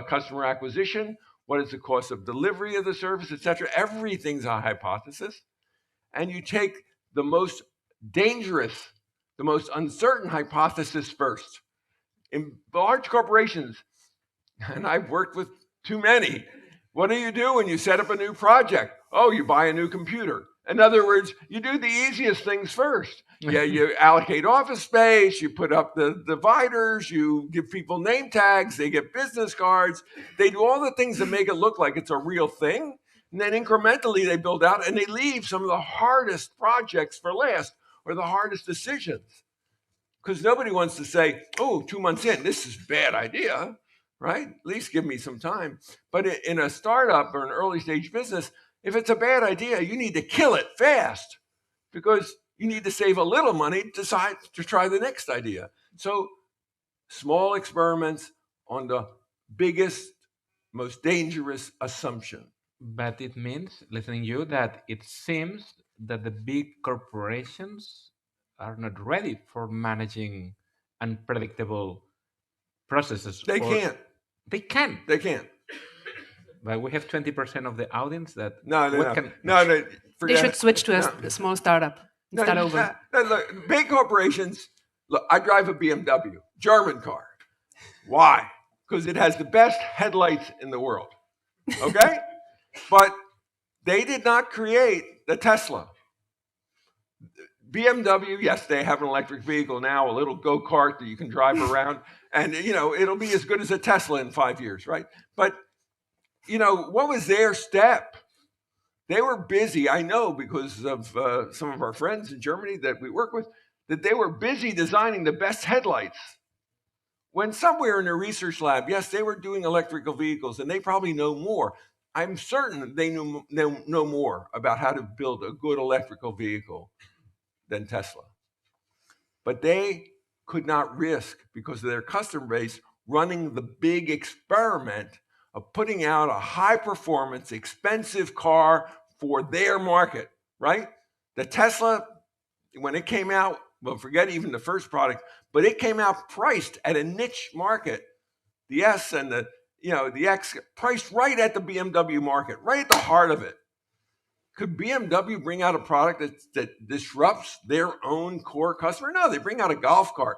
customer acquisition? What is the cost of delivery of the service, etc.? Everything's a hypothesis. And you take the most dangerous, the most uncertain hypothesis first. In large corporations, and I've worked with too many, what do you do when you set up a new project? Oh, you buy a new computer. In other words, you do the easiest things first. Yeah, you allocate office space, you put up the dividers, you give people name tags, they get business cards. They do all the things that make it look like it's a real thing. And then incrementally they build out and they leave some of the hardest projects for last or the hardest decisions. Because nobody wants to say, oh, 2 months in, this is a bad idea, right? At least give me some time. But in a startup or an early stage business, if it's a bad idea, you need to kill it fast because you need to save a little money to decide to try the next idea. So small experiments on the biggest, most dangerous assumption. But it means, listening to you, that it seems that the big corporations are not ready for managing unpredictable processes. They can't. They can. They can't. But we have 20% of the audience that no. They should switch to a small startup and start over. Look, big corporations. Look, I drive a BMW, German car. Why? Because it has the best headlights in the world. Okay, but they did not create the Tesla. BMW, yes, they have an electric vehicle now, a little go-kart that you can drive around, and it'll be as good as a Tesla in 5 years, right? But what was their step? They were busy. I know because of some of our friends in Germany that we work with, that they were busy designing the best headlights. When somewhere in a research lab, yes, they were doing electrical vehicles, and they probably know more. I'm certain they know more about how to build a good electrical vehicle than Tesla. But they could not risk, because of their customer base, running the big experiment of putting out a high-performance, expensive car for their market, right? The Tesla, when it came out, well, forget even the first product, but it came out priced at a niche market. The S and the X priced right at the BMW market, right at the heart of it. Could BMW bring out a product that disrupts their own core customer? No, they bring out a golf cart.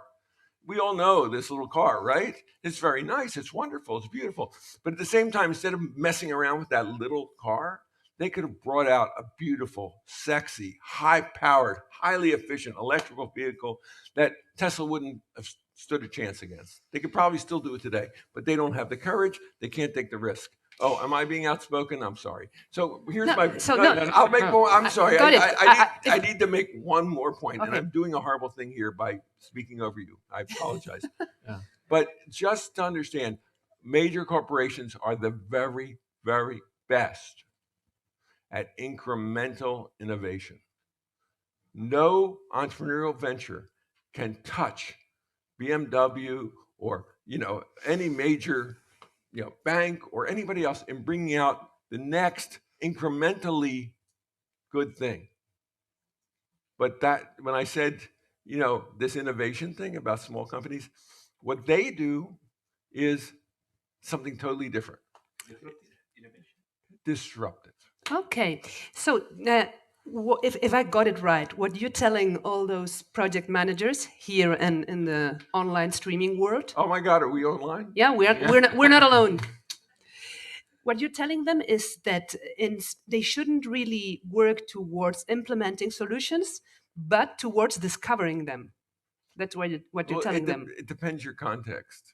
We all know this little car, right? It's very nice. It's wonderful. It's beautiful. But at the same time, instead of messing around with that little car, they could have brought out a beautiful, sexy, high-powered, highly efficient electrical vehicle that Tesla wouldn't have stood a chance against. They could probably still do it today, but they don't have the courage. They can't take the risk. Oh, am I being outspoken? I'm sorry. So here's I'll make more. I'm sorry. I need to make one more point, okay. And I'm doing a horrible thing here by speaking over you. I apologize. Yeah. But just to understand, major corporations are the very, very best at incremental innovation. No entrepreneurial venture can touch BMW or, any major, bank or anybody else in bringing out the next incrementally good thing. But that, when I said, this innovation thing about small companies, what they do is something totally different. Disruptive. Okay, so if I got it right, what you're telling all those project managers here and in the online streaming world, Oh my God, are we online? yeah, we're not alone. What you're telling them is that they shouldn't really work towards implementing solutions, but towards discovering them. That's what you're telling them. It depends your context.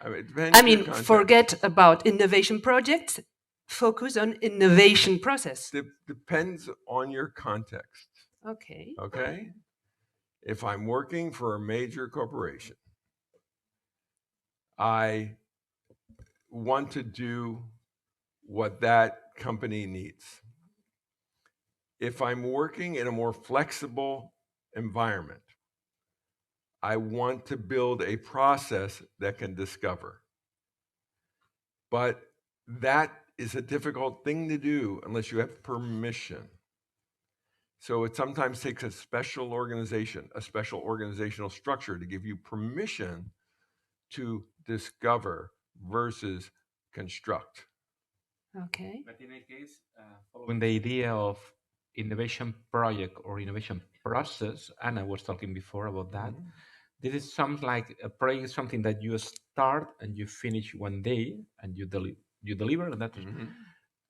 It depends your context. Forget about innovation projects. Focus on innovation process. Depends on your context. Okay. Okay? If I'm working for a major corporation, I want to do what that company needs. If I'm working in a more flexible environment, I want to build a process that can discover. But that is a difficult thing to do unless you have permission. So it sometimes takes a special organization, a special organizational structure to give you permission to discover versus construct. Okay. But in any case, following the idea of innovation project or innovation process, Anna was talking before about that. This is something like a project is something that you start and you finish one day and you deliver, and that is,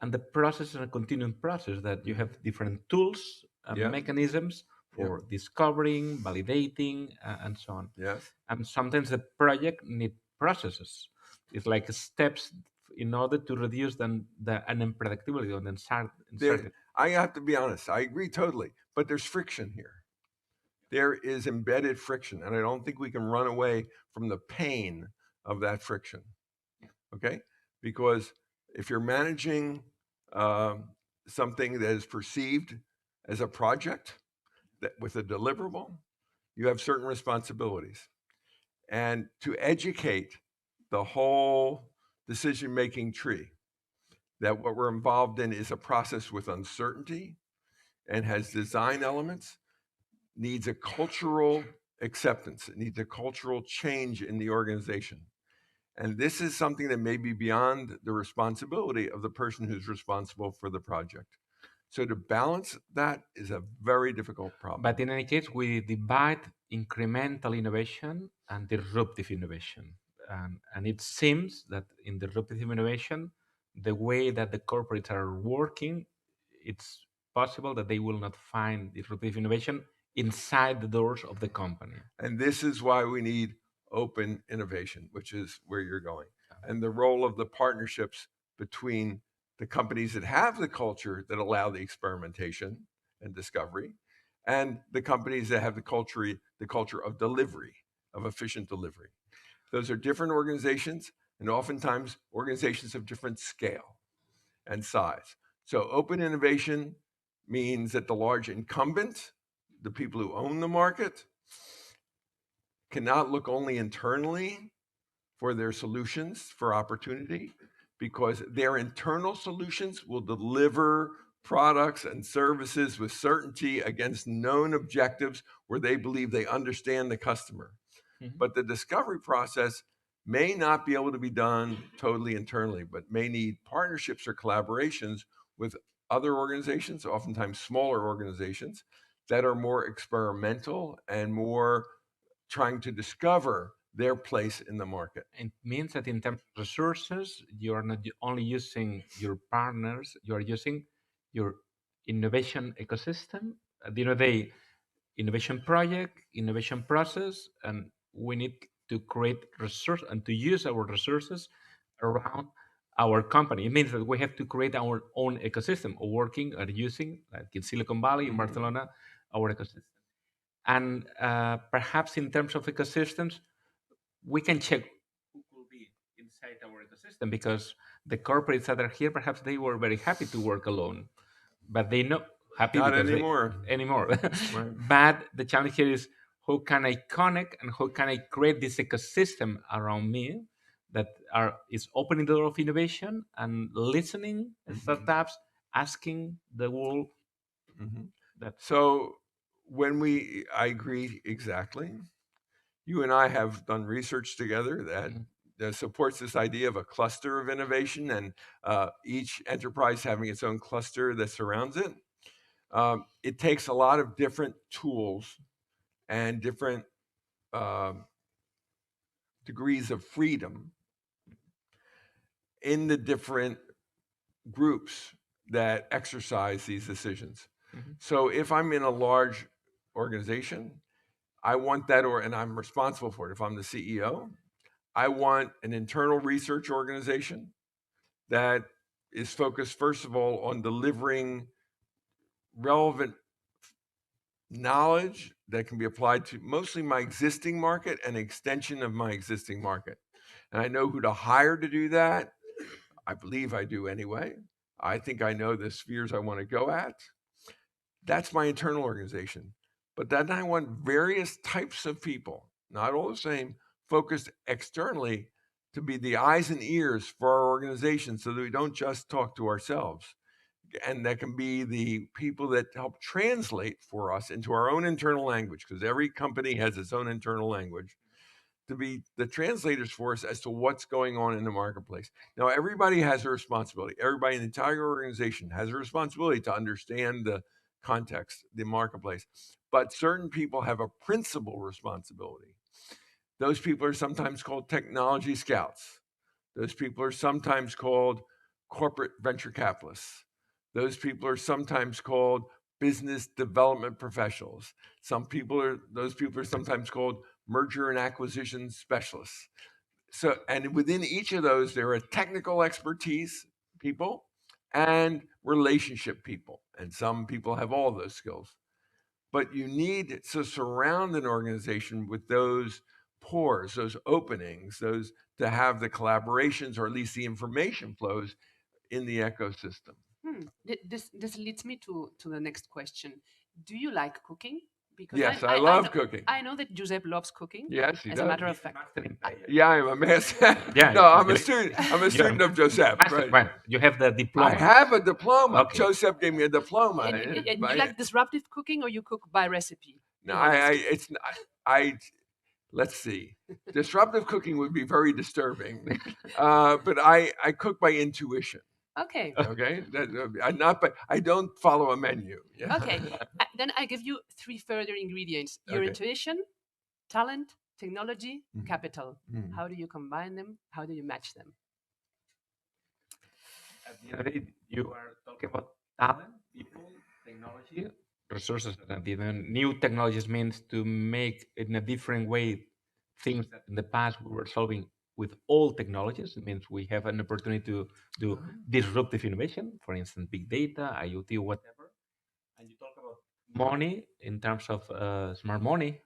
and the process is a continuing process that you have different tools and mechanisms for discovering, validating, and so on. Yes. And sometimes the project need processes. It's like steps in order to reduce the unpredictability on the uncertainty. I have to be honest, I agree totally, but there's friction here. There is embedded friction, and I don't think we can run away from the pain of that friction. Okay? Because if you're managing something that is perceived as a project with a deliverable, you have certain responsibilities. And to educate the whole decision-making tree, that what we're involved in is a process with uncertainty and has design elements, needs a cultural acceptance. It needs a cultural change in the organization. And this is something that may be beyond the responsibility of the person who's responsible for the project. So to balance that is a very difficult problem. But in any case, we divide incremental innovation and disruptive innovation. And it seems that in disruptive innovation, the way that the corporates are working, it's possible that they will not find disruptive innovation inside the doors of the company. And this is why we need open innovation, which is where you're going. And the role of the partnerships between the companies that have the culture that allow the experimentation and discovery, and the companies that have the culture of delivery, of efficient delivery. Those are different organizations, and oftentimes organizations of different scale and size. So open innovation means that the large incumbent, the people who own the market, cannot look only internally for their solutions for opportunity, because their internal solutions will deliver products and services with certainty against known objectives where they believe they understand the customer. But the discovery process may not be able to be done totally internally, but may need partnerships or collaborations with other organizations, oftentimes smaller organizations, that are more experimental and more trying to discover their place in the market. It means that in terms of resources, you are not only using your partners, you are using your innovation ecosystem. At the end of the day, innovation project, innovation process, and we need to create resource and to use our resources around our company. It means that we have to create our own ecosystem of working and using, like in Silicon Valley, in Barcelona, our ecosystem. And perhaps in terms of ecosystems, we can check who could be inside our ecosystem, because the corporates that are here, perhaps they were very happy to work alone, but they know happy Not because anymore. anymore. Right. But the challenge here is how can I connect and how can I create this ecosystem around me that is opening the door of innovation and listening startups, asking the world that. So I agree exactly. You and I have done research together that supports this idea of a cluster of innovation and each enterprise having its own cluster that surrounds it. It takes a lot of different tools and different degrees of freedom in the different groups that exercise these decisions. So if I'm in a large organization, I want that, and I'm responsible for it. If I'm the CEO, I want an internal research organization that is focused, first of all, on delivering relevant knowledge that can be applied to mostly my existing market and extension of my existing market. And I know who to hire to do that. I believe I do anyway. I think I know the spheres I want to go at. That's my internal organization. But then I want various types of people, not all the same, focused externally to be the eyes and ears for our organization so that we don't just talk to ourselves. And that can be the people that help translate for us into our own internal language, because every company has its own internal language, to be the translators for us as to what's going on in the marketplace. Now, everybody has a responsibility. Everybody in the entire organization has a responsibility to understand the context, the marketplace. But certain people have a principal responsibility. Those people are sometimes called technology scouts. Those people are sometimes called corporate venture capitalists. Those people are sometimes called business development professionals. Those people are sometimes called merger and acquisition specialists. So, and within each of those, there are technical expertise people and relationship people. And some people have all those skills. But you need to surround an organization with those pores, those openings, those to have the collaborations or at least the information flows in the ecosystem. This leads me to the next question. Do you like cooking? Because yes, I love cooking. I know that Josep loves cooking. Yes, he as does. a matter of fact. Yeah, I'm a master. Yeah, no, I'm a student. I'm a student of Josep. Right. Well, you have the diploma. I have a diploma. Okay. Josep gave me a diploma. And you like disruptive cooking, or you cook by recipe? No, let's see. Disruptive cooking would be very disturbing, but I cook by intuition. Okay. Okay. I don't follow a menu. Yeah. Okay. Then I give you 3 further ingredients: your intuition, talent, technology, capital. How do you combine them? How do you match them? At the end of the day, you are talking about talent, people, technology, resources. And the new technologies means to make in a different way things that in the past we were solving with old technologies. It means we have an opportunity to do disruptive innovation, for instance, big data, IoT, whatever. And you talk about money in terms of smart money,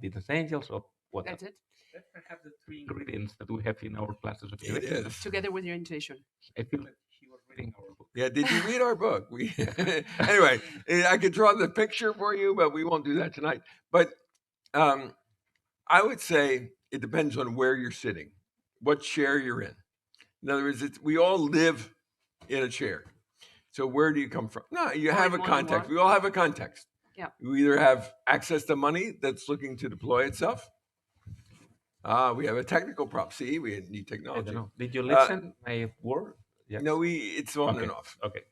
business angels, or whatever. That's it. That's perhaps the 3 ingredients that we have in our classes of It innovation. is. Together with your intuition. I feel that he was reading our book. Yeah, did you read our book? Anyway, I could draw the picture for you, but we won't do that tonight. But I would say it depends on where you're sitting, what chair you're in. In other words, we all live in a chair. So where do you come from? No, you have a context. We all have a context. Yeah. You either have access to money that's looking to deploy itself. We have a technical problem. See, we need technology. I don't know. Did you listen my word? Yes. No, it's on and off. Okay.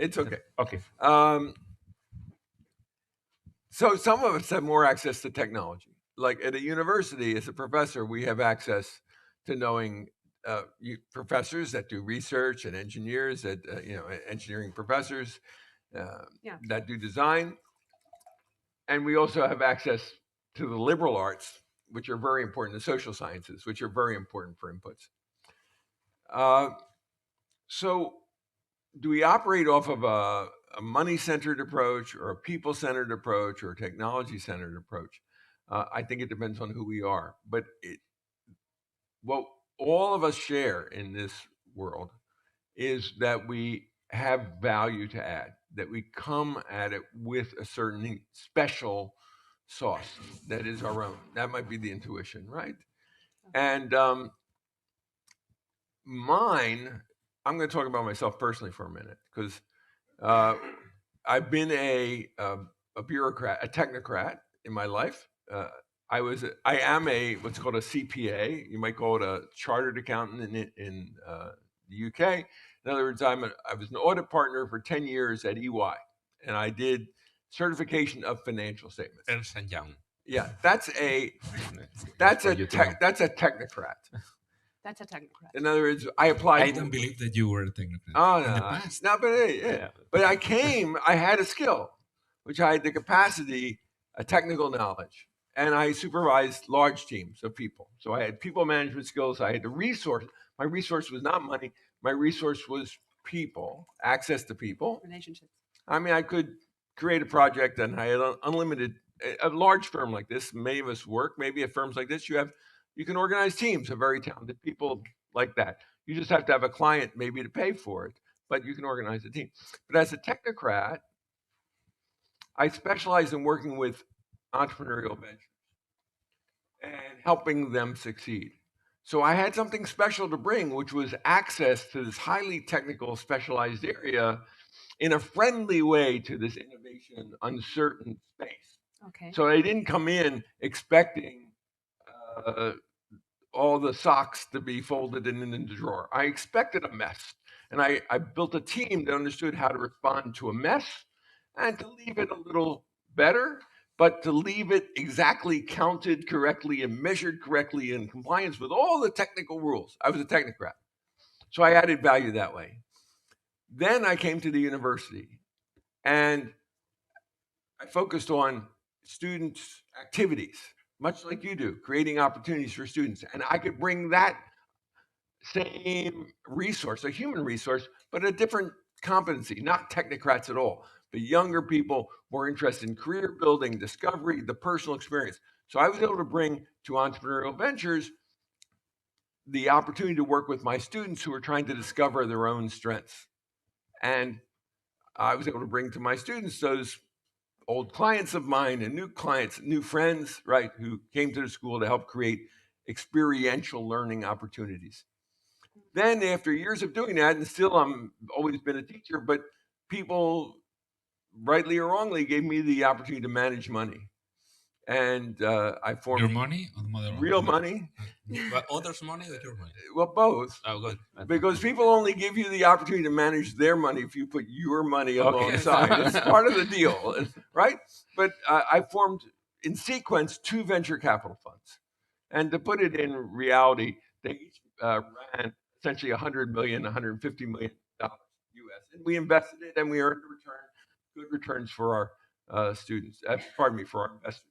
It's okay. Okay. So some of us have more access to technology. Like at a university, as a professor, we have access to knowing professors that do research and engineers that engineering professors that do design, and we also have access to the liberal arts, which are very important, the social sciences, which are very important for inputs. So do we operate off of a money-centered approach or a people-centered approach or a technology-centered approach? I think it depends on who we are. But what all of us share in this world is that we have value to add, that we come at it with a certain special sauce that is our own. That might be the intuition, right? And mine, I'm going to talk about myself personally for a minute, because I've been a bureaucrat, a technocrat in my life. I am what's called a CPA. You might call it a chartered accountant in the UK. In other words, I was an audit partner for 10 years at EY, and I did certification of financial statements. Ernst & Young. Yeah, that's a technocrat. That's a technocrat. In other words, I applied. I don't believe that you were a technocrat. Oh, in the no. past. No, but yeah. But I had a skill, which I had the capacity, a technical knowledge, and I supervised large teams of people. So I had people management skills. I had the resource. My resource was not money. My resource was people, access to people. Relationships. I mean, I could create a project, and I had unlimited. A large firm like this, many of us work. Maybe at firms like this, you can organize teams of very talented people like that. You just have to have a client maybe to pay for it, but you can organize a team. But as a technocrat, I specialize in working with entrepreneurial ventures and helping them succeed. So I had something special to bring, which was access to this highly technical, specialized area in a friendly way to this innovation, uncertain space. Okay. So I didn't come in expecting all the socks to be folded in the drawer. I expected a mess. And I built a team that understood how to respond to a mess and to leave it a little better, but to leave it exactly counted correctly and measured correctly in compliance with all the technical rules. I was a technocrat. So I added value that way. Then I came to the university and I focused on students' activities, much like you do, creating opportunities for students. And I could bring that same resource, a human resource, but a different competency, not technocrats at all, but younger people more interested in career building, discovery, the personal experience. So I was able to bring to entrepreneurial ventures the opportunity to work with my students who are trying to discover their own strengths. And I was able to bring to my students those old clients of mine and new clients, new friends, right, who came to the school to help create experiential learning opportunities. Then after years of doing that, and still I'm always been a teacher, but people, rightly or wrongly, gave me the opportunity to manage money. And I formed Your money or the mother? real money. But others' money or your money? Well, both. Oh, good. Because people only give you the opportunity to manage their money if you put your money Okay. alongside. It's part of the deal, right? But I formed, in sequence, 2 venture capital funds. And to put it in reality, they each ran essentially $100 million, $150 million US. And we invested it and we earned a return, good returns for our students, for our investors.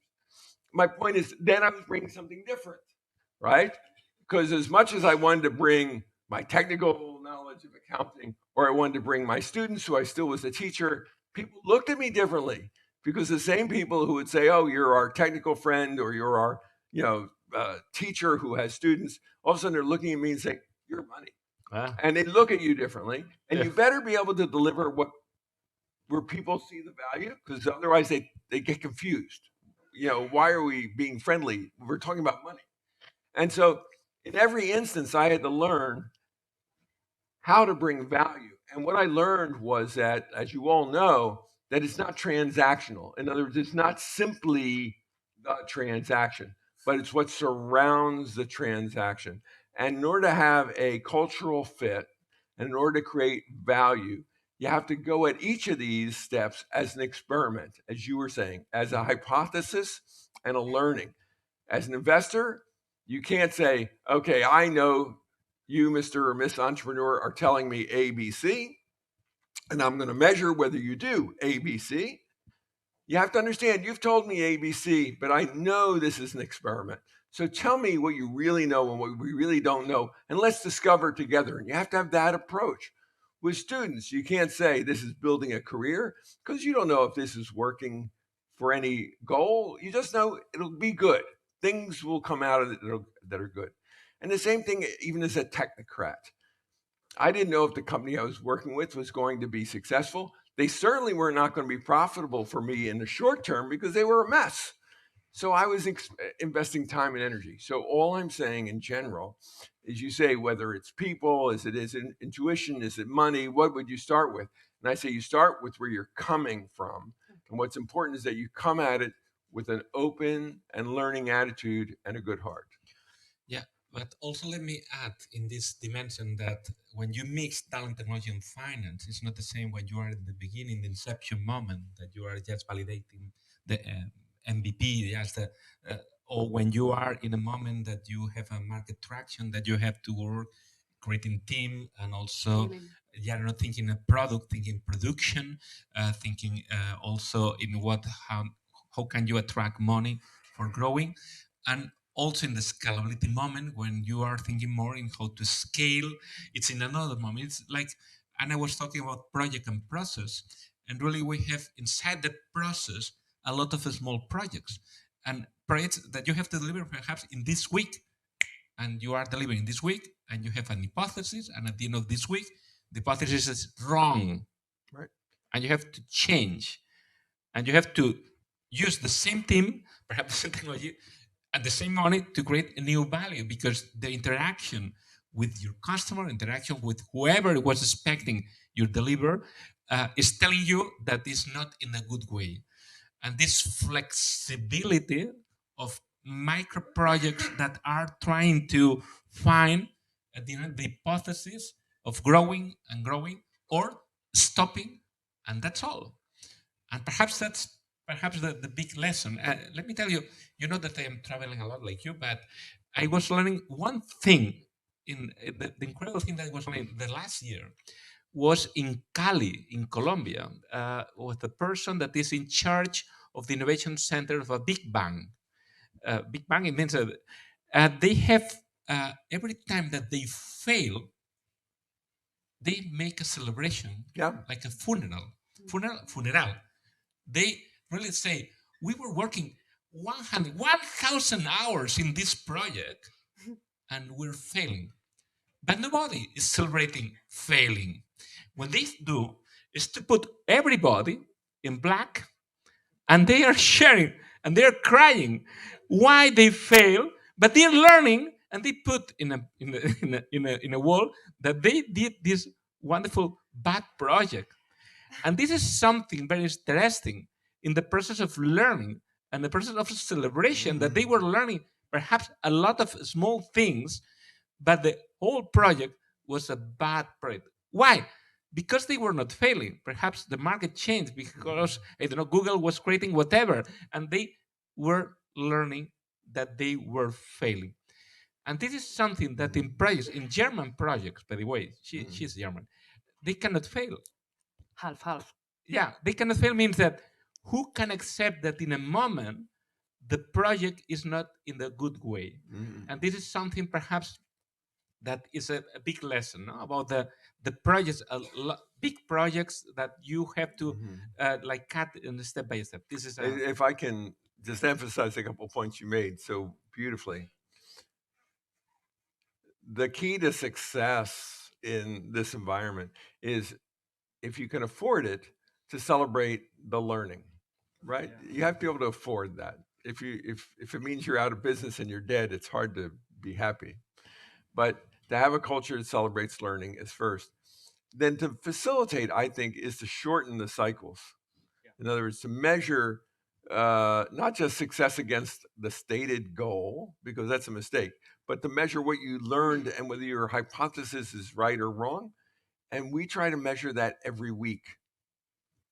My point is, then I was bringing something different, right? Because as much as I wanted to bring my technical knowledge of accounting, or I wanted to bring my students, who I still was a teacher, people looked at me differently, because the same people who would say, oh, you're our technical friend, or you're our teacher who has students, all of a sudden they're looking at me and saying, you're money. And they look at you differently. And you better be able to deliver where people see the value, because otherwise they get confused. Why are we being friendly? We're talking about money. And so in every instance, I had to learn how to bring value. And what I learned was that, as you all know, that it's not transactional. In other words, it's not simply the transaction, but it's what surrounds the transaction. And in order to have a cultural fit, and in order to create value, you have to go at each of these steps as an experiment, as you were saying, as a hypothesis and a learning. As an investor, you can't say, okay, I know you, Mr. or Miss Entrepreneur, are telling me ABC, and I'm going to measure whether you do ABC. You have to understand, you've told me ABC, but I know this is an experiment. So tell me what you really know and what we really don't know, and let's discover together. And you have to have that approach. With students, you can't say this is building a career, because you don't know if this is working for any goal. You just know it'll be good. Things will come out of it that are good. And the same thing, even as a technocrat. I didn't know if the company I was working with was going to be successful. They certainly were not going to be profitable for me in the short term, because they were a mess. So I was investing time and energy. So all I'm saying in general is you say whether it's people, is it intuition, is it money, what would you start with? And I say you start with where you're coming from. And what's important is that you come at it with an open and learning attitude and a good heart. Yeah, but also let me add in this dimension that when you mix talent, technology, and finance, it's not the same when you are in the beginning, the inception moment, that you are just validating the MVP, just or when you are in a moment that you have a market traction, that you have to work creating team, and also you're not thinking a product, thinking production, thinking also in how can you attract money for growing, and also in the scalability moment when you are thinking more in how to scale. It's in another moment. It's like, and I was talking about project and process, and really we have inside the process a lot of small projects and projects that you have to deliver perhaps in this week, and you are delivering this week, and you have an hypothesis, and at the end of this week the hypothesis is wrong, right? And you have to change, and you have to use the same team, perhaps the same technology, at the same money to create a new value, because the interaction with your customer, interaction with whoever was expecting your deliver, is telling you that it's not in a good way. And this flexibility of micro projects that are trying to find the hypothesis of growing and growing or stopping, and that's all. And perhaps that's the big lesson. Let me tell you, you know that I am traveling a lot like you, but I was learning one thing in the incredible thing that I was learning the last year was in Cali, in Colombia, with the person that is in charge of the innovation center of a big bang. Big bang, it means that they have, every time that they fail, they make a celebration, like a funeral. They really say, we were working 1,000 hours in this project and we're failing. But nobody is celebrating failing. What they do is to put everybody in black, and they are sharing and they're crying why they fail, but they're learning, and they put in a wall that they did this wonderful bad project. And this is something very interesting in the process of learning and the process of celebration, that they were learning perhaps a lot of small things, but the whole project was a bad project. Why? Because they were not failing. Perhaps the market changed because, I don't know, Google was creating whatever, and they were learning that they were failing. And this is something that in projects, in German projects, by the way, she's German, they cannot fail. Half. Yeah, they cannot fail means that who can accept that in a moment the project is not in the good way. And this is something perhaps that is a big lesson, no? About the projects, big projects that you have to like cut in step by step. This is if I can just emphasize a couple points you made so beautifully. The key to success in this environment is, if you can afford it, to celebrate the learning, right? Yeah. You have to be able to afford that. If it means you're out of business and you're dead, it's hard to be happy. But to have a culture that celebrates learning is first. Then to facilitate, I think, is to shorten the cycles. Yeah. In other words, to measure not just success against the stated goal, because that's a mistake, but to measure what you learned and whether your hypothesis is right or wrong. And we try to measure that every week,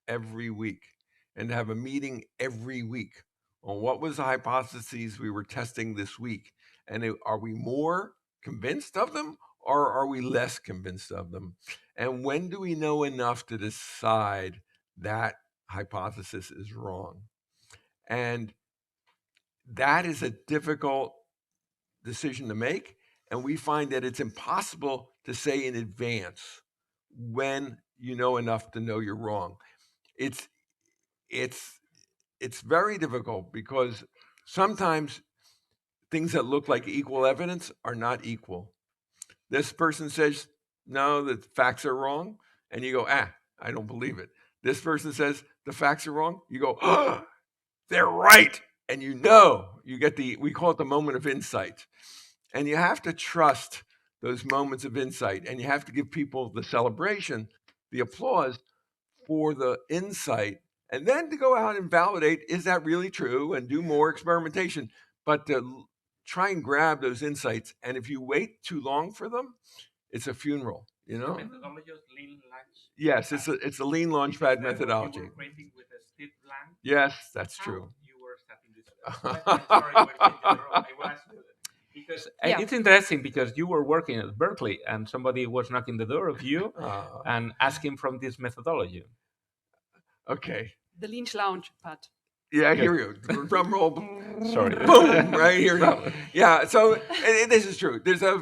and to have a meeting every week on what was the hypotheses we were testing this week. And are we more convinced of them, or are we less convinced of them? And when do we know enough to decide that hypothesis is wrong? And that is a difficult decision to make. And we find that it's impossible to say in advance when you know enough to know you're wrong. It's very difficult, because sometimes things that look like equal evidence are not equal. This person says, no, the facts are wrong. And you go, I don't believe it. This person says the facts are wrong. You go, they're right. and you get we call it the moment of insight. And you have to trust those moments of insight, and you have to give people the celebration, the applause for the insight, and then to go out and validate, is that really true, and do more experimentation. But to try and grab those insights, and if you wait too long for them, it's a funeral, you know? Methodology of lean launch. Yes, it's a lean launchpad methodology. You were creating with Steve Blank. Yes, that's How true. you were starting this. I'm sorry, we're changing the role. I was because Yeah. it's interesting because you were working at Berkeley and somebody was knocking the door of you and asking from this methodology. Okay. The Lynch Lounge, Pat. Yeah, I hear you. Drum roll. Sorry. Boom, right here. Yeah, so and this is true. There's a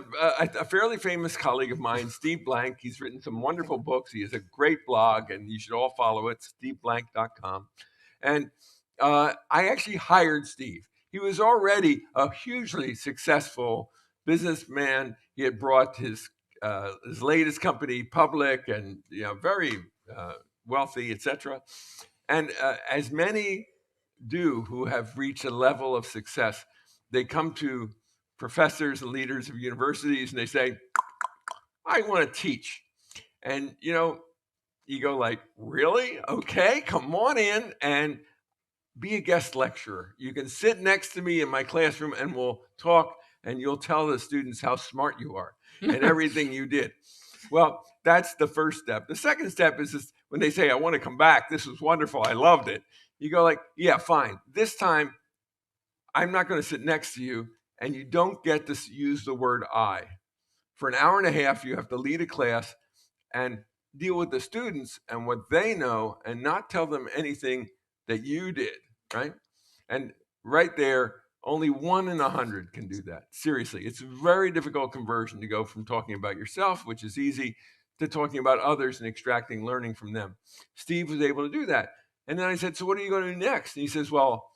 fairly famous colleague of mine, Steve Blank. He's written some wonderful books. He has a great blog, and you should all follow it, steveblank.com. And I actually hired Steve. He was already a hugely successful businessman. He had brought his latest company public, and very wealthy, etc. And as many do who have reached a level of success, they come to professors and leaders of universities and they say, I want to teach. And you go like, really? Okay, come on in and be a guest lecturer. You can sit next to me in my classroom and we'll talk, and you'll tell the students how smart you are and everything you did. Well, that's the first step. The second step is when they say, I want to come back, this was wonderful, I loved it. You go like, yeah, fine. This time, I'm not going to sit next to you, and you don't get to use the word I. For an hour and a half, you have to lead a class and deal with the students and what they know and not tell them anything that you did, right? And right there, only 1 in 100 can do that. Seriously, it's a very difficult conversion to go from talking about yourself, which is easy, to talking about others and extracting learning from them. Steve was able to do that. And then I said, so what are you going to do next? And he says, well,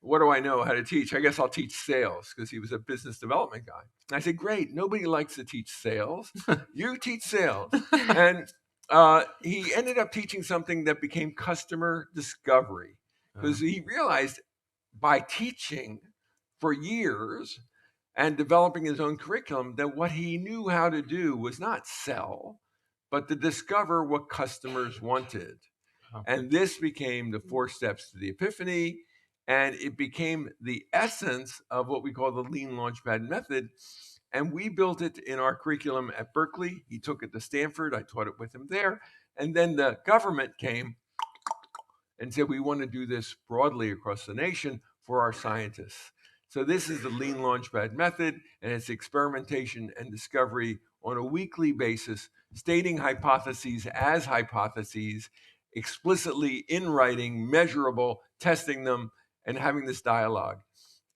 what do I know how to teach? I guess I'll teach sales, because he was a business development guy. And I said, great, nobody likes to teach sales. You teach sales. And he ended up teaching something that became customer discovery, because he realized by teaching for years and developing his own curriculum that what he knew how to do was not sell, but to discover what customers wanted. And this became the 4 steps to the epiphany, and it became the essence of what we call the Lean Launchpad method. And we built it in our curriculum at Berkeley. He took it to Stanford. I taught it with him there. And then the government came and said, we want to do this broadly across the nation for our scientists. So this is the Lean Launchpad method, and it's experimentation and discovery on a weekly basis, stating hypotheses as hypotheses, explicitly in writing, measurable, testing them, and having this dialogue.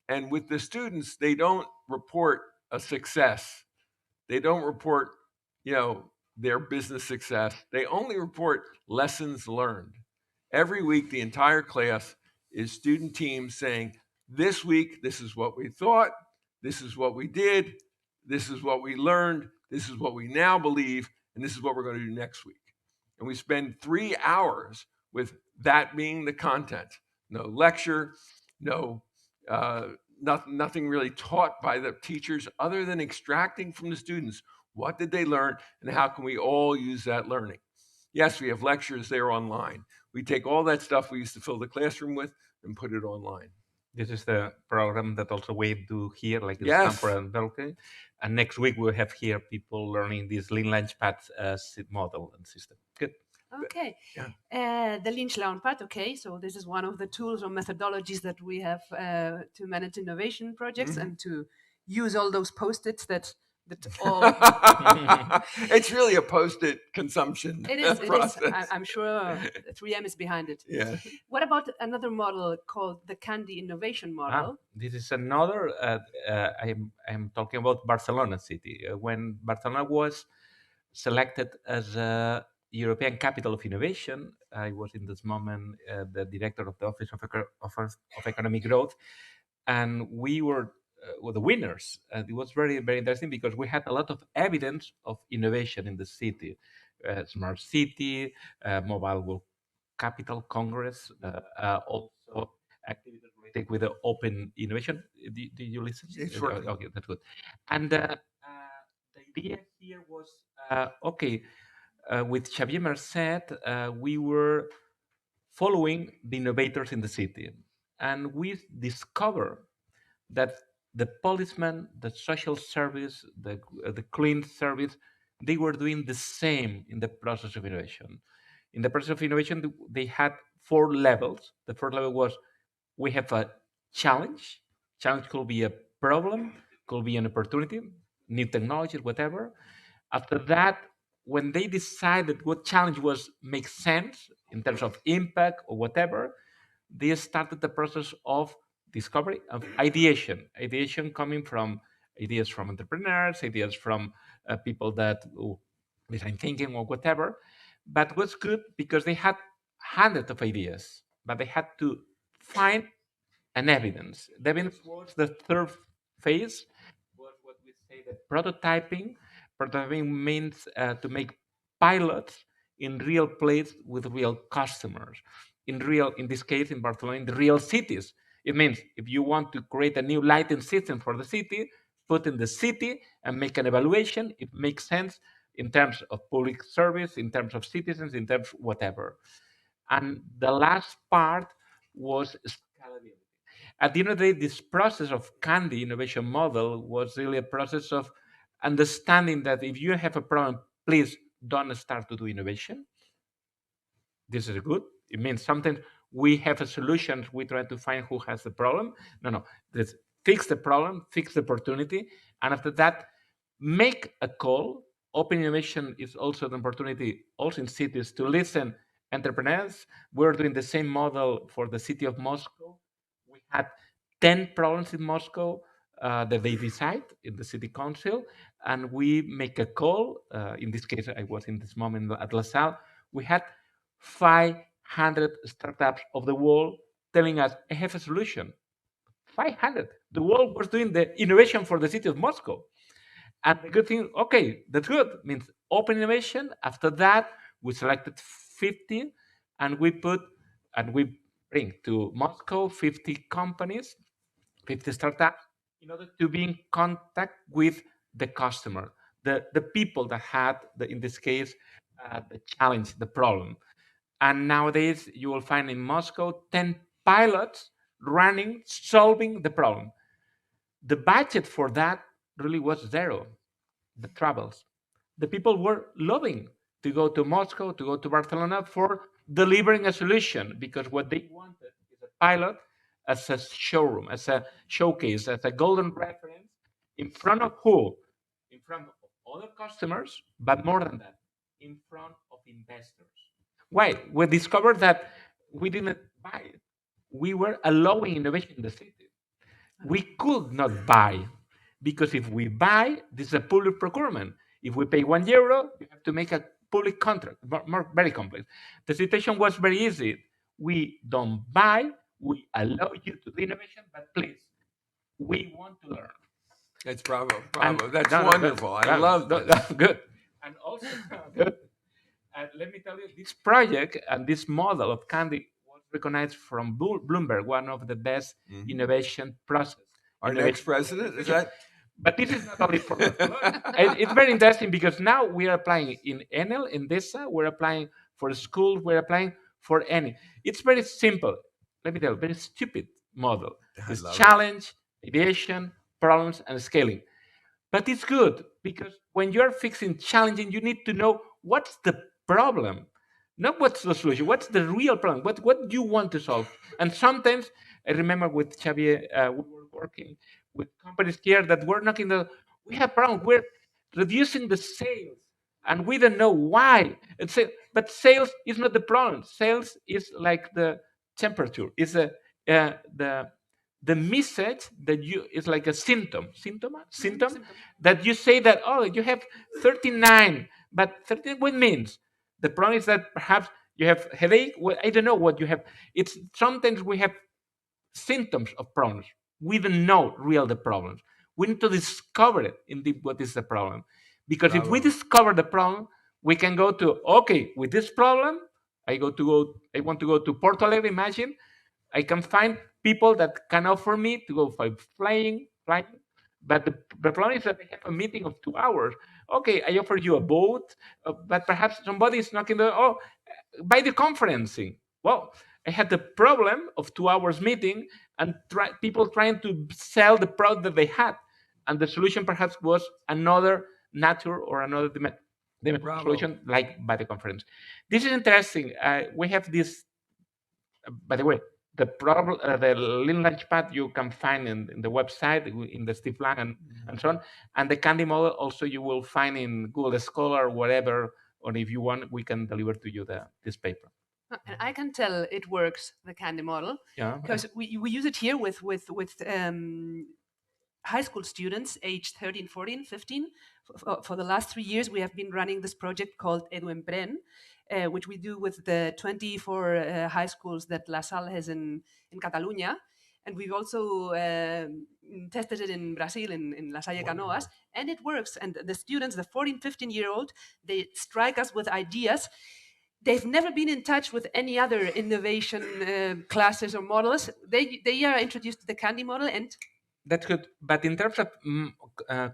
And with the students, they don't report a success. They don't report, their business success. They only report lessons learned. Every week, the entire class is student teams saying, this week, this is what we thought, this is what we did, this is what we learned, this is what we now believe, and this is what we're going to do next week. And we spend 3 hours with that being the content. No lecture, nothing really taught by the teachers other than extracting from the students. What did they learn, and how can we all use that learning? Yes, we have lectures there online. We take all that stuff we used to fill the classroom with and put it online. This is the program that also we do here, like in Yes. Stanford and Berkeley. And next week we'll have here people learning this Lean Launchpad model and system. Good. Okay. Yeah. The Lynch Launchpad. Okay, so this is one of the tools or methodologies that we have to manage innovation projects and to use all those post-its that all. It's really a post-it consumption It is. process. I'm sure 3M is behind it. Yeah. What about another model called the Candy Innovation Model? This is another. I'm talking about Barcelona city. When Barcelona was selected as a European Capital of Innovation, I was in this moment the director of the Office of Economic Growth, and we were the winners. And it was very, very interesting because we had a lot of evidence of innovation in the city. Smart City, Mobile World Capital Congress, also activities related take with the open innovation. Did you listen? It's working. Okay, that's good. And the idea here was with Xavier Merced, we were following the innovators in the city, and we discovered that the policeman, the social service, the clean service, they were doing the same in the process of innovation. In the process of innovation, they had 4 levels. The first level was, we have a challenge. Challenge could be a problem, could be an opportunity, new technologies, whatever. After that, when they decided what challenge was makes sense in terms of impact or whatever, they started the process of discovery, of ideation coming from ideas from entrepreneurs, ideas from people that design thinking or whatever. But what's good, because they had hundreds of ideas, but they had to find an evidence. The evidence was the third phase, was what we say the prototyping. Prototyping means to make pilots in real place with real customers. In this case, in Barcelona, in the real cities. It means if you want to create a new lighting system for the city, put in the city and make an evaluation. It makes sense in terms of public service, in terms of citizens, in terms of whatever. And the last part was scalability. At the end of the day, this process of Candy innovation model was really a process of understanding that if you have a problem, please don't start to do innovation. This is good. It means sometimes we have a solution. We try to find who has the problem. No. Let's fix the problem, fix the opportunity. And after that, make a call. Open innovation is also an opportunity, also in cities, to listen entrepreneurs. We're doing the same model for the city of Moscow. We had 10 problems in Moscow that they decide in the city council, and we make a call. In this case, I was in this moment at La Salle. We had 500 startups of the world telling us, I have a solution. 500. The world was doing the innovation for the city of Moscow. And the good thing, okay, that's good. Means open innovation. After that, we selected 50 and we bring to Moscow 50 companies, 50 startups, in order to be in contact with the customer, the people that had, in this case, the challenge, the problem. And nowadays, you will find in Moscow 10 pilots running, solving the problem. The budget for that really was zero, the travels. The people were loving to go to Moscow, to go to Barcelona for delivering a solution, because what they wanted is a pilot as a showroom, as a showcase, as a golden reference in front of who? In front of other customers, but more than that, in front of investors. Why? We discovered that we didn't buy it. We were allowing innovation in the city. We could not buy, because if we buy, this is a public procurement. If we pay €1, you have to make a public contract, very complex. The situation was very easy. We don't buy, we allow you to do innovation, but please, we want to learn. That's bravo. And- That's no, wonderful. good. I love that. That's good. And also, good. And let me tell you, this project and this model of Candy was recognized from Bloomberg, one of the best Mhm. innovation process. Our Innovation. next president, is that? But this is not only for Barcelona. And it's very interesting because now we are applying in Enel, in DESA, we're applying for schools, we're applying for any. It's very simple. Let me tell you, very stupid model. I It's love it. challenge, ideation, problems, and scaling. But it's good because when you're fixing challenging, you need to know what's the problem, not what's the solution, what's the real problem, what do you want to solve. And sometimes, I remember with Xavier, we were working with companies here that were knocking we have problems, we're reducing the sales, and we don't know why. But sales is not the problem. Sales is like the temperature. It's the message that is like a symptom that you say that, oh, you have 39, but 39, what means? The problem is that perhaps you have headache. Well, I don't know what you have. It's sometimes we have symptoms of problems. We don't know real the problems. We need to discover it indeed what is the problem. Because if we Bravo. discover the problem, we can go to, okay, with this problem, I want to go to Porto Alegre, imagine, I can find people that can offer me to go flying, but the problem is that they have a meeting of 2 hours. Okay, I offer you a boat, but perhaps somebody is knocking the by the conferencing. Well, I had the problem of 2 hours meeting and people trying to sell the product that they had, and the solution perhaps was another nature or another Bravo. solution like by the conference. This is interesting. We have this. By the way, the problem, the Lean Launchpad you can find in the website in the Steve Lang and so on, and the Candy model also you will find in Google Scholar, whatever. Or if you want, we can deliver to you this paper. And I can tell it works, the Candy model, Yeah. because we use it here with high school students aged 13, 14, 15. For the last 3 years, we have been running this project called EduEmpren, which we do with the 24 high schools that La Salle has in Catalunya. And we've also tested it in Brazil, in La Salle Canoas, and it works. And the students, the 14, 15-year-old, they strike us with ideas. They've never been in touch with any other innovation classes or models. They are introduced to the Candy model, and that's good. But in terms of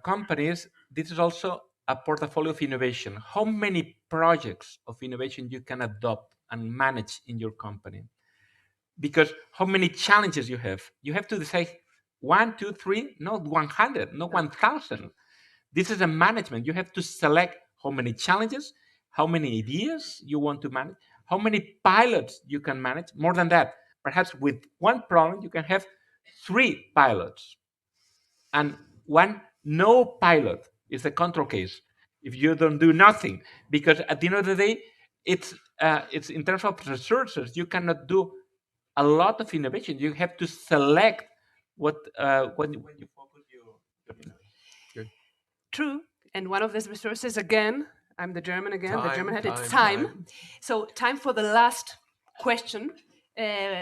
companies, this is also a portfolio of innovation. How many projects of innovation you can adopt and manage in your company? Because how many challenges you have? You have to decide 1, 2, 3, not 100, not 1,000. This is a management. You have to select how many challenges, how many ideas you want to manage, how many pilots you can manage. More than that, perhaps with one problem, you can have 3 pilots. And one no pilot is the control case. If you don't do nothing, because at the end of the day, it's in terms of resources, you cannot do a lot of innovation. You have to select what when you focus your Good. True. And one of these resources, again, I'm the German again, the German head, it's time. time. So time for the last question,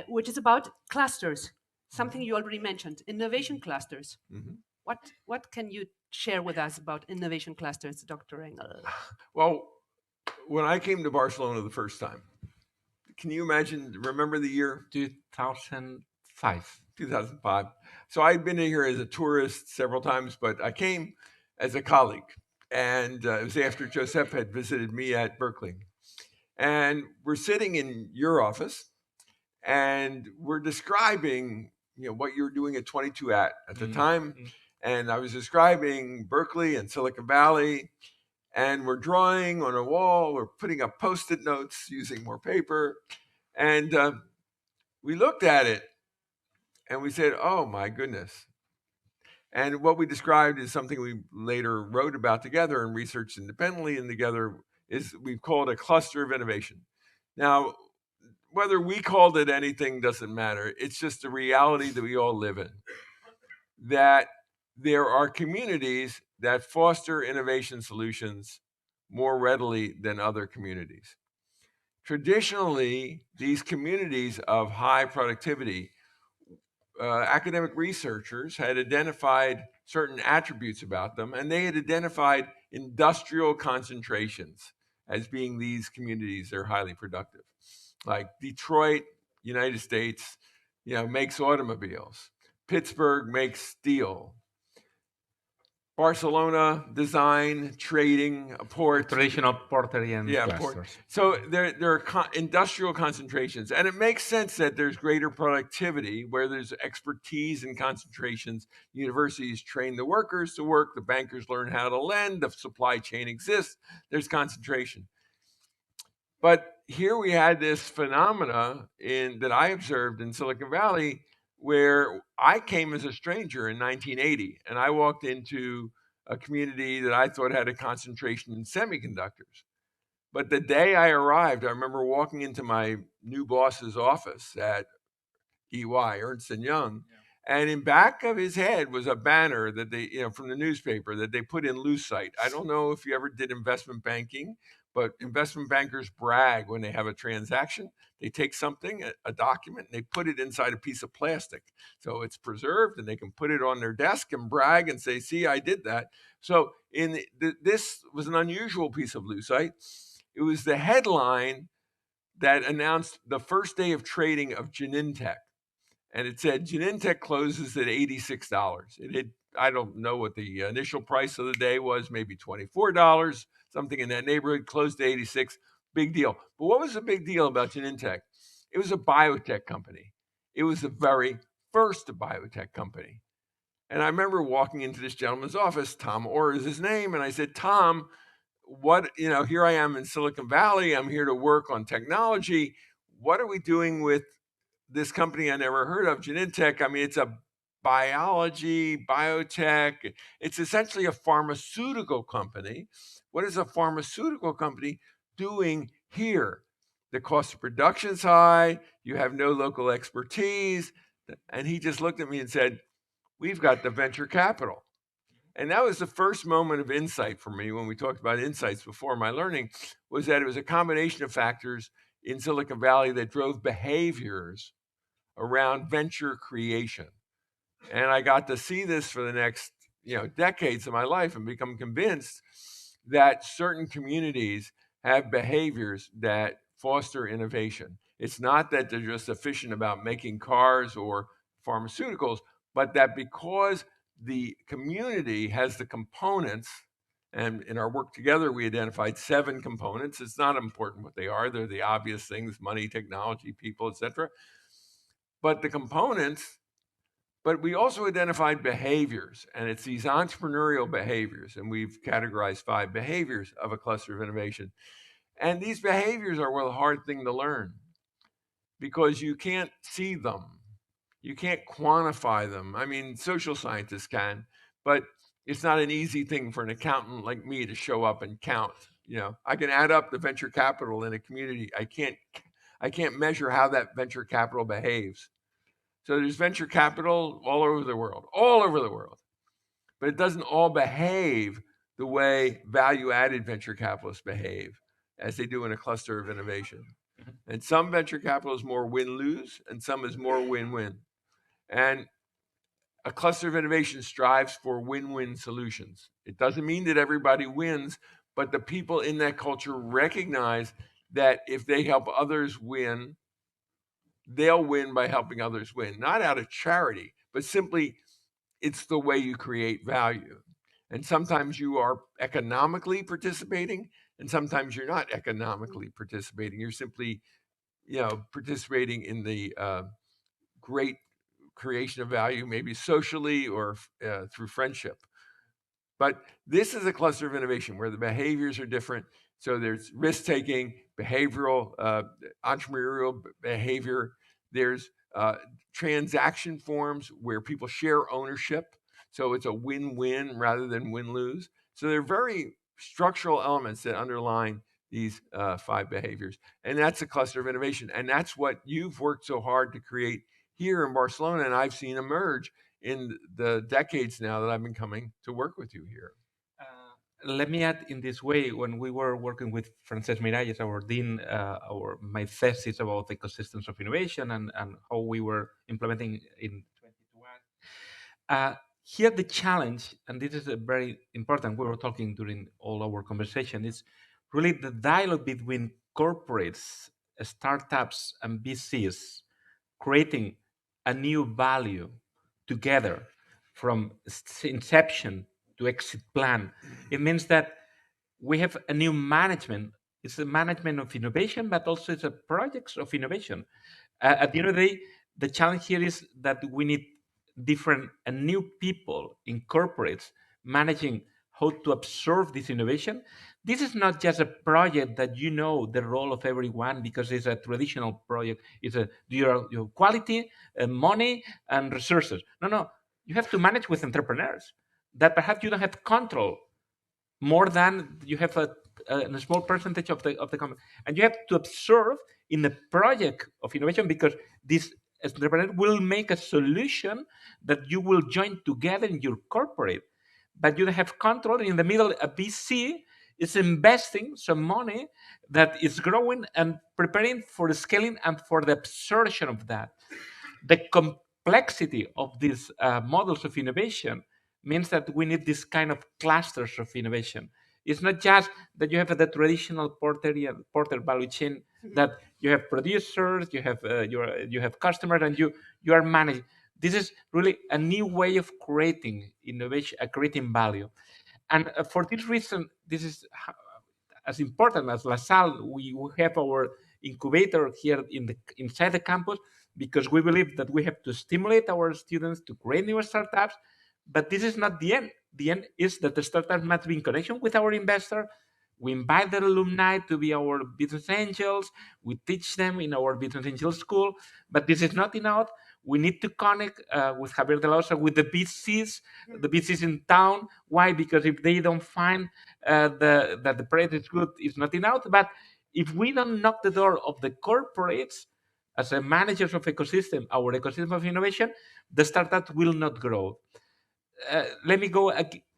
which is about clusters, something you already mentioned, innovation clusters. Mhm. What can you share with us about innovation clusters, Dr. Engel? Well, when I came to Barcelona the first time, can you imagine, remember the year? 2005. 2005. So I'd been here as a tourist several times, but I came as a colleague. And it was after Josep had visited me at Berkeley. And we're sitting in your office and we're describing, what you were doing at 22 at the time. And I was describing Berkeley and Silicon Valley, and we're drawing on a wall, we're putting up Post-it notes using more paper. And we looked at it and we said, oh my goodness. And what we described is something we later wrote about together and researched independently and together is we've called a cluster of innovation. Now, whether we called it anything doesn't matter. It's just a reality that we all live in, that there are communities that foster innovation solutions more readily than other communities. Traditionally, these communities of high productivity, academic researchers had identified certain attributes about them, and they had identified industrial concentrations as being these communities that are highly productive. Like Detroit, United States, makes automobiles. Pittsburgh makes steel. Barcelona, design, trading, a port. Traditional Porterian clusters. So there are industrial concentrations, and it makes sense that there's greater productivity where there's expertise in concentrations. Universities train the workers to work, the bankers learn how to lend, the supply chain exists, there's concentration. But here we had this phenomena that I observed in Silicon Valley where I came as a stranger in 1980, and I walked into a community that I thought had a concentration in semiconductors. But the day I arrived, I remember walking into my new boss's office at EY, Ernst & Young, and in back of his head was a banner that they, from the newspaper that they put in Lucite. I don't know if you ever did investment banking, but investment bankers brag when they have a transaction. They take something, a document, and they put it inside a piece of plastic. So it's preserved and they can put it on their desk and brag and say, see, I did that. So this was an unusual piece of Lucite. It was the headline that announced the first day of trading of Genentech. and it said Genentech closes at $86. It had, I don't know what the initial price of the day was, maybe $24, something in that neighborhood, closed at 86. Big deal. But what was the big deal about Genentech? It was a biotech company. It was the very first biotech company. And I remember walking into this gentleman's office, Tom Orr is his name, and I said, Tom, what, here I am in Silicon Valley. I'm here to work on technology. What are we doing with this company I never heard of, Genentech? I mean, it's a biotech. It's essentially a pharmaceutical company. What is a pharmaceutical company doing here? The cost of production's high. You have no local expertise. And he just looked at me and said, we've got the venture capital. And that was the first moment of insight for me when we talked about insights before. My learning was that it was a combination of factors in Silicon Valley that drove behaviors around venture creation. And I got to see this for the next, decades of my life and become convinced that certain communities have behaviors that foster innovation. It's not that they're just efficient about making cars or pharmaceuticals, but that because the community has the components, and in our work together, we identified 7 components. It's not important what they are. They're the obvious things: money, technology, people, etc. But the components, but we also identified behaviors, and it's these entrepreneurial behaviors, and we've categorized 5 behaviors of a cluster of innovation. And these behaviors are a hard thing to learn because you can't see them. You can't quantify them. I mean, social scientists can, but it's not an easy thing for an accountant like me to show up and count. I can add up the venture capital in a community. I can't measure how that venture capital behaves. So there's venture capital all over the world, but it doesn't all behave the way value-added venture capitalists behave as they do in a cluster of innovation. And some venture capital is more win-lose, and some is more win-win. And a cluster of innovation strives for win-win solutions. It doesn't mean that everybody wins, but the people in that culture recognize that if they help others win, they'll win by helping others win, not out of charity, but simply it's the way you create value. And sometimes you are economically participating, and sometimes you're not economically participating. You're simply, participating in the great creation of value, maybe socially or through friendship. But this is a cluster of innovation where the behaviors are different. So there's risk-taking, behavioral, entrepreneurial behavior. There's transaction forms where people share ownership. So it's a win-win rather than win-lose. So there are very structural elements that underline these 5 behaviors. And that's a cluster of innovation. And that's what you've worked so hard to create here in Barcelona, and I've seen emerge in the decades now that I've been coming to work with you here. Let me add in this way, when we were working with Francesc Miralles, our dean, my thesis about ecosystems of innovation and how we were implementing in 2021. Here the challenge, and this is very important, we were talking during all our conversation, is really the dialogue between corporates, startups, and VCs, creating a new value together from inception to exit plan. It means that we have a new management. It's a management of innovation, but also it's a projects of innovation. At the end of the day, the challenge here is that we need different and new people in corporates managing how to absorb this innovation. This is not just a project that the role of everyone because it's a traditional project. It's your quality, money, and resources. No. You have to manage with entrepreneurs that perhaps you don't have control more than you have a small percentage of the company. And you have to observe in the project of innovation because this entrepreneur will make a solution that you will join together in your corporate. But you don't have control. In the middle, a VC is investing some money that is growing and preparing for the scaling and for the absorption of that. The complexity of these models of innovation means that we need this kind of clusters of innovation. It's not just that you have the traditional porter value chain, that you have producers, you have customers, and you are managing. This is really a new way of creating innovation, creating value. And for this reason, this is as important as LaSalle. We have our incubator here inside the campus, because we believe that we have to stimulate our students to create new startups. But this is not the end. The end is that the startups must be in connection with our investor. We invite the alumni to be our business angels. We teach them in our business angel school. But this is not enough. We need to connect with Javier de la Osa, with the VCs in town. Why? Because if they don't find that the project is good, it's not enough. But if we don't knock the door of the corporates as a managers of ecosystem, our ecosystem of innovation, the startup will not grow. Let me go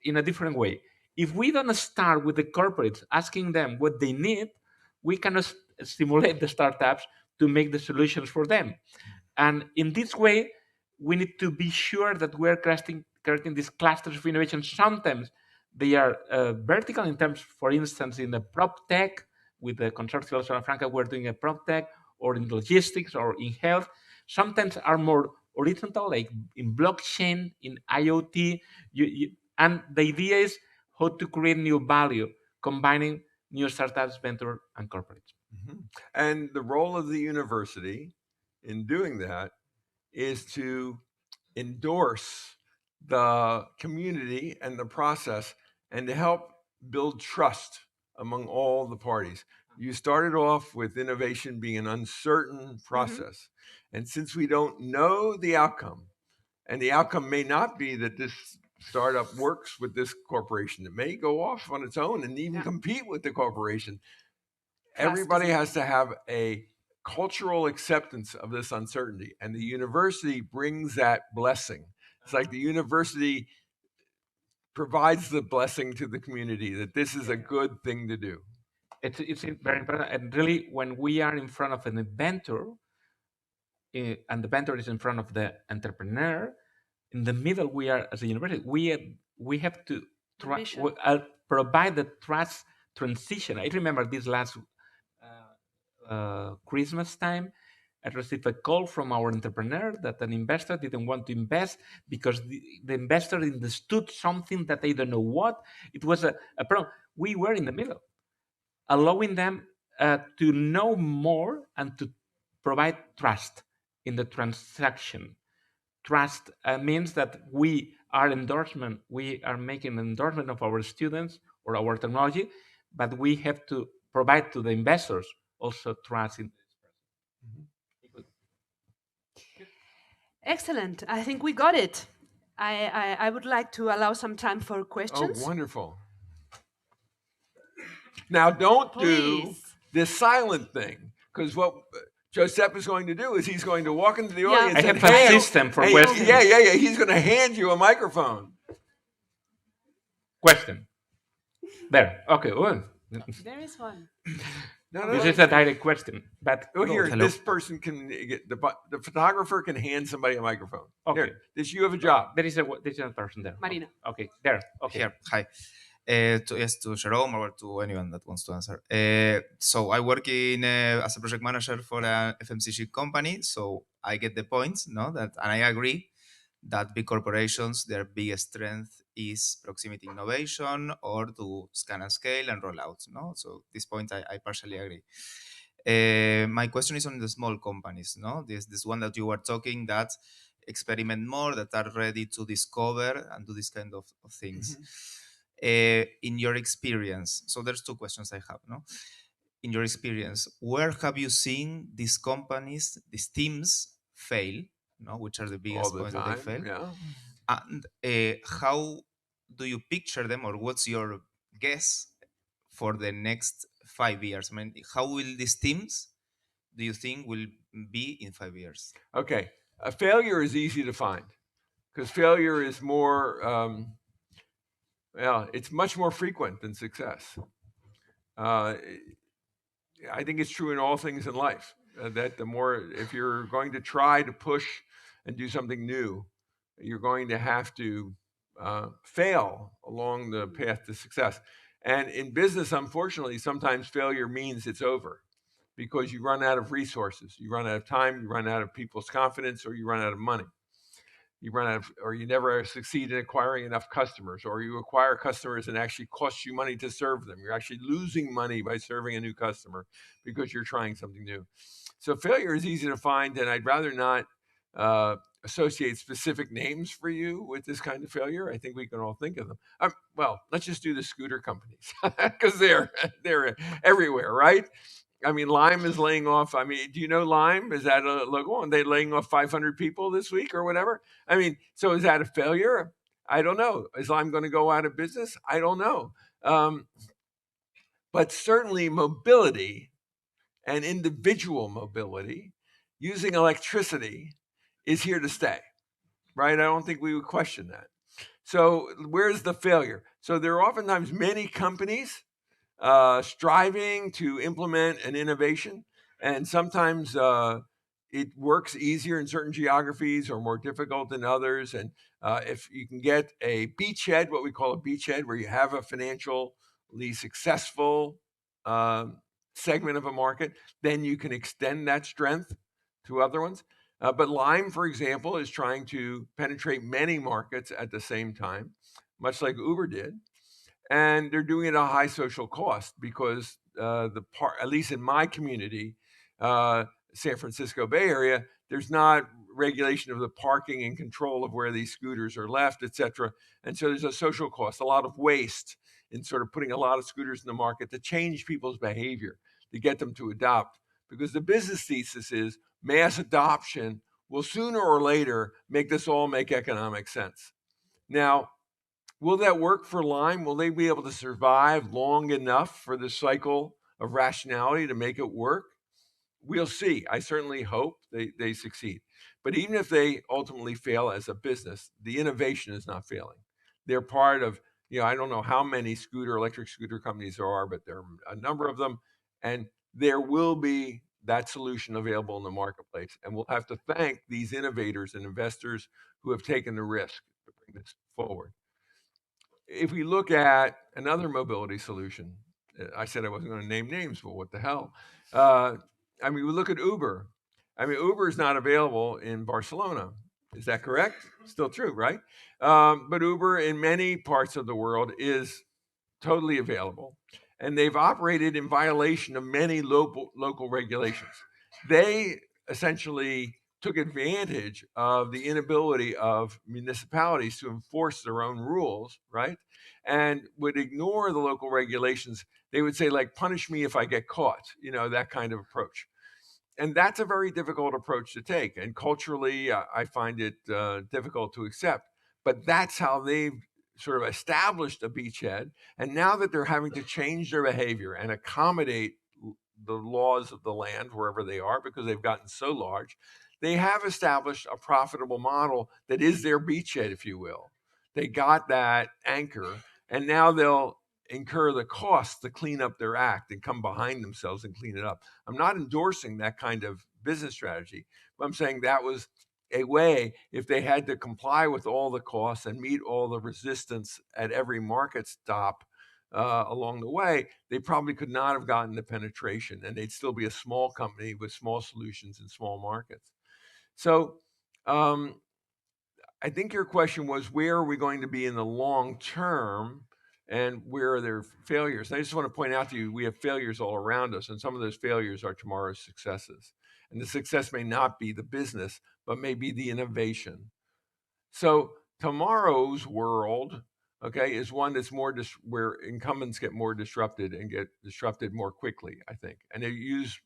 in a different way. If we don't start with the corporates asking them what they need, we cannot stimulate the startups to make the solutions for them. And in this way, we need to be sure that we're creating these clusters of innovation. Sometimes they are vertical in terms, for instance, in the prop tech, with the Consorcio de Zona Franca, we're doing a prop tech, or in logistics, or in health. Sometimes are more horizontal, like in blockchain, in IoT. And the idea is how to create new value, combining new startups, venture, and corporates. Mm-hmm. And the role of the university in doing that is to endorse the community and the process, and to help build trust among all the parties. You started off with innovation being an uncertain process. And since we don't know the outcome, and the outcome may not be that this startup works with this corporation, it may go off on its own and even compete with the corporation. Everybody has to have a cultural acceptance of this uncertainty, and the university brings that blessing. It's like the university provides the blessing to the community that this is a good thing to do. It's very important. And really, when we are in front of an inventor, and the inventor is in front of the entrepreneur, in the middle, we are, as a university, we have to provide the trust transition. I remember this last Christmas time, I received a call from our entrepreneur that an investor didn't want to invest because the investor understood something that they don't know what. It was a problem. We were in the middle, allowing them to know more and to provide trust in the transaction. Trust means that we are making an endorsement of our students or our technology, but we have to provide to the investors also trust in this person. Excellent. I think we got it. I would like to allow some time for questions. Oh, wonderful. Now, don't do this silent thing, because what Josep is going to do is he's going to walk into the audience. I have a system for questions. Yeah. He's going to hand you a microphone. Question. There. Okay. Well. There is one. This is a direct question. But here, this person can get the photographer can hand somebody a microphone. Okay. Here, you have a job. There is a person there. Marina. Okay. There. Okay. Here. Hi. To Jerome or to anyone that wants to answer. So I work as a project manager for an FMCG company. So I get the point, and I agree that big corporations, their biggest strength is proximity innovation or to scan and scale and roll out. So this point I partially agree. My question is on the small companies. This one that you were talking that experiment more, that are ready to discover and do this kind of things. In your experience, so there's two questions I have. In your experience, where have you seen these companies, these teams fail? Which are the biggest points that they fail? Yeah. And how do you picture them, or what's your guess for the next 5 years? I mean, how will these teams, do you think, will be in 5 years? Okay. A failure is easy to find, because failure is more, it's much more frequent than success. I think it's true in all things in life, that the more, if you're going to try to push and do something new, you're going to have to fail along the path to success. And in business, unfortunately, sometimes failure means it's over because you run out of resources, you run out of time, you run out of people's confidence, or you run out of money. You run out of, or you never succeed in acquiring enough customers, or you acquire customers and actually costs you money to serve them. You're actually losing money by serving a new customer because you're trying something new. So failure is easy to find, and I'd rather not associate specific names for you with this kind of failure. I think we can all think of them. Well, let's just do the scooter companies because they're everywhere, right? I mean, Lime is laying off. I mean, do you know Lime? Is that a logo? And they're laying off 500 people this week or whatever. I mean, so is that a failure? I don't know. Is Lime going to go out of business? I don't know. But certainly mobility and individual mobility using electricity is here to stay, right? I don't think we would question that. So where's the failure? So there are oftentimes many companies striving to implement an innovation, and sometimes it works easier in certain geographies or more difficult in others. And if you can get a beachhead, what we call a beachhead, where you have a financially successful segment of a market, then you can extend that strength to other ones. But Lime, for example, is trying to penetrate many markets at the same time, much like Uber did. And they're doing it at a high social cost because at least in my community, San Francisco Bay Area, there's not regulation of the parking and control of where these scooters are left, et cetera. And so there's a social cost, a lot of waste in sort of putting a lot of scooters in the market to change people's behavior, to get them to adopt. Because the business thesis is mass adoption will sooner or later make this all make economic sense. Now, will that work for Lime? Will they be able to survive long enough for the cycle of rationality to make it work? We'll see. I certainly hope they succeed. But even if they ultimately fail as a business, the innovation is not failing. They're part of, I don't know how many electric scooter companies there are, but there are a number of them. And there will be that solution available in the marketplace. And we'll have to thank these innovators and investors who have taken the risk to bring this forward. If we look at another mobility solution, I said I wasn't going to name names, but what the hell? We look at Uber. Uber is not available in Barcelona. Is that correct? Still true, right? But Uber in many parts of the world is totally available. And they've operated in violation of many local regulations. They essentially took advantage of the inability of municipalities to enforce their own rules, right? And would ignore the local regulations. They would say, like, punish me if I get caught, that kind of approach. And that's a very difficult approach to take. And culturally, I find it difficult to accept. But that's how they've sort of established a beachhead. And now that they're having to change their behavior and accommodate the laws of the land wherever they are, because they've gotten so large, they have established a profitable model that is their beachhead, if you will. They got that anchor, and now they'll incur the cost to clean up their act and come behind themselves and clean it up. I'm not endorsing that kind of business strategy, but I'm saying that was a way, if they had to comply with all the costs and meet all the resistance at every market stop along the way, they probably could not have gotten the penetration, and they'd still be a small company with small solutions in small markets. So I think your question was, where are we going to be in the long term, and where are there failures? And I just want to point out to you, we have failures all around us, and some of those failures are tomorrow's successes. And the success may not be the business, but may be the innovation. So tomorrow's world, is one that's where incumbents get more disrupted and get disrupted more quickly, I think. And they use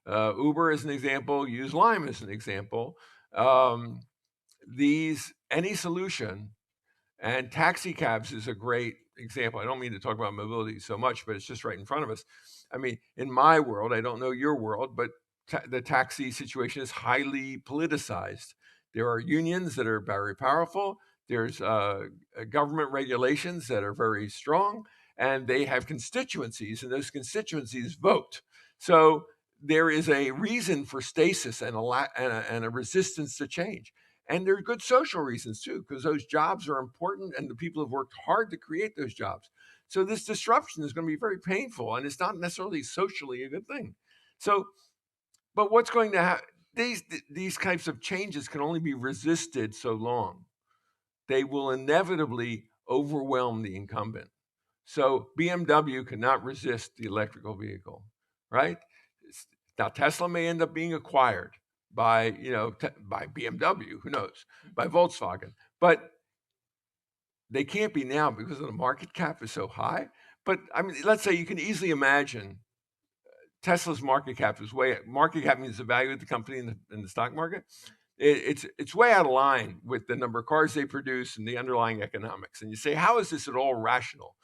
Uber as an example, use Lime as an example. Any solution, and taxi cabs is a great example. I don't mean to talk about mobility so much, but it's just right in front of us. In my world, I don't know your world, but the taxi situation is highly politicized. There are unions that are very powerful. There's government regulations that are very strong, and they have constituencies, and those constituencies vote. So there is a reason for stasis and a resistance to change. And there are good social reasons too, because those jobs are important and the people have worked hard to create those jobs. So this disruption is going to be very painful, and it's not necessarily socially a good thing. So, but what's going to happen? These types of changes can only be resisted so long. They will inevitably overwhelm the incumbent. So BMW cannot resist the electrical vehicle, right? Now Tesla may end up being acquired by by BMW, who knows, by Volkswagen, but they can't be now because the market cap is so high. But I mean, let's say you can easily imagine Tesla's market cap means the value of the company in the stock market. It's way out of line with the number of cars they produce and the underlying economics. And you say, how is this at all rational?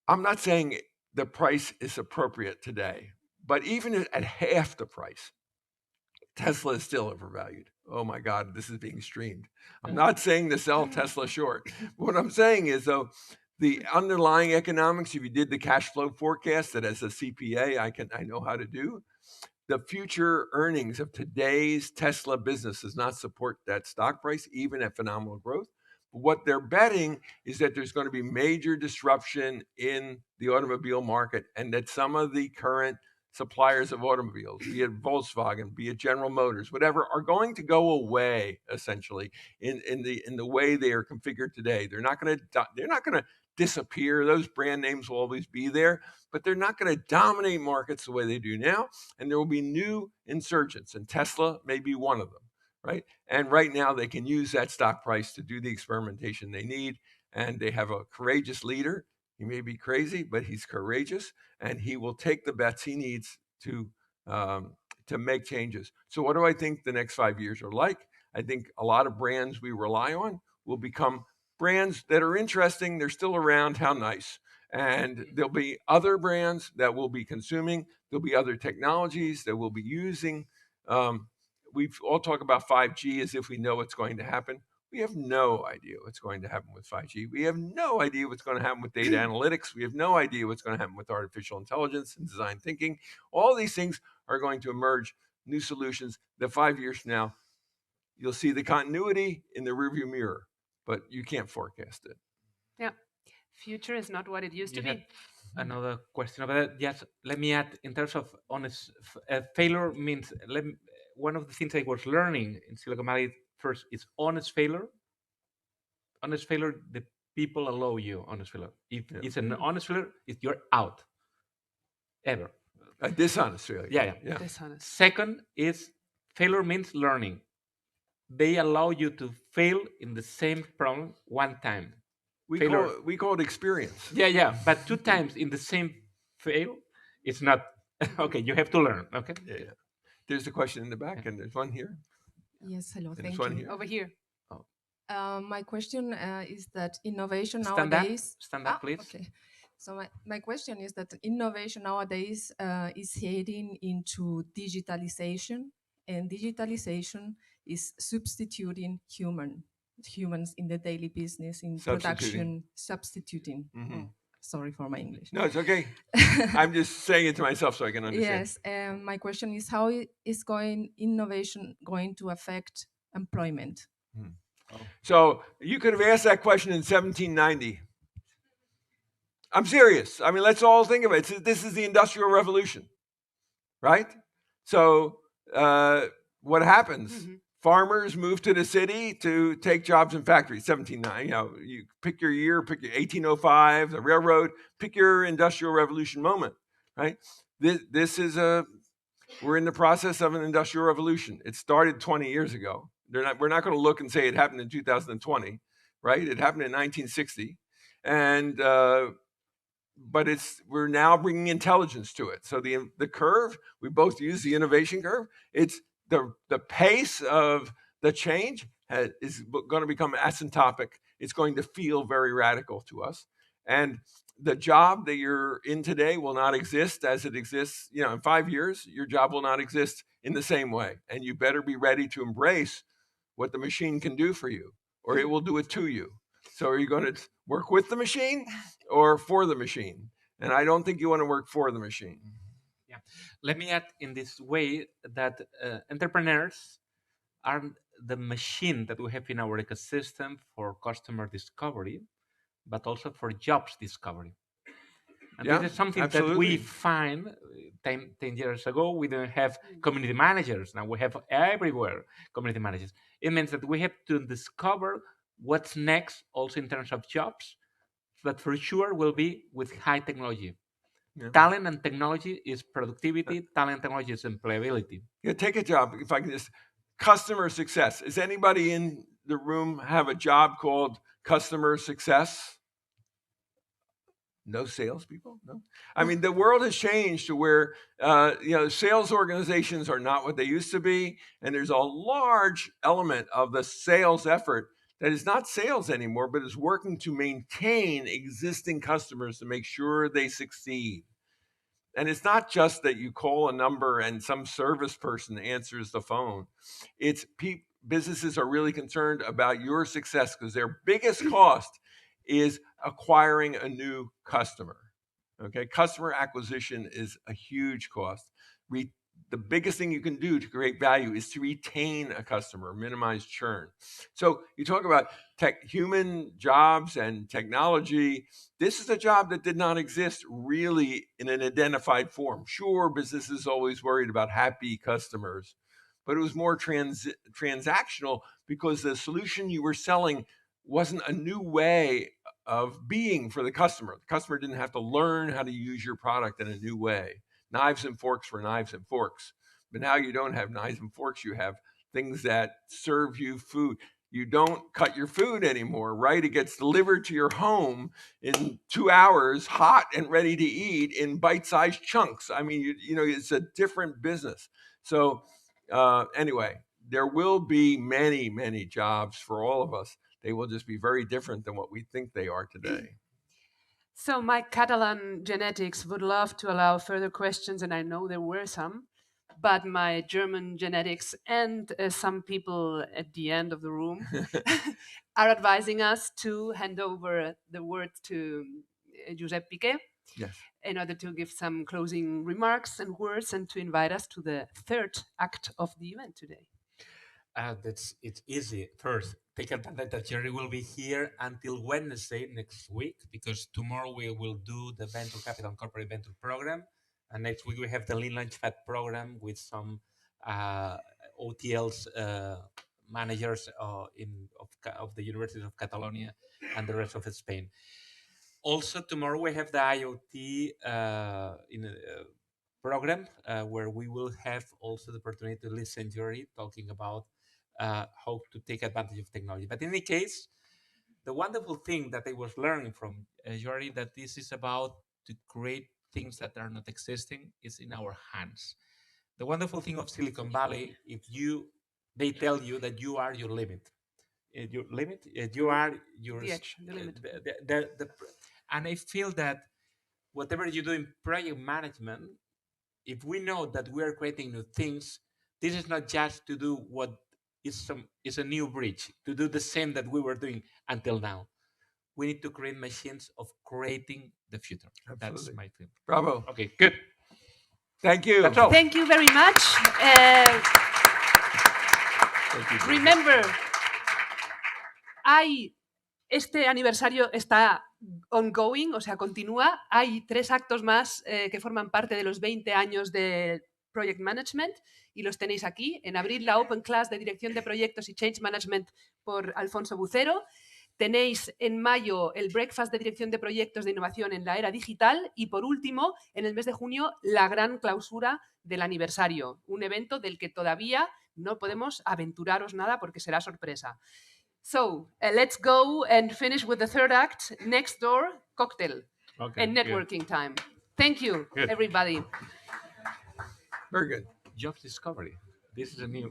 I'm not saying the price is appropriate today, but even at half the price, Tesla is still overvalued. Oh my God, this is being streamed. I'm not saying to sell Tesla short. What I'm saying is, though, the underlying economics, if you did the cash flow forecast that as a CPA I know how to do, the future earnings of today's Tesla business does not support that stock price, even at phenomenal growth. But what they're betting is that there's going to be major disruption in the automobile market, and that some of the current suppliers of automobiles, be it Volkswagen, be it General Motors, whatever, are going to go away essentially in the way they are configured today. They're not going to disappear. Those brand names will always be there, but they're not going to dominate markets the way they do now. And there will be new insurgents, and Tesla may be one of them, right? And right now they can use that stock price to do the experimentation they need. And they have a courageous leader. He may be crazy, but he's courageous, and he will take the bets he needs to make changes. So what do I think the next 5 years are like? I think a lot of brands we rely on will become brands that are interesting. They're still around. How nice. And there'll be other brands that will be consuming. There'll be other technologies that we'll be using. We've all talked about 5G as if we know what's going to happen. We have no idea what's going to happen with 5G. We have no idea what's going to happen with data analytics. We have no idea what's going to happen with artificial intelligence and design thinking. All these things are going to emerge, new solutions that 5 years from now, you'll see the continuity in the rearview mirror, but you can't forecast it. Yeah. Future is not what it used to You had be. another question about that. Yes, let me add, in terms of honest failure means, one of the things I was learning in Silicon Valley first is honest failure. Honest failure, the people allow you honest failure. If it's an honest failure, you're out. Ever. A dishonest failure. Yeah. Dishonest. Second is failure means learning. They allow you to fail in the same problem one time. We call it experience. Yeah. But 2 times in the same fail, it's not okay. You have to learn. Okay. Yeah. There's a question in the back, and there's one here. Yes, hello. And Thank there's one you. here. Over here. My question is that innovation Stand nowadays. up, please. Okay. So my question is that innovation nowadays is heading into digitalization, and digitalization is substituting humans in the daily business, in production, substituting. Mhm. Sorry for my English. No, it's okay. I'm just saying it to myself so I can understand. Yes. My question is, how is innovation going to affect employment? So you could have asked that question in 1790. I'm serious. I mean, let's all think of it. This is the Industrial Revolution, right? So what happens? Mm-hmm. Farmers move to the city to take jobs in factories. 1790. You pick your year, pick your 1805, the railroad, pick your Industrial Revolution moment, right? We're in the process of an Industrial Revolution. It started 20 years ago. We're not going to look and say it happened in 2020, right? It happened in 1960, and but we're now bringing intelligence to it. So the curve, we both use the innovation curve. It's the pace of the change is going to become asymptotic. It's going to feel very radical to us, and the job that you're in today will not exist as it exists. In 5 years, your job will not exist in the same way, and you better be ready to embrace what the machine can do for you, or it will do it to you. So are you going to work with the machine or for the machine? And I don't think you want to work for the machine. Yeah. Let me add in this way that entrepreneurs are the machine that we have in our ecosystem for customer discovery, but also for jobs discovery. And Yeah, this is something that absolutely. we find 10 years ago. We didn't have community managers. Now we have everywhere community managers. It means that we have to discover what's next also in terms of jobs, but for sure will be with high technology. Yeah. Talent and technology is productivity. Talent and technology is employability. Yeah, take a job. If I can just, customer success. Does anybody in the room have a job called customer success? No salespeople? No. I mean, the world has changed to where sales organizations are not what they used to be, and there's a large element of the sales effort that is not sales anymore, but is working to maintain existing customers to make sure they succeed. And it's not just that you call a number and some service person answers the phone. It's businesses are really concerned about your success because their biggest cost is acquiring a new customer. Okay, customer acquisition is a huge cost. The biggest thing you can do to create value is to retain a customer, minimize churn. So you talk about human jobs and technology. This is a job that did not exist really in an identified form. Sure, businesses always worried about happy customers, but it was more transactional because the solution you were selling wasn't a new way of being for the customer. The customer didn't have to learn how to use your product in a new way. Knives and forks were knives and forks. But now you don't have knives and forks. You have things that serve you food. You don't cut your food anymore, right? It gets delivered to your home in 2 hours, hot and ready to eat in bite-sized chunks. I mean, it's a different business. So anyway, there will be many, many jobs for all of us. They will just be very different than what we think they are today. So my Catalan genetics would love to allow further questions, and I know there were some, but my German genetics and some people at the end of the room are advising us to hand over the word to Josep Piqué. Yes. In order to give some closing remarks and words and to invite us to the third act of the event today. It's easy. First, take advantage that Jerry will be here until Wednesday next week, because tomorrow we will do the Venture Capital Corporate Venture Program, and next week we have the Lean Launchpad program with some OTLs managers of the University of Catalonia and the rest of Spain. Also, tomorrow we have the IoT program where we will have also the opportunity to listen to Jerry talking about how to take advantage of technology. But in any case, the wonderful thing that I was learning from Jerry, that this is about to create things that are not existing, is in our hands. The wonderful thing of Silicon Valley, they tell you that you are your limit. Your limit, you are your the edge, the limit. And I feel that whatever you do in project management, if we know that we are creating new things, this is not just to do what is a new bridge, to do the same that we were doing until now. We need to create machines of creating the future. Absolutely. That's my thing. Bravo. Okay, good. Thank you. That's all. Thank you very much. Remember, este aniversario está ongoing, o sea, continúa. Hay 3 actos más que forman parte de los 20 años de Project Management y los tenéis aquí. En abril, la Open Class de Dirección de Proyectos y Change Management por Alfonso Bucero. Tenéis en mayo el Breakfast de Dirección de Proyectos de Innovación en la Era Digital y, por último, en el mes de junio, la gran clausura del aniversario, un evento del que todavía no podemos aventuraros nada porque será sorpresa. So, let's go and finish with the third act. Next door, cocktail and networking time. Thank you, everybody. Very good. Job discovery. This is a new...